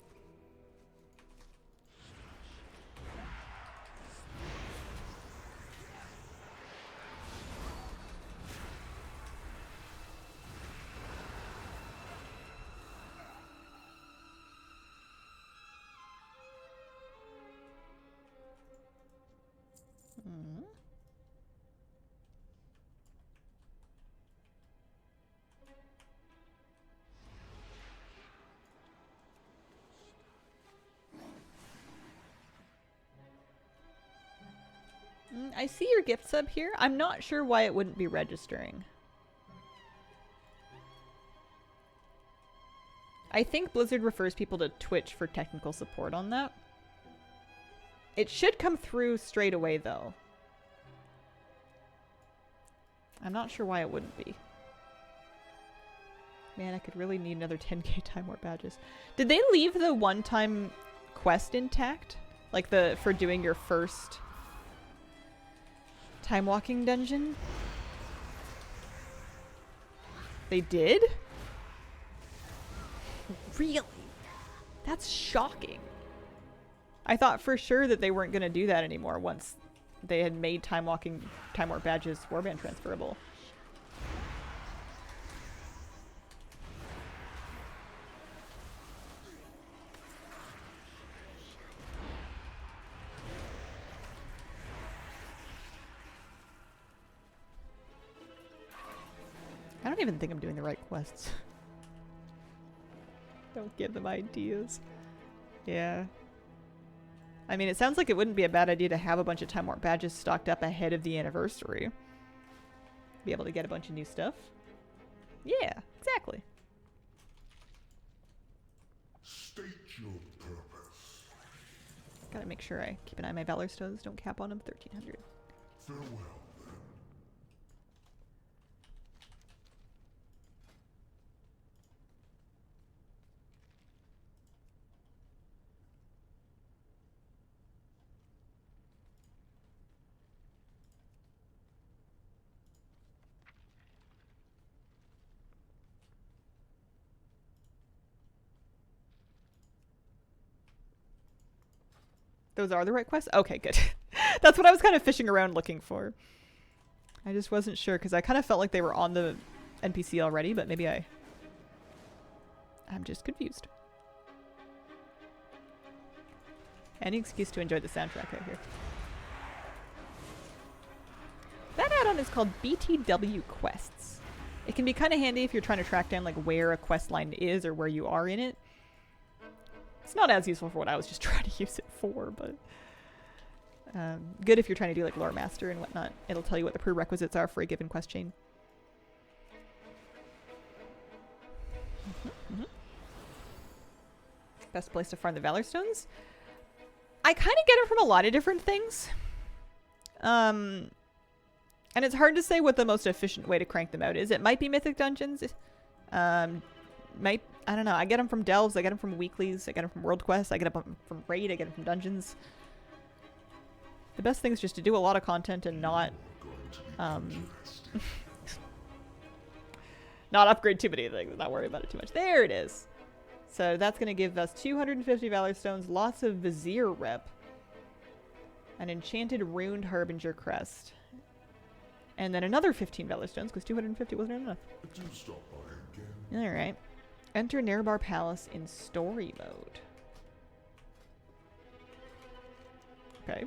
I see your gift sub here. I'm not sure why it wouldn't be registering. I think Blizzard refers people to Twitch for technical support on that. It should come through straight away though. I'm not sure why it wouldn't be. Man, I could really need another 10k Time Warp badges. Did they leave the one-time quest intact? Like the for doing your first time walking dungeon? They did? Really? That's shocking. I thought for sure that they weren't going to do that anymore once they had made time warp badges warband transferable. I don't even think I'm doing the right quests. Don't give them ideas. Yeah. I mean, it sounds like it wouldn't be a bad idea to have a bunch of Time Warp badges stocked up ahead of the anniversary. Be able to get a bunch of new stuff. Yeah, exactly. State your purpose. Gotta make sure I keep an eye on my Valor Stones. Don't cap on them. 1300. Farewell, then. Those are the right quests? Okay, good. That's what I was kind of fishing around looking for. I just wasn't sure because I kind of felt like they were on the NPC already, but maybe I'm just confused. Any excuse to enjoy the soundtrack out here. That add-on is called BTW Quests. It can be kind of handy if you're trying to track down like where a quest line is or where you are in it. It's not as useful for what I was just trying to use it for, but good if you're trying to do like lore master and whatnot. It'll tell you what the prerequisites are for a given quest chain. Best place to farm the Valor Stones? I kind of get it from a lot of different things. And it's hard to say what the most efficient way to crank them out is. It might be Mythic Dungeons. I don't know. I get them from Delves. I get them from Weeklies. I get them from World Quests. I get them from Raid. I get them from Dungeons. The best thing is just to do a lot of content and not, not upgrade too many things. Not worry about it too much. There it is. So that's going to give us 250 Valor Stones, lots of Vizier rep, an enchanted runed Harbinger crest, and then another 15 Valor Stones because 250 wasn't enough. Do stop by again. Alright. Enter Nerebar Palace in story mode. Okay.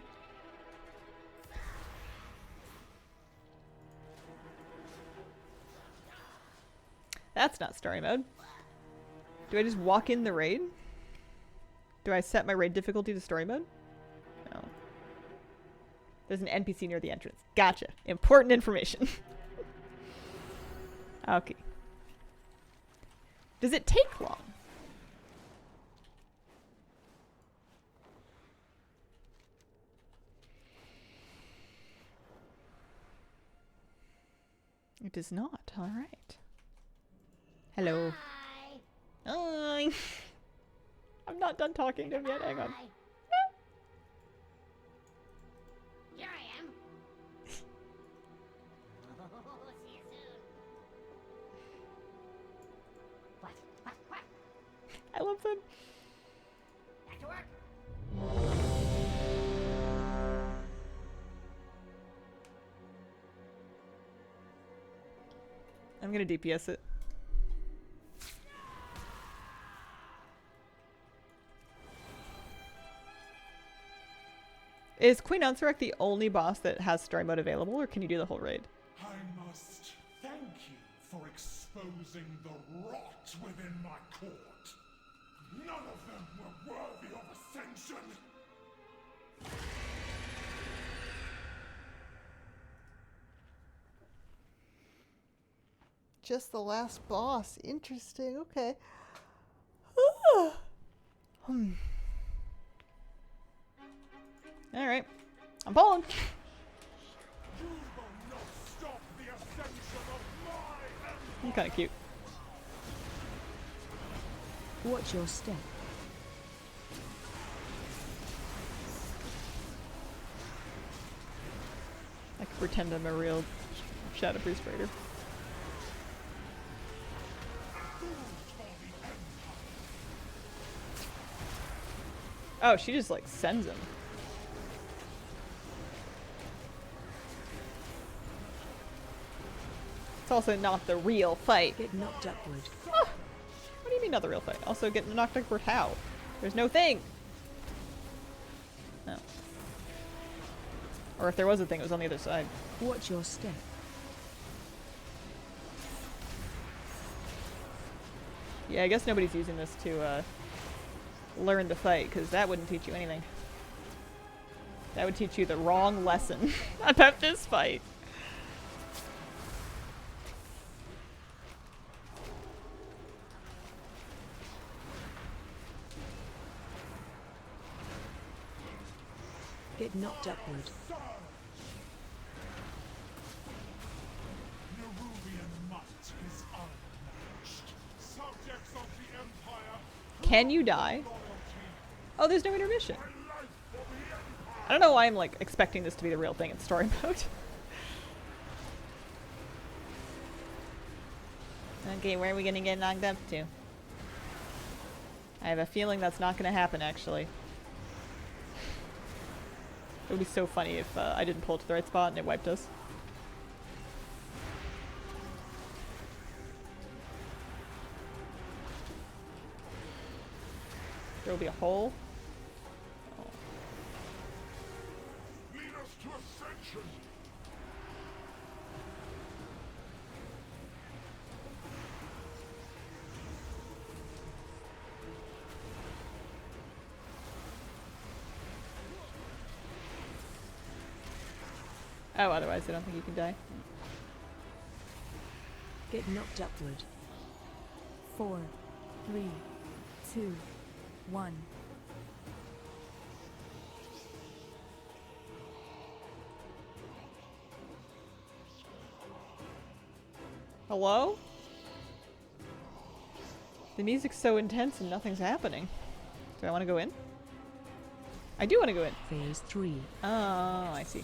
That's not story mode. Do I just walk in the raid? Do I set my raid difficulty to story mode? No. There's an NPC near the entrance. Gotcha. Important information. Okay. Does it take long? It does not. All right. Hello. Hi. I'm not done talking to him yet. Hang on. Here I am. See you soon. What? I love them. Back to work. I'm gonna DPS it. Is Queen Unsurrect the only boss that has story mode available, or can you do the whole raid? I must thank you for exposing the rot within my court. None of them were worthy of ascension. Just the last boss. Interesting. Okay. All right. I'm pulling. You will not stop the ascension of my I'm kind of cute. Watch your step. I could pretend I'm a real Shadow Priest Raider. Oh, she just like sends him. It's also not the real fight. Get knocked upward. Ah! What do you mean not the real fight? Also getting knocked upward how? There's no thing! No. Or if there was a thing, it was on the other side. Watch your step. Yeah, I guess nobody's using this to learn to fight, because that wouldn't teach you anything. That would teach you the wrong lesson about this fight. Get knocked upward. Nerubian might is unmatched. Subjects of the Empire, Can you die? Oh, there's no intermission. I don't know why I'm like expecting this to be the real thing in story mode. Okay, where are we gonna get knocked up to? I have a feeling that's not gonna happen actually. It would be so funny if I didn't pull it to the right spot and it wiped us. There will be a hole. Oh. lead us to ascension. Oh, otherwise I don't think you can die. Get knocked upward. 4, 3, 2, 1. Hello? The music's so intense and nothing's happening. Do I want to go in? I do want to go in. Phase 3. Oh, I see.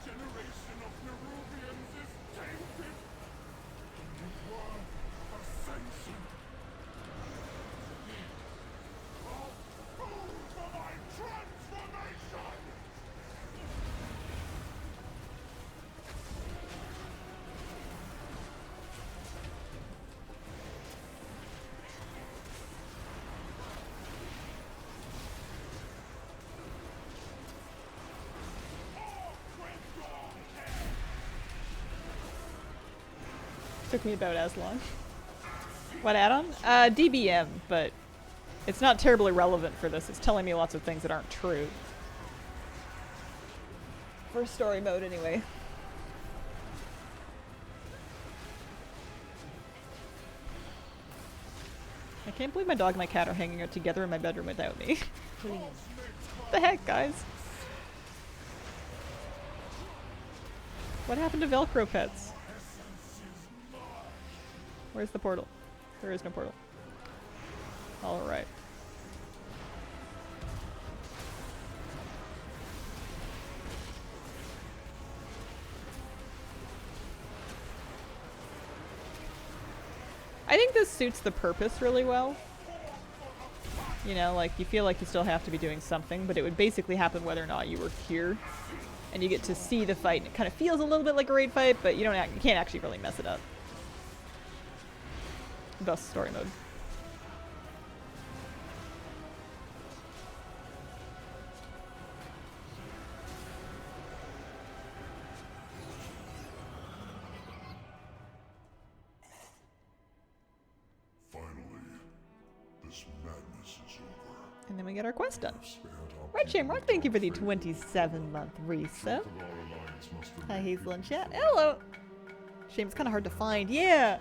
Generation of Nerubians is tainted. The word ascension. Food for my transformation. Took me about as long. What add-on? DBM, but it's not terribly relevant for this. It's telling me lots of things that aren't true. For story mode, anyway. I can't believe my dog and my cat are hanging out together in my bedroom without me. What the heck, guys? What happened to Velcro pets? Where's the portal? There is no portal. Alright. I think this suits the purpose really well. You know, like, you feel like you still have to be doing something, but it would basically happen whether or not you were here. And you get to see the fight, and it kind of feels a little bit like a raid fight, but you can't actually really mess it up. Thus, story mode. Finally, this madness is over. And then we get our quest done. Spared our Red Shamrock, thank you for the 27-month resub. people. Our alliance must Hi, remain Hazel and chat. Hello! Shame, it's kind of hard to find. Yeah!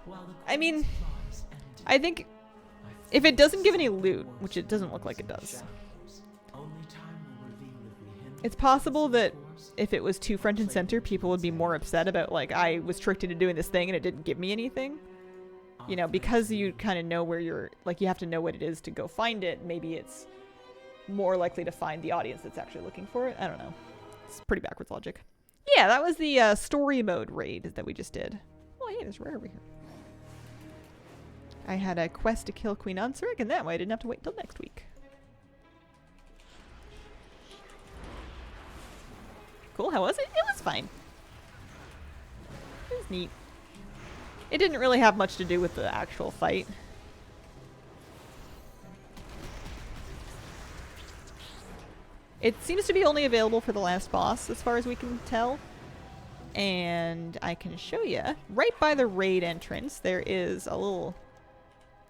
While the I mean, quest lies ended, I think my if it doesn't give any focus loot, was which it doesn't look like it does, shadows. Only time will reveal if we hindered it's possible the that force. if it was too front and center, people would be more upset about, like, I was tricked into doing this thing and it didn't give me anything. You know, because you kind of know where you're, like, you have to know what it is to go find it, maybe it's more likely to find the audience that's actually looking for it. I don't know. It's pretty backwards logic. Yeah, that was the story mode raid that we just did. Oh, hey, there's Rare over here. I had a quest to kill Queen Ansaric, and that way I didn't have to wait till next week. Cool, how was it? It was fine. It was neat. It didn't really have much to do with the actual fight. It seems to be only available for the last boss, as far as we can tell. And I can show you. Right by the raid entrance, there is a little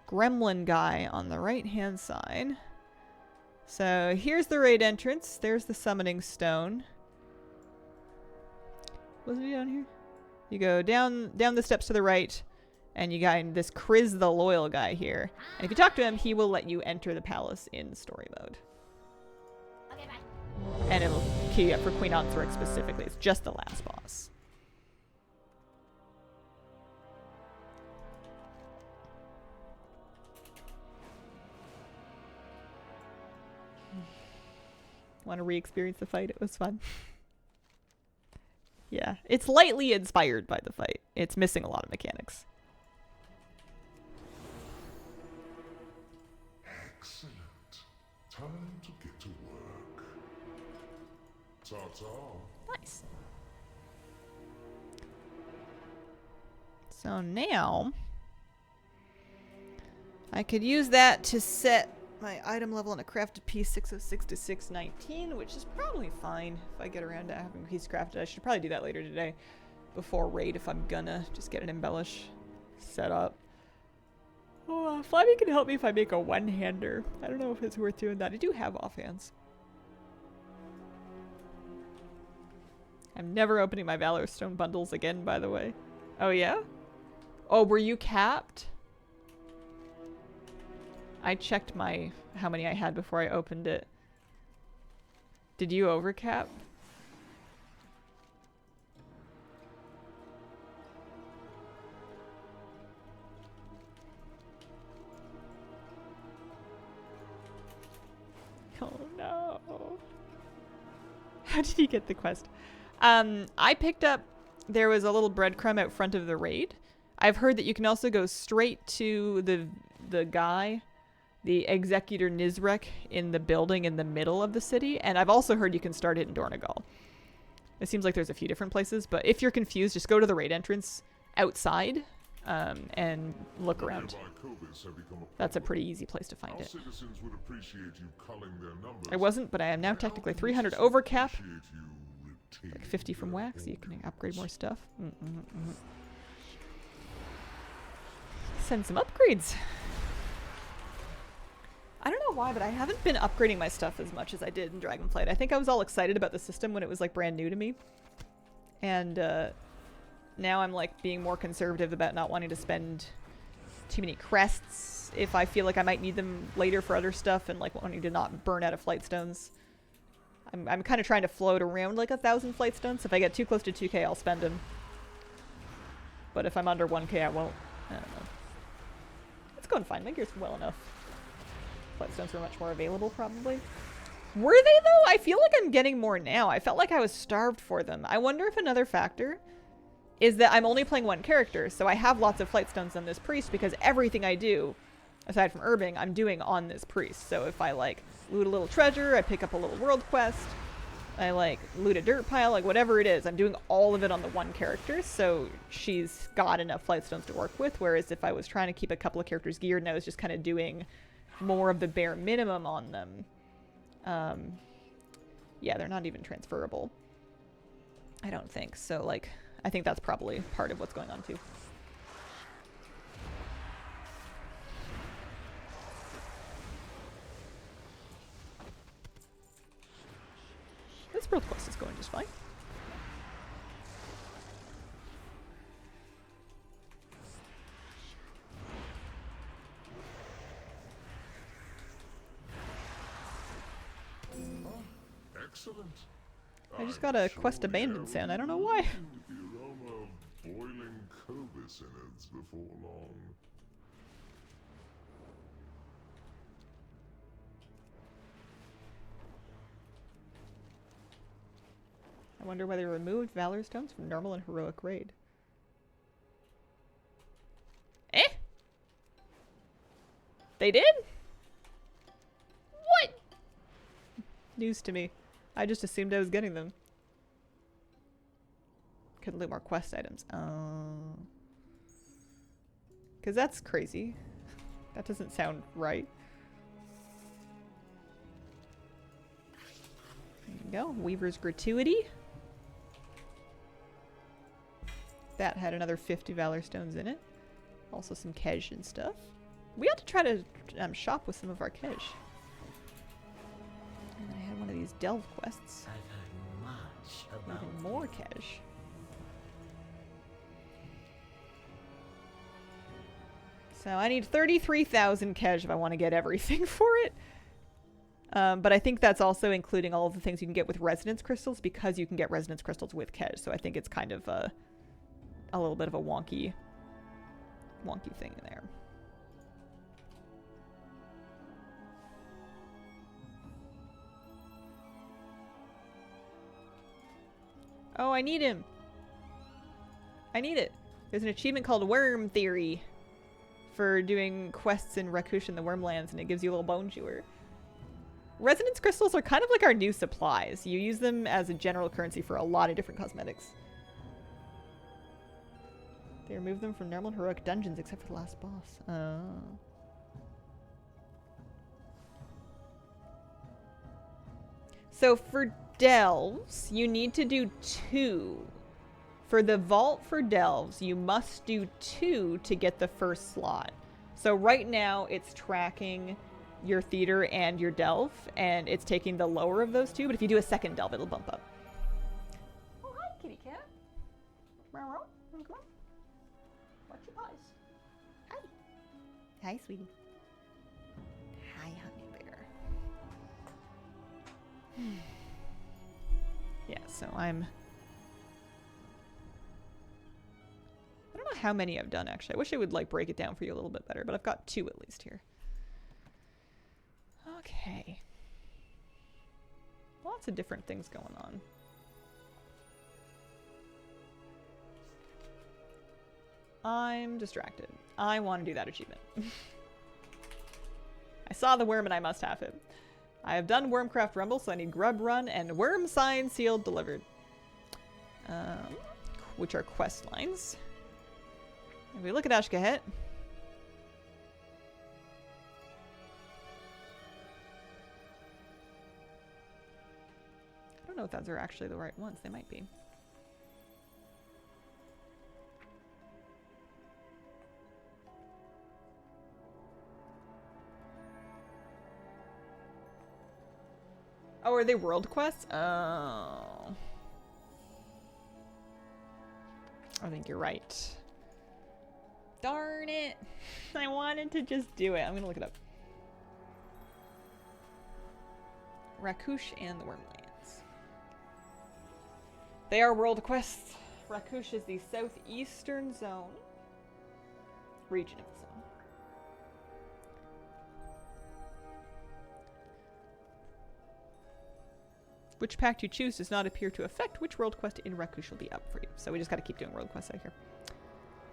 gremlin guy on the right-hand side. So here's the raid entrance. There's the summoning stone. Wasn't he down here? You go down the steps to the right, and you got this Kriz the Loyal guy here. And if you talk to him, he will let you enter the palace in story mode. Okay, bye. And it'll key you up for Queen Ansaric specifically. It's just the last boss. Want to re-experience the fight? It was fun. Yeah, it's lightly inspired by the fight. It's missing a lot of mechanics. Excellent. Time to get to work. Ta-ta. Nice. So now I could use that to set my item level on a crafted piece 606 to 619, which is probably fine if I get around to having a piece crafted. I should probably do that later today before raid if I'm gonna just get an embellish set up. Oh, Flavie can help me if I make a one-hander. I don't know if it's worth doing that. I do have offhands. I'm never opening my Valor Stone bundles again, by the way. Oh, yeah? Oh, were you capped? I checked how many I had before I opened it. Did you overcap? How did he get the quest? I picked up, there was a little breadcrumb out front of the raid. I've heard that you can also go straight to the guy, the Executor Nizrek, in the building in the middle of the city. And I've also heard you can start it in Dornegal. It seems like there's a few different places, but if you're confused, just go to the raid entrance outside and look around. That's a pretty easy place to find it. I wasn't, but I am now technically 300 over cap. Like 50 from wax, so you can upgrade more stuff. Send some upgrades. I don't know why, but I haven't been upgrading my stuff as much as I did in Dragonflight. I think I was all excited about the system when it was like brand new to me. And now I'm like being more conservative about not wanting to spend too many crests if I feel like I might need them later for other stuff, and like wanting to not burn out of flight stones. I'm kind of trying to float around like 1,000 flight stones. If I get too close to 2k, I'll spend them. But if I'm under 1k, I won't. I don't know. It's going fine. My gear's well enough. Flight stones were much more available, probably. Were they, though? I feel like I'm getting more now. I felt like I was starved for them. I wonder if another factor is that I'm only playing one character, so I have lots of flight stones on this priest because everything I do, aside from herbing, I'm doing on this priest. So if I, like, loot a little treasure, I pick up a little world quest, I, like, loot a dirt pile, like, whatever it is, I'm doing all of it on the one character, so she's got enough flight stones to work with, whereas if I was trying to keep a couple of characters geared and I was just kind of doing more of the bare minimum on them, yeah, they're not even transferable. I don't think. So, like, I think that's probably part of what's going on, too. This world quest is going just fine. Excellent. I just got a quest abandoned sound. I don't know why. The aroma of boiling Cobus innards before long. I wonder whether they removed Valor Stones from normal and heroic raid. Eh? They did? What? News to me. I just assumed I was getting them. Couldn't loot more quest items. Oh. Because that's crazy. That doesn't sound right. There you go. Weaver's Gratuity. That had another 50 Valor Stones in it. Also some Kej and stuff. We had to try to shop with some of our Kej. And then I had one of these delve quests. I've heard much about Even more Kej. So I need 33,000 Kej if I want to get everything for it. But I think that's also including all of the things you can get with resonance crystals, because you can get resonance crystals with Kej. So I think it's kind of a little bit of a wonky thing in there. Oh, I need him. I need it. There's an achievement called Worm Theory for doing quests in Rakush and the Wormlands, and it gives you a little bone chewer. Resonance crystals are kind of like our new supplies. You use them as a general currency for a lot of different cosmetics. They remove them from normal and heroic dungeons except for the last boss. Oh. So for delves, you need to do 2. For the vault for delves, you must do 2 to get the first slot. So right now it's tracking your theater and your delve, and it's taking the lower of those 2, but if you do a second delve, it'll bump up. Oh, hi, kitty cat. Come on. Watch your paws. Hi. Hi, sweetie. Hi, honey bear. Yeah, so I don't know how many I've done, actually. I wish I would, like, break it down for you a little bit better, but I've got 2 at least here. Okay. Lots of different things going on. I'm distracted. I want to do that achievement. I saw the worm and I must have him. I have done Wormcraft Rumble, so I need Grub Run and Worm Sign Sealed Delivered. Which are quest lines. If we look at Ashkahet. I don't know if those are actually the right ones. They might be. Oh, are they world quests? Oh. I think you're right. Darn it. I wanted to just do it. I'm gonna look it up. Rakush and the Wormlands. They are world quests. Rakush is the southeastern zone. Region of the zone. Which pact you choose does not appear to affect which world quest in Rakush will be up for you. So we just gotta keep doing world quests out here.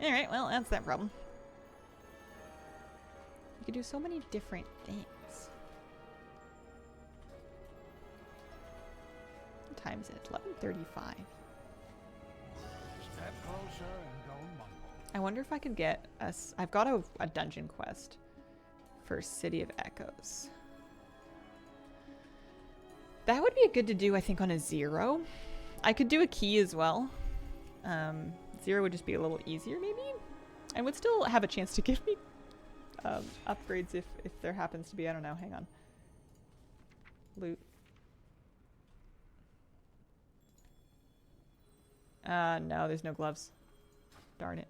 Alright, well, that's that problem. You can do so many different things. What time is it? 11:35. Step closer and don't mumble. I wonder if I could get us. I've got a dungeon quest for City of Echoes. That would be good to do, I think, on a 0. I could do a key as well. 0 would just be a little easier, maybe? And would still have a chance to give me upgrades if there happens to be. I don't know. Hang on. Loot. No, there's no gloves. Darn it.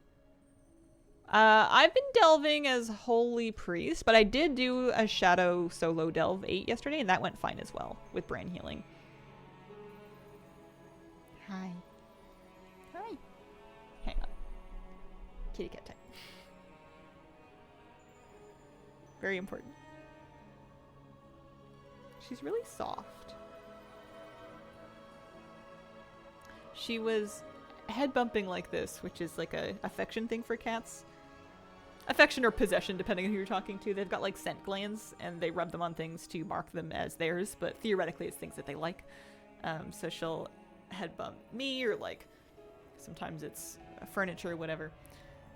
I've been delving as Holy Priest, but I did do a Shadow Solo Delve 8 yesterday, and that went fine as well, with Brain Healing. Hi. Hi. Hang on. Kitty cat time. Very important. She's really soft. She was head bumping like this, which is like a affection thing for cats. Affection or possession, depending on who you're talking to. They've got like scent glands, and they rub them on things to mark them as theirs, but theoretically it's things that they like. So she'll head bump me, or like sometimes it's furniture or whatever.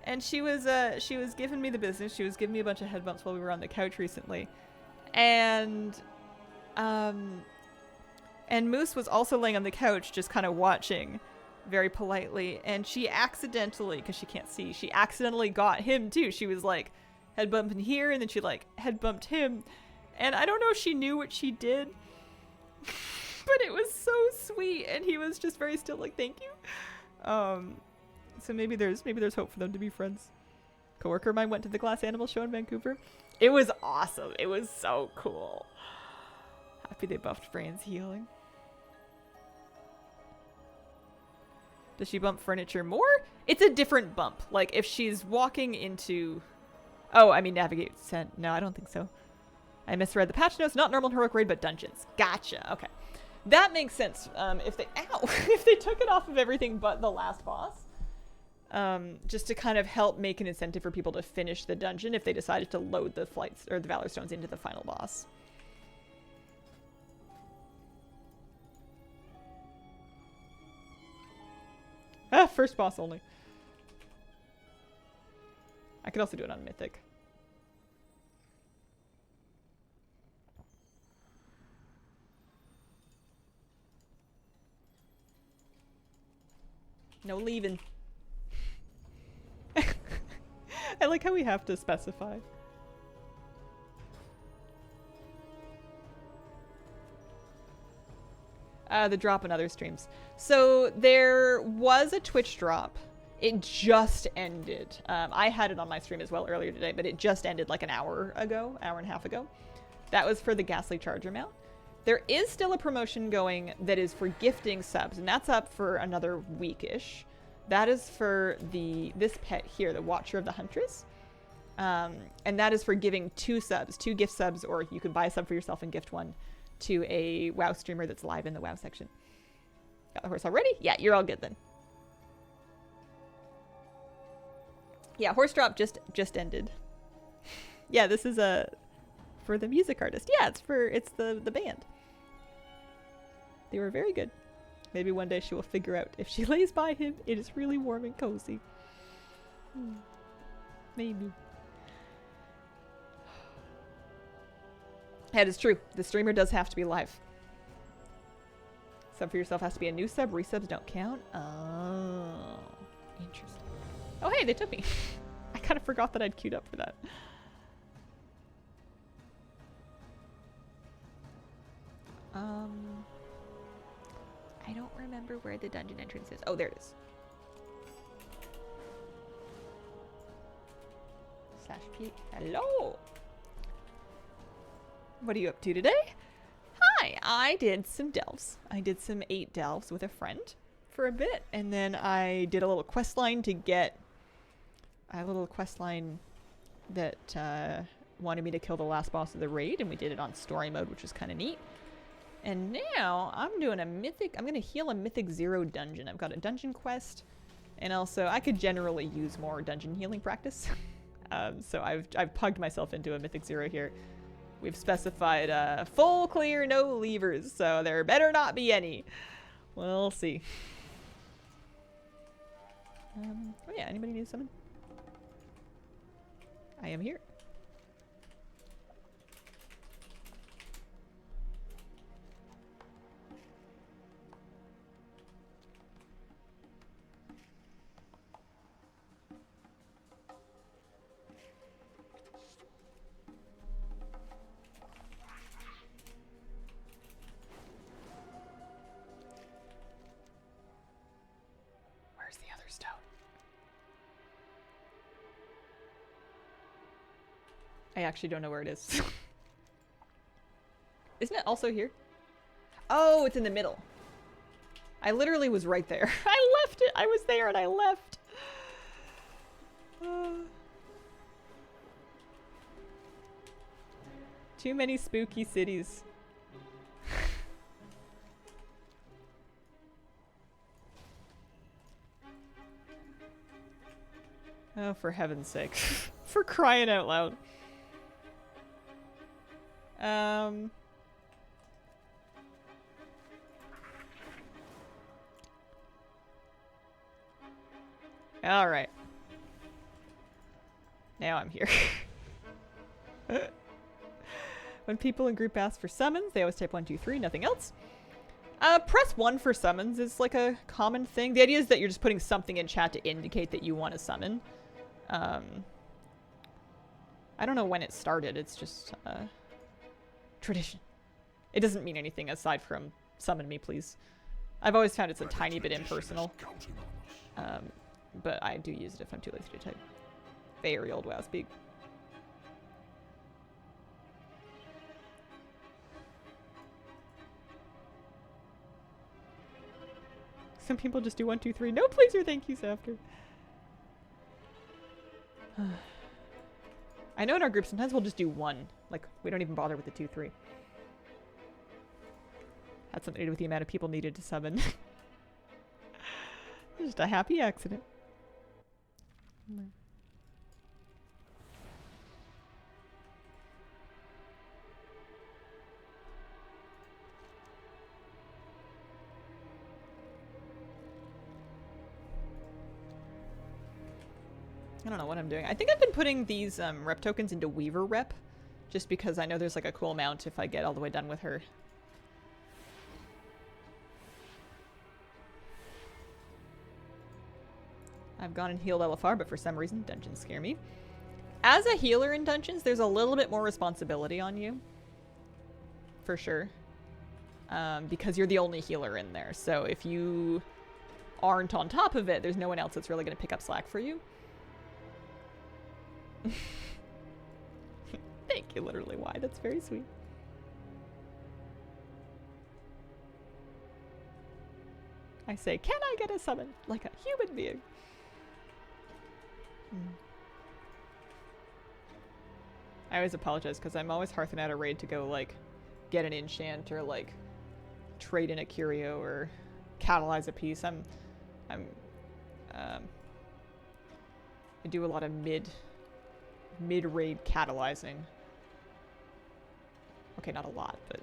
And she was giving me the business. She was giving me a bunch of head bumps while we were on the couch recently. And Moose was also laying on the couch just kind of watching very politely, and she accidentally, because she can't see, she accidentally got him too. She was like head bumping here, and then she like head bumped him, and I don't know if she knew what she did, but it was so sweet, and he was just very still like, thank you. So maybe there's hope for them to be friends. Coworker of mine went to the Glass Animal show in Vancouver. It was awesome. It was so cool. Happy they buffed Brain's healing. Does she bump furniture more? It's a different bump. Like, if she's walking into... Oh, I mean, navigate. No, I don't think so. I misread the patch notes. Not normal heroic raid, but dungeons. Gotcha. Okay. That makes sense. If they... Ow! If they took it off of everything but the last boss. Just to kind of help make an incentive for people to finish the dungeon if they decided to load the flights or the Valor Stones into the final boss. First boss only. I could also do it on Mythic. No leaving. I like how we have to specify. The drop in other streams. So there was a Twitch drop. It just ended. I had it on my stream as well earlier today, but it just ended like an hour and a half ago. That was for the Ghastly Charger mount. There is still a promotion going that is for gifting subs, and that's up for another week-ish. That is for this pet here, the Watcher of the Huntress. And that is for giving 2 subs, 2 gift subs, or you can buy a sub for yourself and gift one to a WoW streamer that's live in the WoW section. Got the horse already? Yeah, you're all good then. Yeah, horse drop just ended. Yeah, this is for the music artist. Yeah, it's the band. They were very good. Maybe one day she will figure out if she lays by him, it is really warm and cozy. Maybe. That is true. The streamer does have to be live. Sub for yourself has to be a new sub. Resubs don't count. Oh, interesting. Oh, hey, they took me. I kind of forgot that I'd queued up for that. I don't remember where the dungeon entrance is. Oh, there it is. /P. Hello. What are you up to today? Hi, I did some delves. I did some 8 delves with a friend for a bit, and then I did a little quest line to get a little quest line that wanted me to kill the last boss of the raid, and we did it on story mode, which was kind of neat. And now I'm doing a mythic. I'm gonna heal a mythic 0 dungeon. I've got a dungeon quest, and also I could generally use more dungeon healing practice. So I've pugged myself into a mythic 0 here. We've specified full clear, no levers, so there better not be any. We'll see. Oh yeah, anybody need summon? I am here. Where's the other stone? I actually don't know where it is. Isn't it also here? Oh, it's in the middle. I literally was right there. I left it. I was there and I left. Too many spooky cities. Oh, for heaven's sake. For crying out loud. All right. Now I'm here. When people in group ask for summons, they always type 1, 2, 3, nothing else. Press 1 for summons is like a common thing. The idea is that you're just putting something in chat to indicate that you want to summon. I don't know when it started. It's just tradition. It doesn't mean anything aside from summon me, please. I've always found it's a tiny bit impersonal. But I do use it if I'm too lazy to type. Very old WoW speak. Some people just do 1, 2, 3. No, please or thank yous after. I know in our group sometimes we'll just do 1. Like, we don't even bother with the 2, 3. Had something to do with the amount of people needed to summon. Just a happy accident. I don't know what I'm doing. I think I've been putting these rep tokens into Weaver rep, just because I know there's like a cool amount if I get all the way done with her. I've gone and healed LFR, but for some reason dungeons scare me. As a healer in dungeons, there's a little bit more responsibility on you. For sure. Because you're the only healer in there. So if you aren't on top of it, there's no one else that's really going to pick up slack for you. Thank you, literally. Why? That's very sweet. I say, can I get a summon? Like a human being. I always apologize because I'm always hearthing out a raid to go like get an enchant or like trade in a curio or catalyze a piece. I do a lot of mid-raid catalyzing. Okay, not a lot, but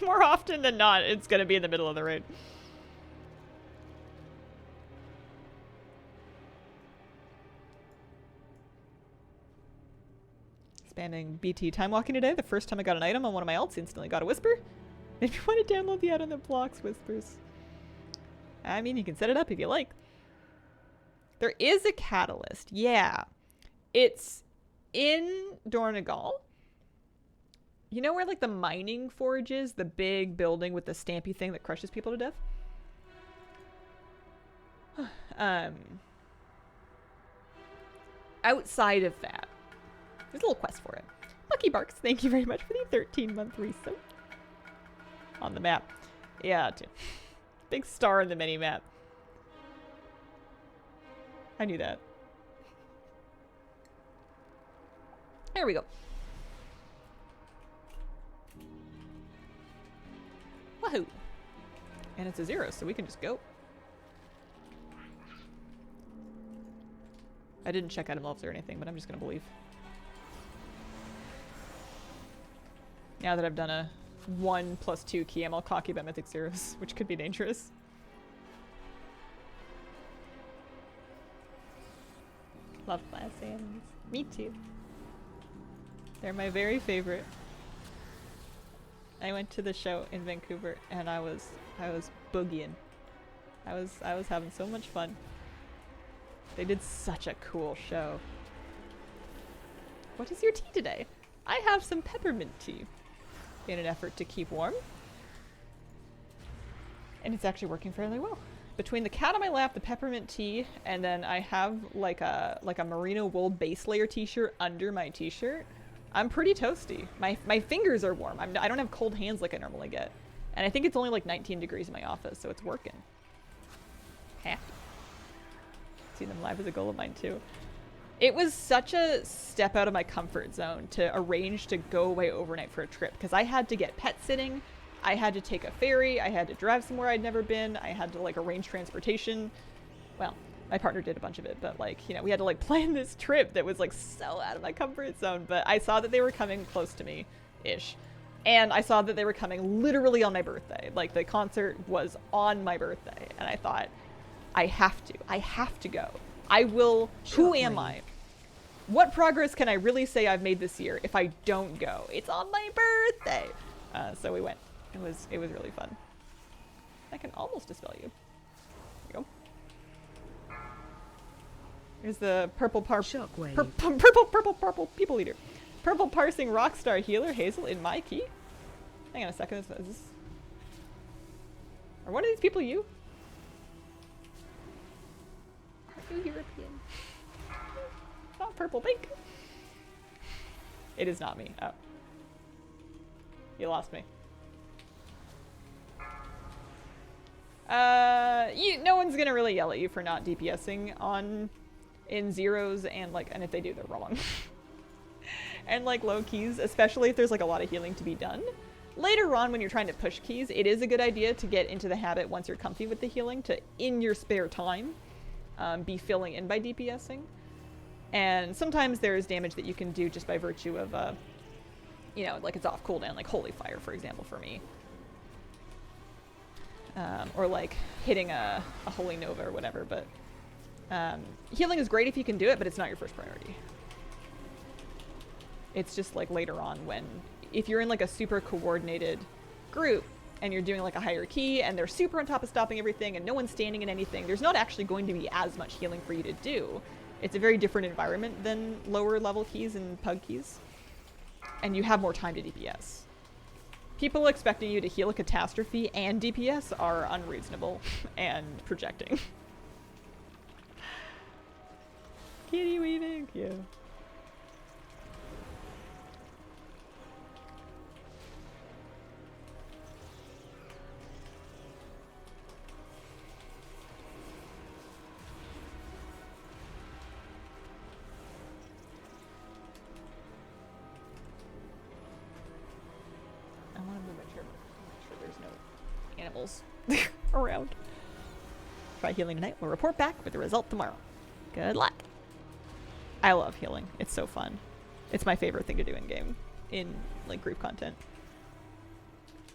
more often than not, it's gonna be in the middle of the raid. Spamming BT time walking today. The first time I got an item on one of my alts, instantly got a whisper. If you want to download the add-on that blocks whispers. I mean, you can set it up if you like. There is a catalyst. Yeah. It's in Dornegal. You know where like the mining forge is? The big building with the stampy thing that crushes people to death? Outside of that. There's a little quest for it. Lucky Barks, thank you very much for the 13-month resub. On the map. Yeah, too. Big star in the mini-map. I knew that. There we go. Wahoo! And it's a 0, so we can just go. I didn't check item levels or anything, but I'm just gonna believe. Now that I've done a 1+2 key, I'm all cocky about Mythic Zeros, which could be dangerous. Love class animals. Me too. They're my very favorite. I went to the show in Vancouver and I was boogieing. I was having so much fun. They did such a cool show. What is your tea today? I have some peppermint tea in an effort to keep warm. And it's actually working fairly well. Between the cat on my lap, the peppermint tea, and then I have like a merino wool base layer t-shirt under my t-shirt. I'm pretty toasty. My fingers are warm. I don't have cold hands like I normally get. And I think it's only like 19 degrees in my office, so it's working. Heh. See them live is a goal of mine too. It was such a step out of my comfort zone to arrange to go away overnight for a trip because I had to get pet sitting, I had to take a ferry, I had to drive somewhere I'd never been, I had to like arrange transportation. Well, my partner did a bunch of it, but like, you know, we had to like plan this trip that was like so out of my comfort zone, but I saw that they were coming close to me-ish. And I saw that they were coming literally on my birthday. Like the concert was on my birthday. And I thought, I have to go. I will, who am I? What progress can I really say I've made this year if I don't go? It's on my birthday. So we went. It was really fun. I can almost dispel you. There you go. Here's the purple Shockwave. purple people eater. Purple parsing rockstar healer Hazel in my key. Hang on a second. Is this? Are one of these people you? Are you European? Not purple pink. It is not me. Oh. You lost me. No one's gonna really yell at you for not DPSing in zeros and if they do, they're wrong. And like low keys, especially if there's like a lot of healing to be done. Later on when you're trying to push keys, it is a good idea to get into the habit once you're comfy with the healing to, in your spare time, be filling in by DPSing. And sometimes there's damage that you can do just by virtue of, like it's off cooldown, like Holy Fire, for example, for me. Or like hitting a Holy Nova or whatever, but healing is great if you can do it, but it's not your first priority. It's just like later on if you're in like a super coordinated group and you're doing like a higher key and they're super on top of stopping everything and no one's standing in anything, there's not actually going to be as much healing for you to do. It's a very different environment than lower level keys and pug keys. And you have more time to DPS. People expecting you to heal a catastrophe and DPS are unreasonable and projecting. Kitty weaving, yeah. I want to move animals around. Try healing tonight. We'll report back with the result tomorrow. Good luck. I love healing. It's so fun. It's my favorite thing to do in game, in like group content.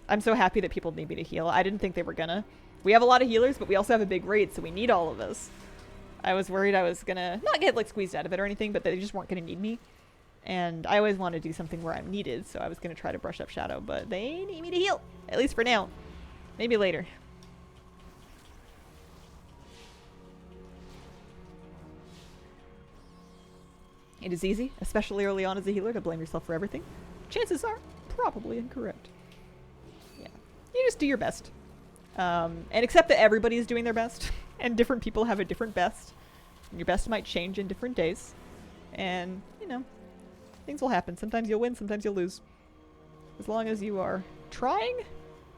I'm so happy that people need me to heal. I didn't think they were gonna. We have a lot of healers, but we also have a big raid, so we need all of us. I was worried I was gonna not get like squeezed out of it or anything, but they just weren't gonna need me. And I always want to do something where I'm needed, so I was gonna try to brush up Shadow, but they need me to heal. At least for now. Maybe later. It is easy, especially early on as a healer, to blame yourself for everything. Chances are probably incorrect. Yeah. You just do your best. And accept that everybody is doing their best. And different people have a different best. And your best might change in different days. And, you know, things will happen. Sometimes you'll win, sometimes you'll lose. As long as you are trying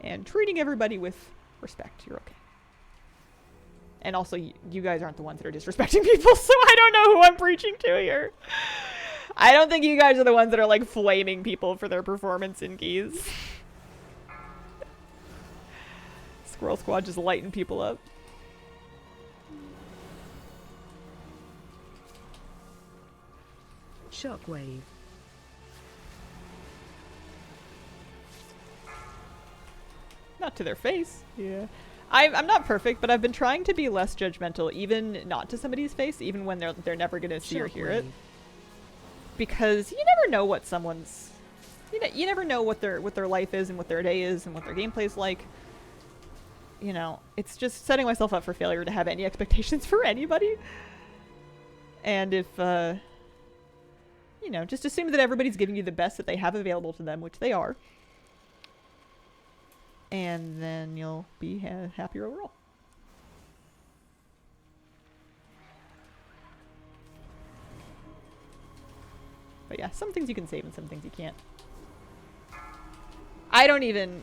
and treating everybody with respect, you're okay. And also, you guys aren't the ones that are disrespecting people, so I don't know who I'm preaching to here. I don't think you guys are the ones that are, like, flaming people for their performance in Geese. Squirrel Squad just lighting people up. Shockwave. Not to their face. Yeah. I'm not perfect, but I've been trying to be less judgmental, even not to somebody's face, even when they're never gonna see or hear it. Because you never know what someone's, you never know what their life is and what their day is and what their gameplay's like. You know, it's just setting myself up for failure to have any expectations for anybody. And if you know, just assume that everybody's giving you the best that they have available to them, which they are. And then you'll be happier overall. But yeah, some things you can save and some things you can't. I don't even,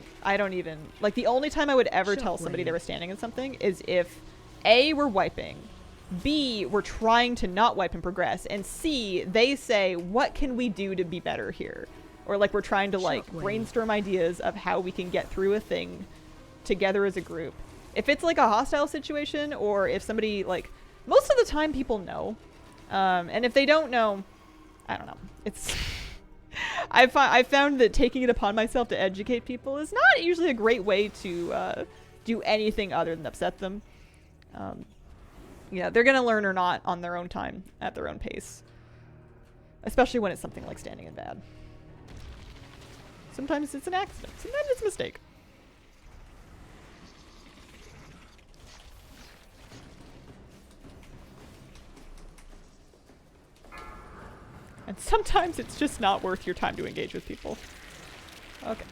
like the only time I would ever tell somebody they were standing in something is if A, we're wiping, B, we're trying to not wipe and progress, and C, they say, what can we do to be better here? Or like we're trying to like brainstorm ideas of how we can get through a thing together as a group. If it's like a hostile situation, or if somebody like, most of the time people know, and if they don't know, I don't know. It's I found that taking it upon myself to educate people is not usually a great way to do anything other than upset them. Yeah, they're gonna learn or not on their own time at their own pace, especially when it's something like standing in bad. Sometimes it's an accident. Sometimes it's a mistake. And sometimes it's just not worth your time to engage with people. Okay.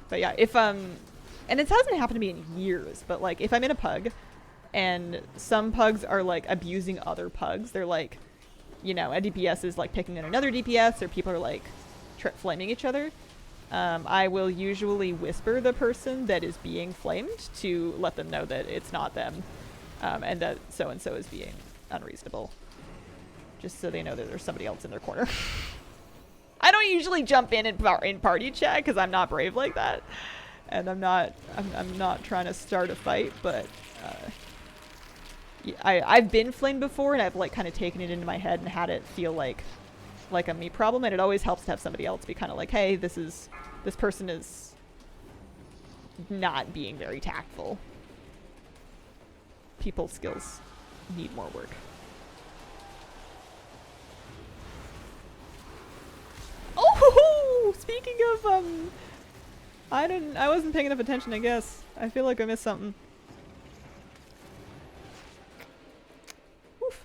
But yeah, if, and it hasn't happened to me in years, but like, if I'm in a pug, and some pugs are like abusing other pugs, they're like, you know, a DPS is like picking on another DPS, or people are like flaming each other. I will usually whisper the person that is being flamed to let them know that it's not them, and that so-and-so is being unreasonable. Just so they know that there's somebody else in their corner. I don't usually jump in party chat because I'm not brave like that. And I'm not trying to start a fight, but I've been flamed before, and I've like kind of taken it into my head and had it feel like a me problem, and it always helps to have somebody else be kind of like, hey, this person is not being very tactful. People skills need more work. Oh, speaking of I wasn't paying enough attention, I guess. I feel like I missed something. Oof.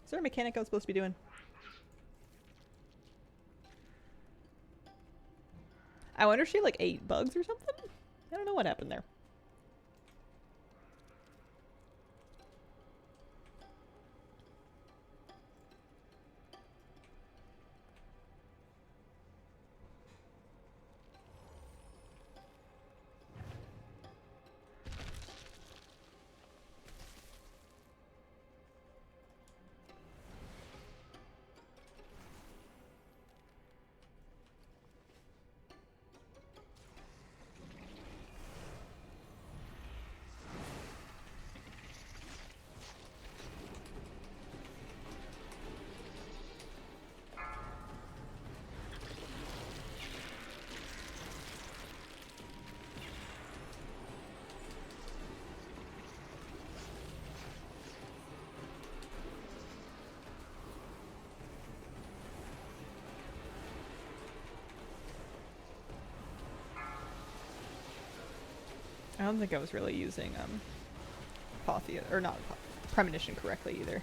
Is there a mechanic I was supposed to be doing? I wonder if she like ate bugs or something? I don't know what happened there. I don't think I was really using Pothia or not Premonition correctly either.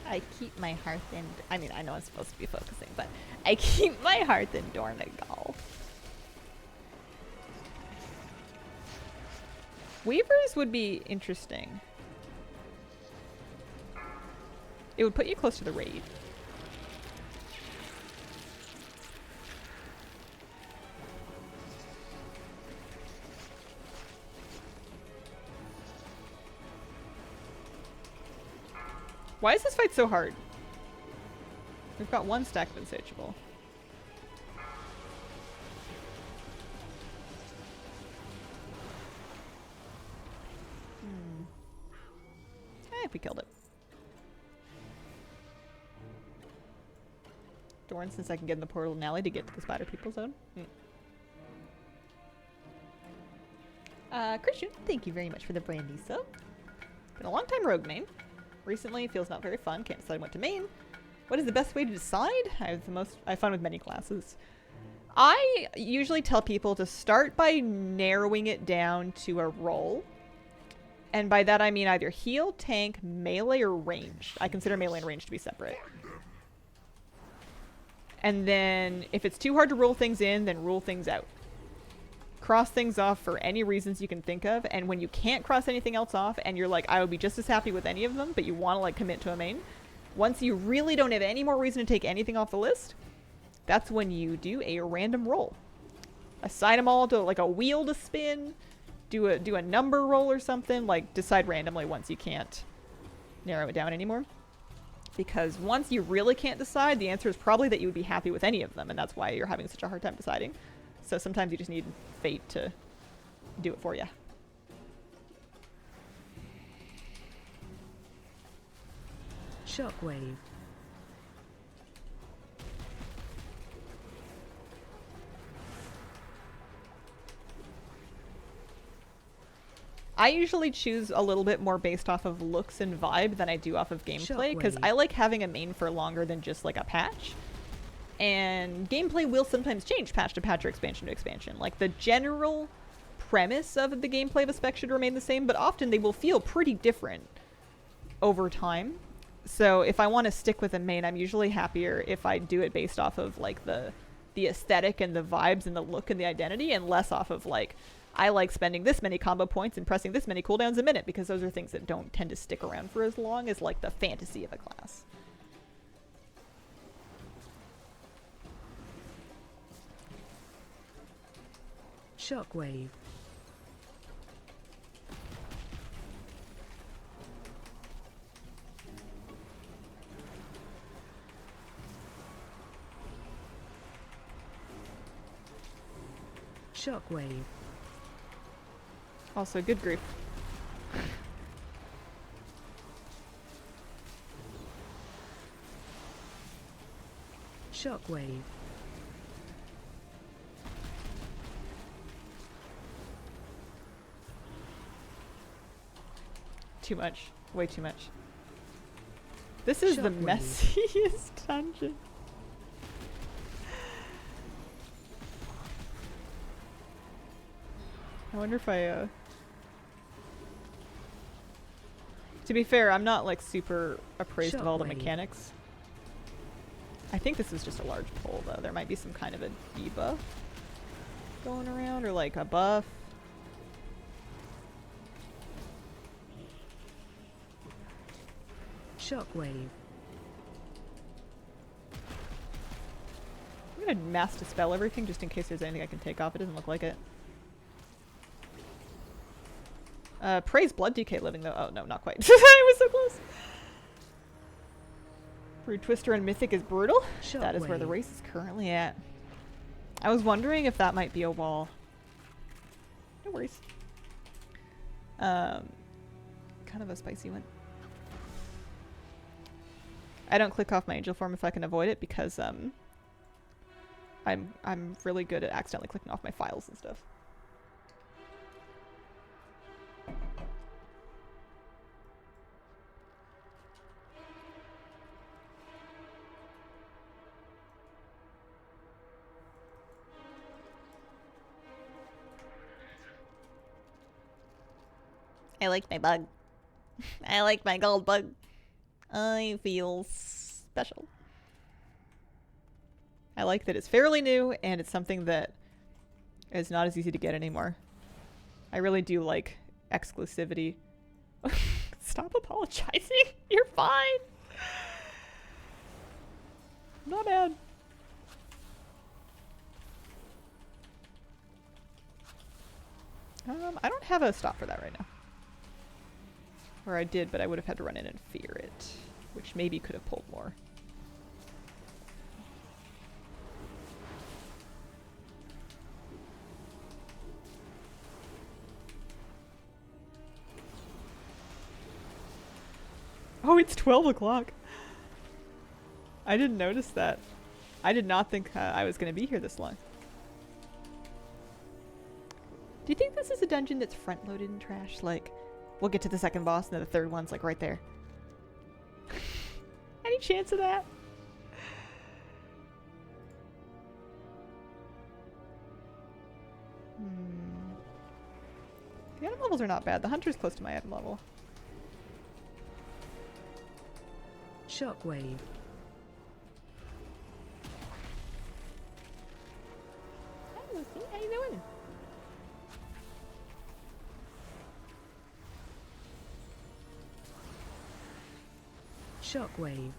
I keep my hearth in. I mean, I know I'm supposed to be focusing, but I keep my hearth in Dornagal. Weavers would be interesting. It would put you close to the raid. Why is this fight so hard? We've got one stack of insatiable. We killed it. Dorn, since I can get in the portal and alley to get to the spider people zone. Christian, thank you very much for the brandy sub. Been a long time rogue main. Recently, feels not very fun. Can't decide what to main. What is the best way to decide? I have fun with many classes. I usually tell people to start by narrowing it down to a role. And by that I mean either heal, tank, melee, or range. I consider melee and range to be separate. And then if it's too hard to rule things in, then rule things out. Cross things off for any reasons you can think of, and when you can't cross anything else off and you're like, I would be just as happy with any of them, but you want to like commit to a main, once you really don't have any more reason to take anything off the list, that's when you do a random roll. Assign them all to like a wheel to spin, do a number roll or something, like decide randomly once you can't narrow it down anymore. Because once you really can't decide, the answer is probably that you would be happy with any of them, and that's why you're having such a hard time deciding. So sometimes you just need fate to do it for you. Shockwave. I usually choose a little bit more based off of looks and vibe than I do off of gameplay, because I like having a main for longer than just like a patch. And gameplay will sometimes change patch to patch or expansion to expansion. Like the general premise of the gameplay of a spec should remain the same, but often they will feel pretty different over time. So if I want to stick with a main, I'm usually happier if I do it based off of like the aesthetic and the vibes and the look and the identity, and less off of like, I like spending this many combo points and pressing this many cooldowns a minute, because those are things that don't tend to stick around for as long as like the fantasy of a class. Shockwave. Shockwave. Also, good grief. Shockwave. Too much. Way too much. This is the messiest dungeon. I wonder if I, To be fair, I'm not like super appraised of all the mechanics. I think this is just a large pull though. There might be some kind of a debuff going around, or like a buff. Shockwave. I'm gonna mass dispel everything just in case there's anything I can take off. It doesn't look like it. Praise Blood DK living though. Oh no, not quite. I was so close. Brood Twister and Mythic is brutal. That is where the Shockwave. race is currently at. I was wondering if that might be a wall. No worries. Kind of a spicy one. I don't click off my angel form if I can avoid it because I'm really good at accidentally clicking off my files and stuff. I like my bug. I like my gold bug. I feel special. I like that it's fairly new and it's something that is not as easy to get anymore. I really do like exclusivity. Stop apologizing. You're fine. Not bad. I don't have a stop for that right now. Or I did, but I would have had to run in and fear it, which maybe could have pulled more. Oh, it's 12 o'clock. I didn't notice that. I did not think I was going to be here this long. Do you think this is a dungeon that's front-loaded in trash? Like, we'll get to the second boss and then the third one's like right there. Any chance of that? The item levels are not bad. The hunter's close to my item level. Shockwave. Hi Lucy, how you doing? Shockwave.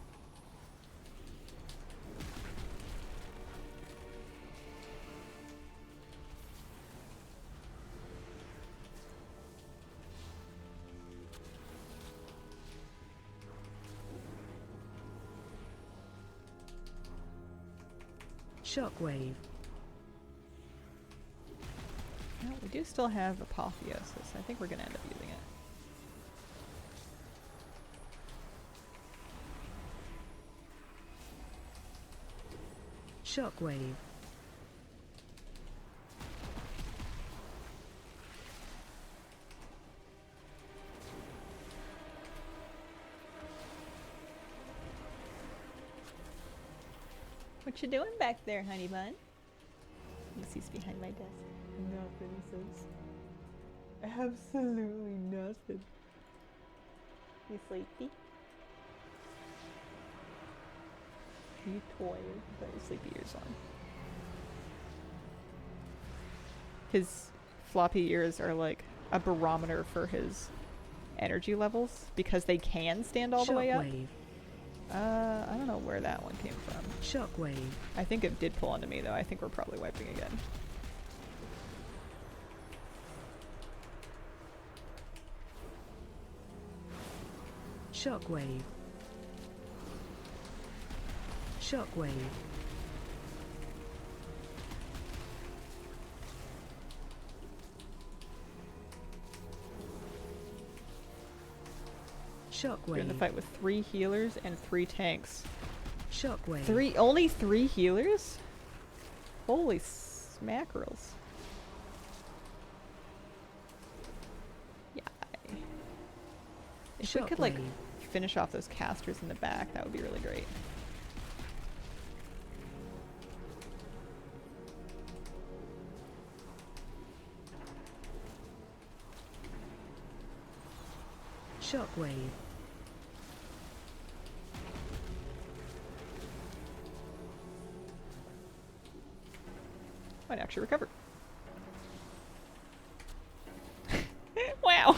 Shockwave. Well, we do still have Apotheosis. I think we're going to end up using it. Shockwave. What you doing back there, honey bun? Lucy's behind my desk. Nothing, says. Absolutely nothing. You sleepy? You toy with your sleepy ears on. His floppy ears are like a barometer for his energy levels because they can stand all the way up. Shockwave. I don't know where that one came from. Shockwave. I think it did pull onto me though. I think we're probably wiping again. Shockwave. Shockwave. We're in the Shockwave. fight with 3 healers and 3 tanks. Shockwave. Only 3 healers? Holy smackerels. Yeah. If we could like Shockwave. finish off those casters in the back, that would be really great. Shockwave. Might actually recover. Wow.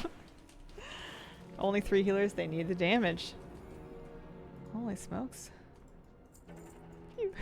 Only 3 healers, they need the damage. Holy smokes. Phew.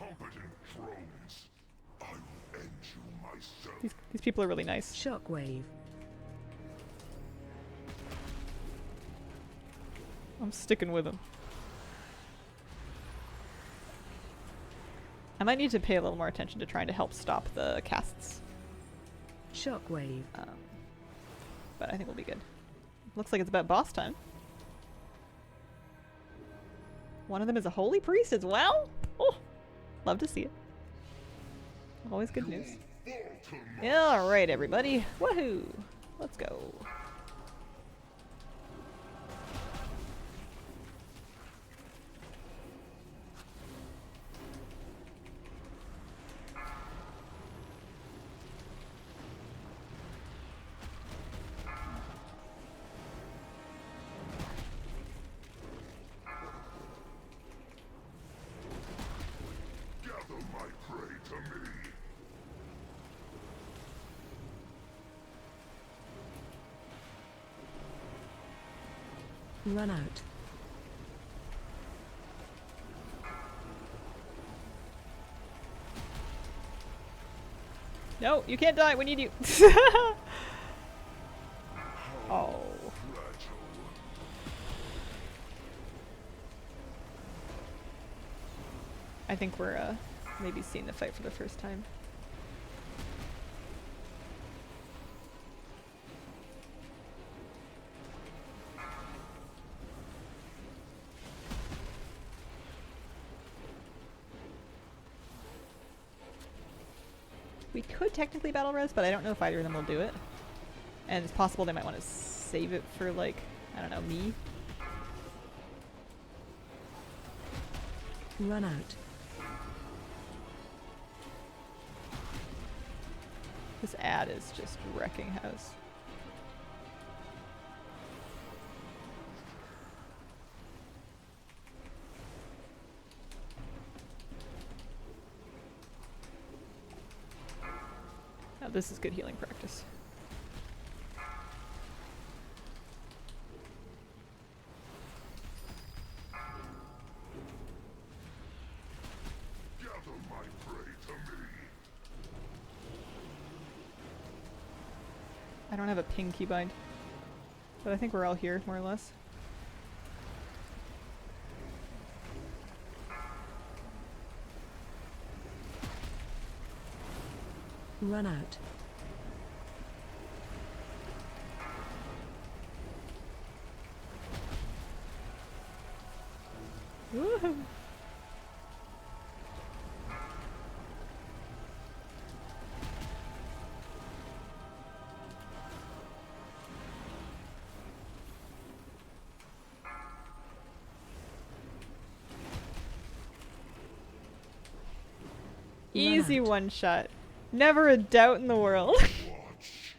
incompetent drones. I will end you myself. These people are really nice. Shockwave. I'm sticking with them. I might need to pay a little more attention to trying to help stop the casts. Shockwave. But I think we'll be good. Looks like it's about boss time. One of them is a holy priest as well? Oh, love to see it. Always good news. Alright, everybody. Woohoo! Let's go. Gather my prey to me. Run out. No, you can't die. We need you. Oh. I think we're maybe seeing the fight for the first time. We could technically battle res, but I don't know if either of them will do it. And it's possible they might want to save it for, like, I don't know, me. Run out. This ad is just wrecking house. Oh, this is good healing practice. Gather my prey to me. I don't have a ping keybind, but I think we're all here, more or less. Run out. Woohoo! Easy out. one shot. Never a doubt in the world. Watch.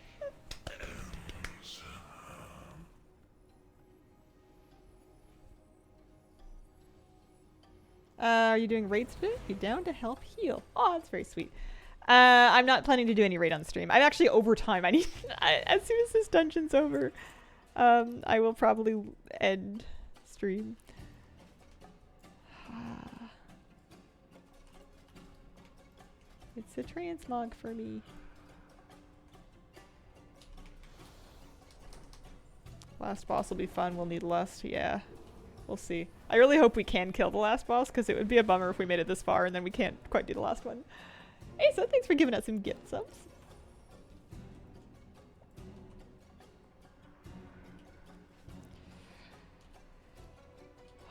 Are you doing raids today? Be down to help heal. Oh, that's very sweet. I'm not planning to do any raid on stream. I'm actually over time. I need as soon as this dungeon's over, I will probably end stream. It's a transmog for me. Last boss will be fun. We'll need lust. Yeah. We'll see. I really hope we can kill the last boss, because it would be a bummer if we made it this far and then we can't quite do the last one. Hey, so thanks for giving us some gift subs.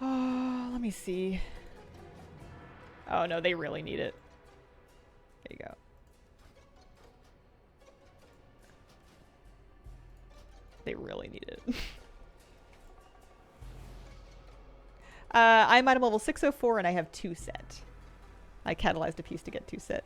Oh, let me see. Oh no, they really need it. There you go. They really need it. I'm item level 604 and I have 2 set. I catalyzed a piece to get 2 set.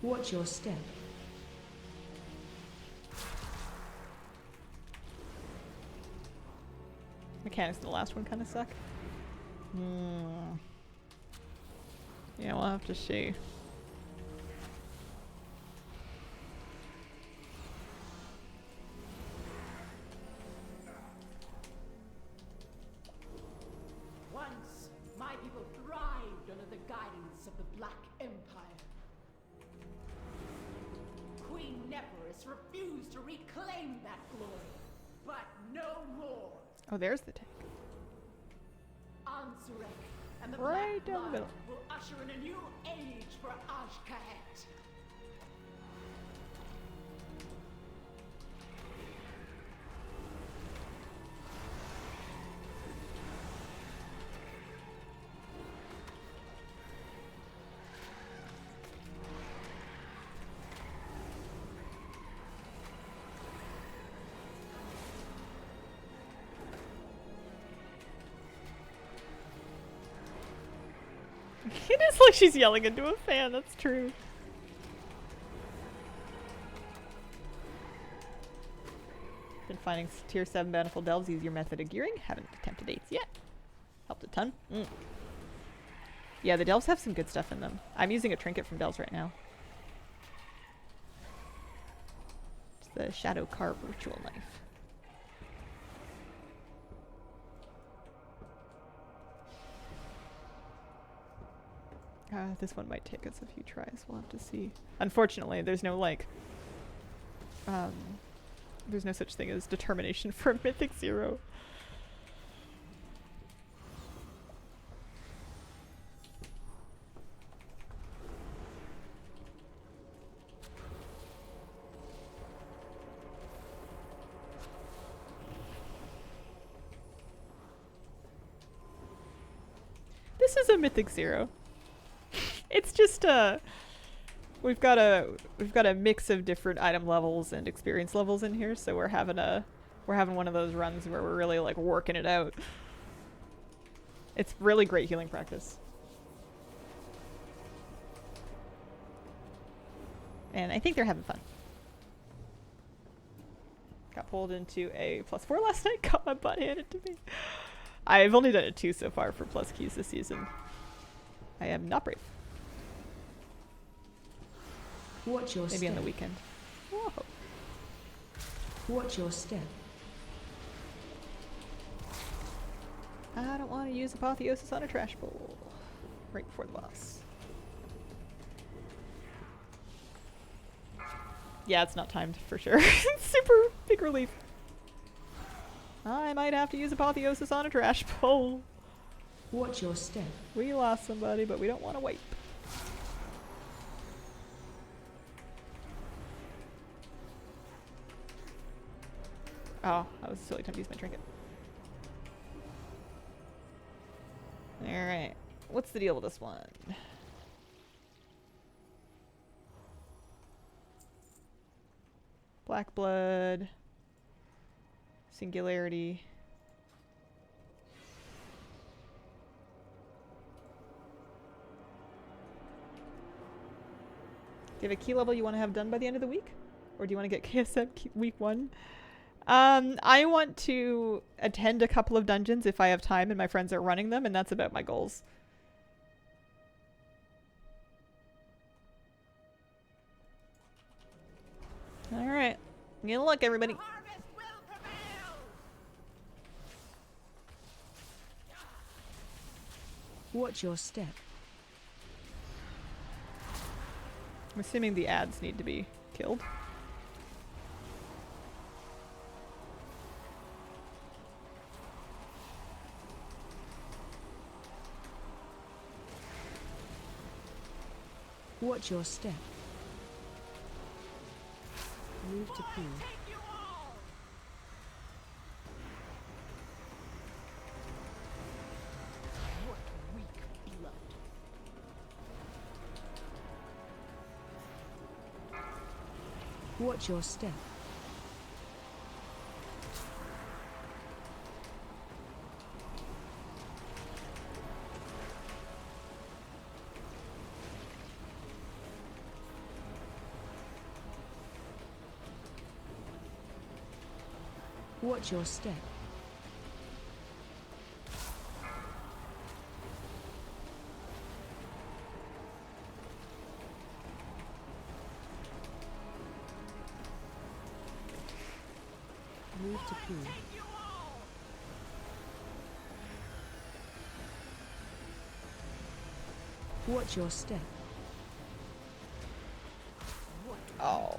Watch your step. mechanics in the last one kind of suck. Hmm. Yeah, we'll have to see. Once, my people thrived under the guidance of the Black Empire. Queen Neferis refused to reclaim that glory, but no more. Oh, there's the tank. Ansurek and the Right Black down the Blood middle. will usher in a new age for Ashkahet. It is like she's yelling into a fan, that's true. Been finding tier 7 bountiful delves easier method of gearing. Haven't attempted 8s yet. Helped a ton. Yeah, the delves have some good stuff in them. I'm using a trinket from delves right now. It's the Shadow Carve Ritual Knife. This one might take us a few tries. We'll have to see. Unfortunately, there's no like, there's no such thing as determination for Mythic 0. This is a Mythic 0. It's just we've got a mix of different item levels and experience levels in here, so we're having one of those runs where we're really like working it out. It's really great healing practice. And I think they're having fun. Got pulled into a +4 last night, got my butt handed to me. I've only done it 2 so far for plus keys this season. I am not brave. Watch your Maybe step. on the weekend. Whoa. Watch your step. I don't want to use Apotheosis on a trash bowl. Right before the boss. Yeah, it's not timed for sure. Super big relief. I might have to use Apotheosis on a trash bowl. Watch your step. We lost somebody, but we don't want to wipe. Oh, that was a silly time to use my trinket. Alright. What's the deal with this one? Black blood. Singularity. Do you have a key level you want to have done by the end of the week? Or do you want to get KSM week 1? I want to attend a couple of dungeons if I have time and my friends are running them, and that's about my goals. Alright. Good luck, everybody. Harvest will prevail. Watch your step. I'm assuming the ads need to be killed. Watch your step. Move to pool. Take you all. What weak blood. Watch your step. Watch your step. Move to pool. Watch your step. Oh.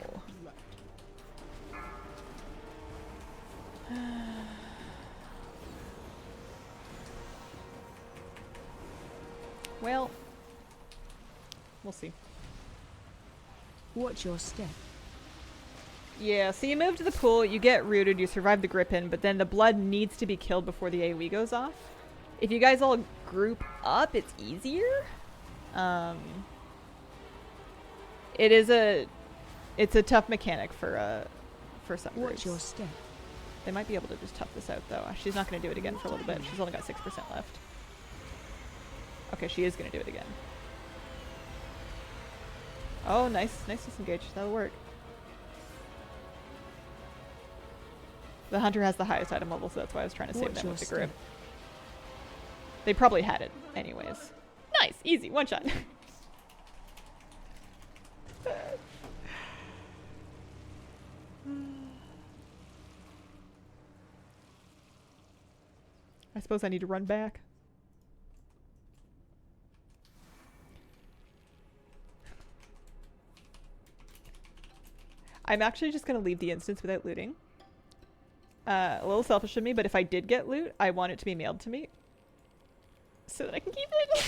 Well, we'll see. Watch your step. Yeah, so you move to the pool, you get rooted, you survive the grip in, but then the blood needs to be killed before the AoE goes off. If you guys all group up, it's easier. It's a tough mechanic for some Watch groups. your step. They might be able to just tough this out though. She's not going to do it again for a little bit. She's only got 6% left. Okay, she is going to do it again. Oh, nice disengage. That'll work. The hunter has the highest item level, so that's why I was trying to save them with the grip. They probably had it anyways. Nice, easy, one shot. I suppose I need to run back. I'm actually just going to leave the instance without looting. A little selfish of me, but if I did get loot, I want it to be mailed to me. So that I can keep it.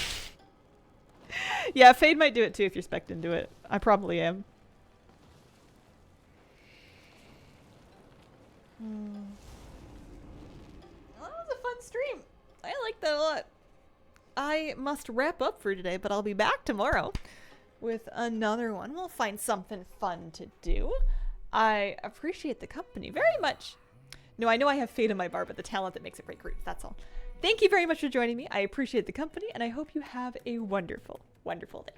Yeah, Fade might do it too if you're spec'd into it. I probably am. Well, that was a fun stream. I liked that a lot. I must wrap up for today, but I'll be back tomorrow with another one. We'll find something fun to do. I appreciate the company very much. No, I know I have Fade in my bar, but the talent that makes it break groups, that's all. Thank you very much for joining me. I appreciate the company, and I hope you have a wonderful, wonderful day.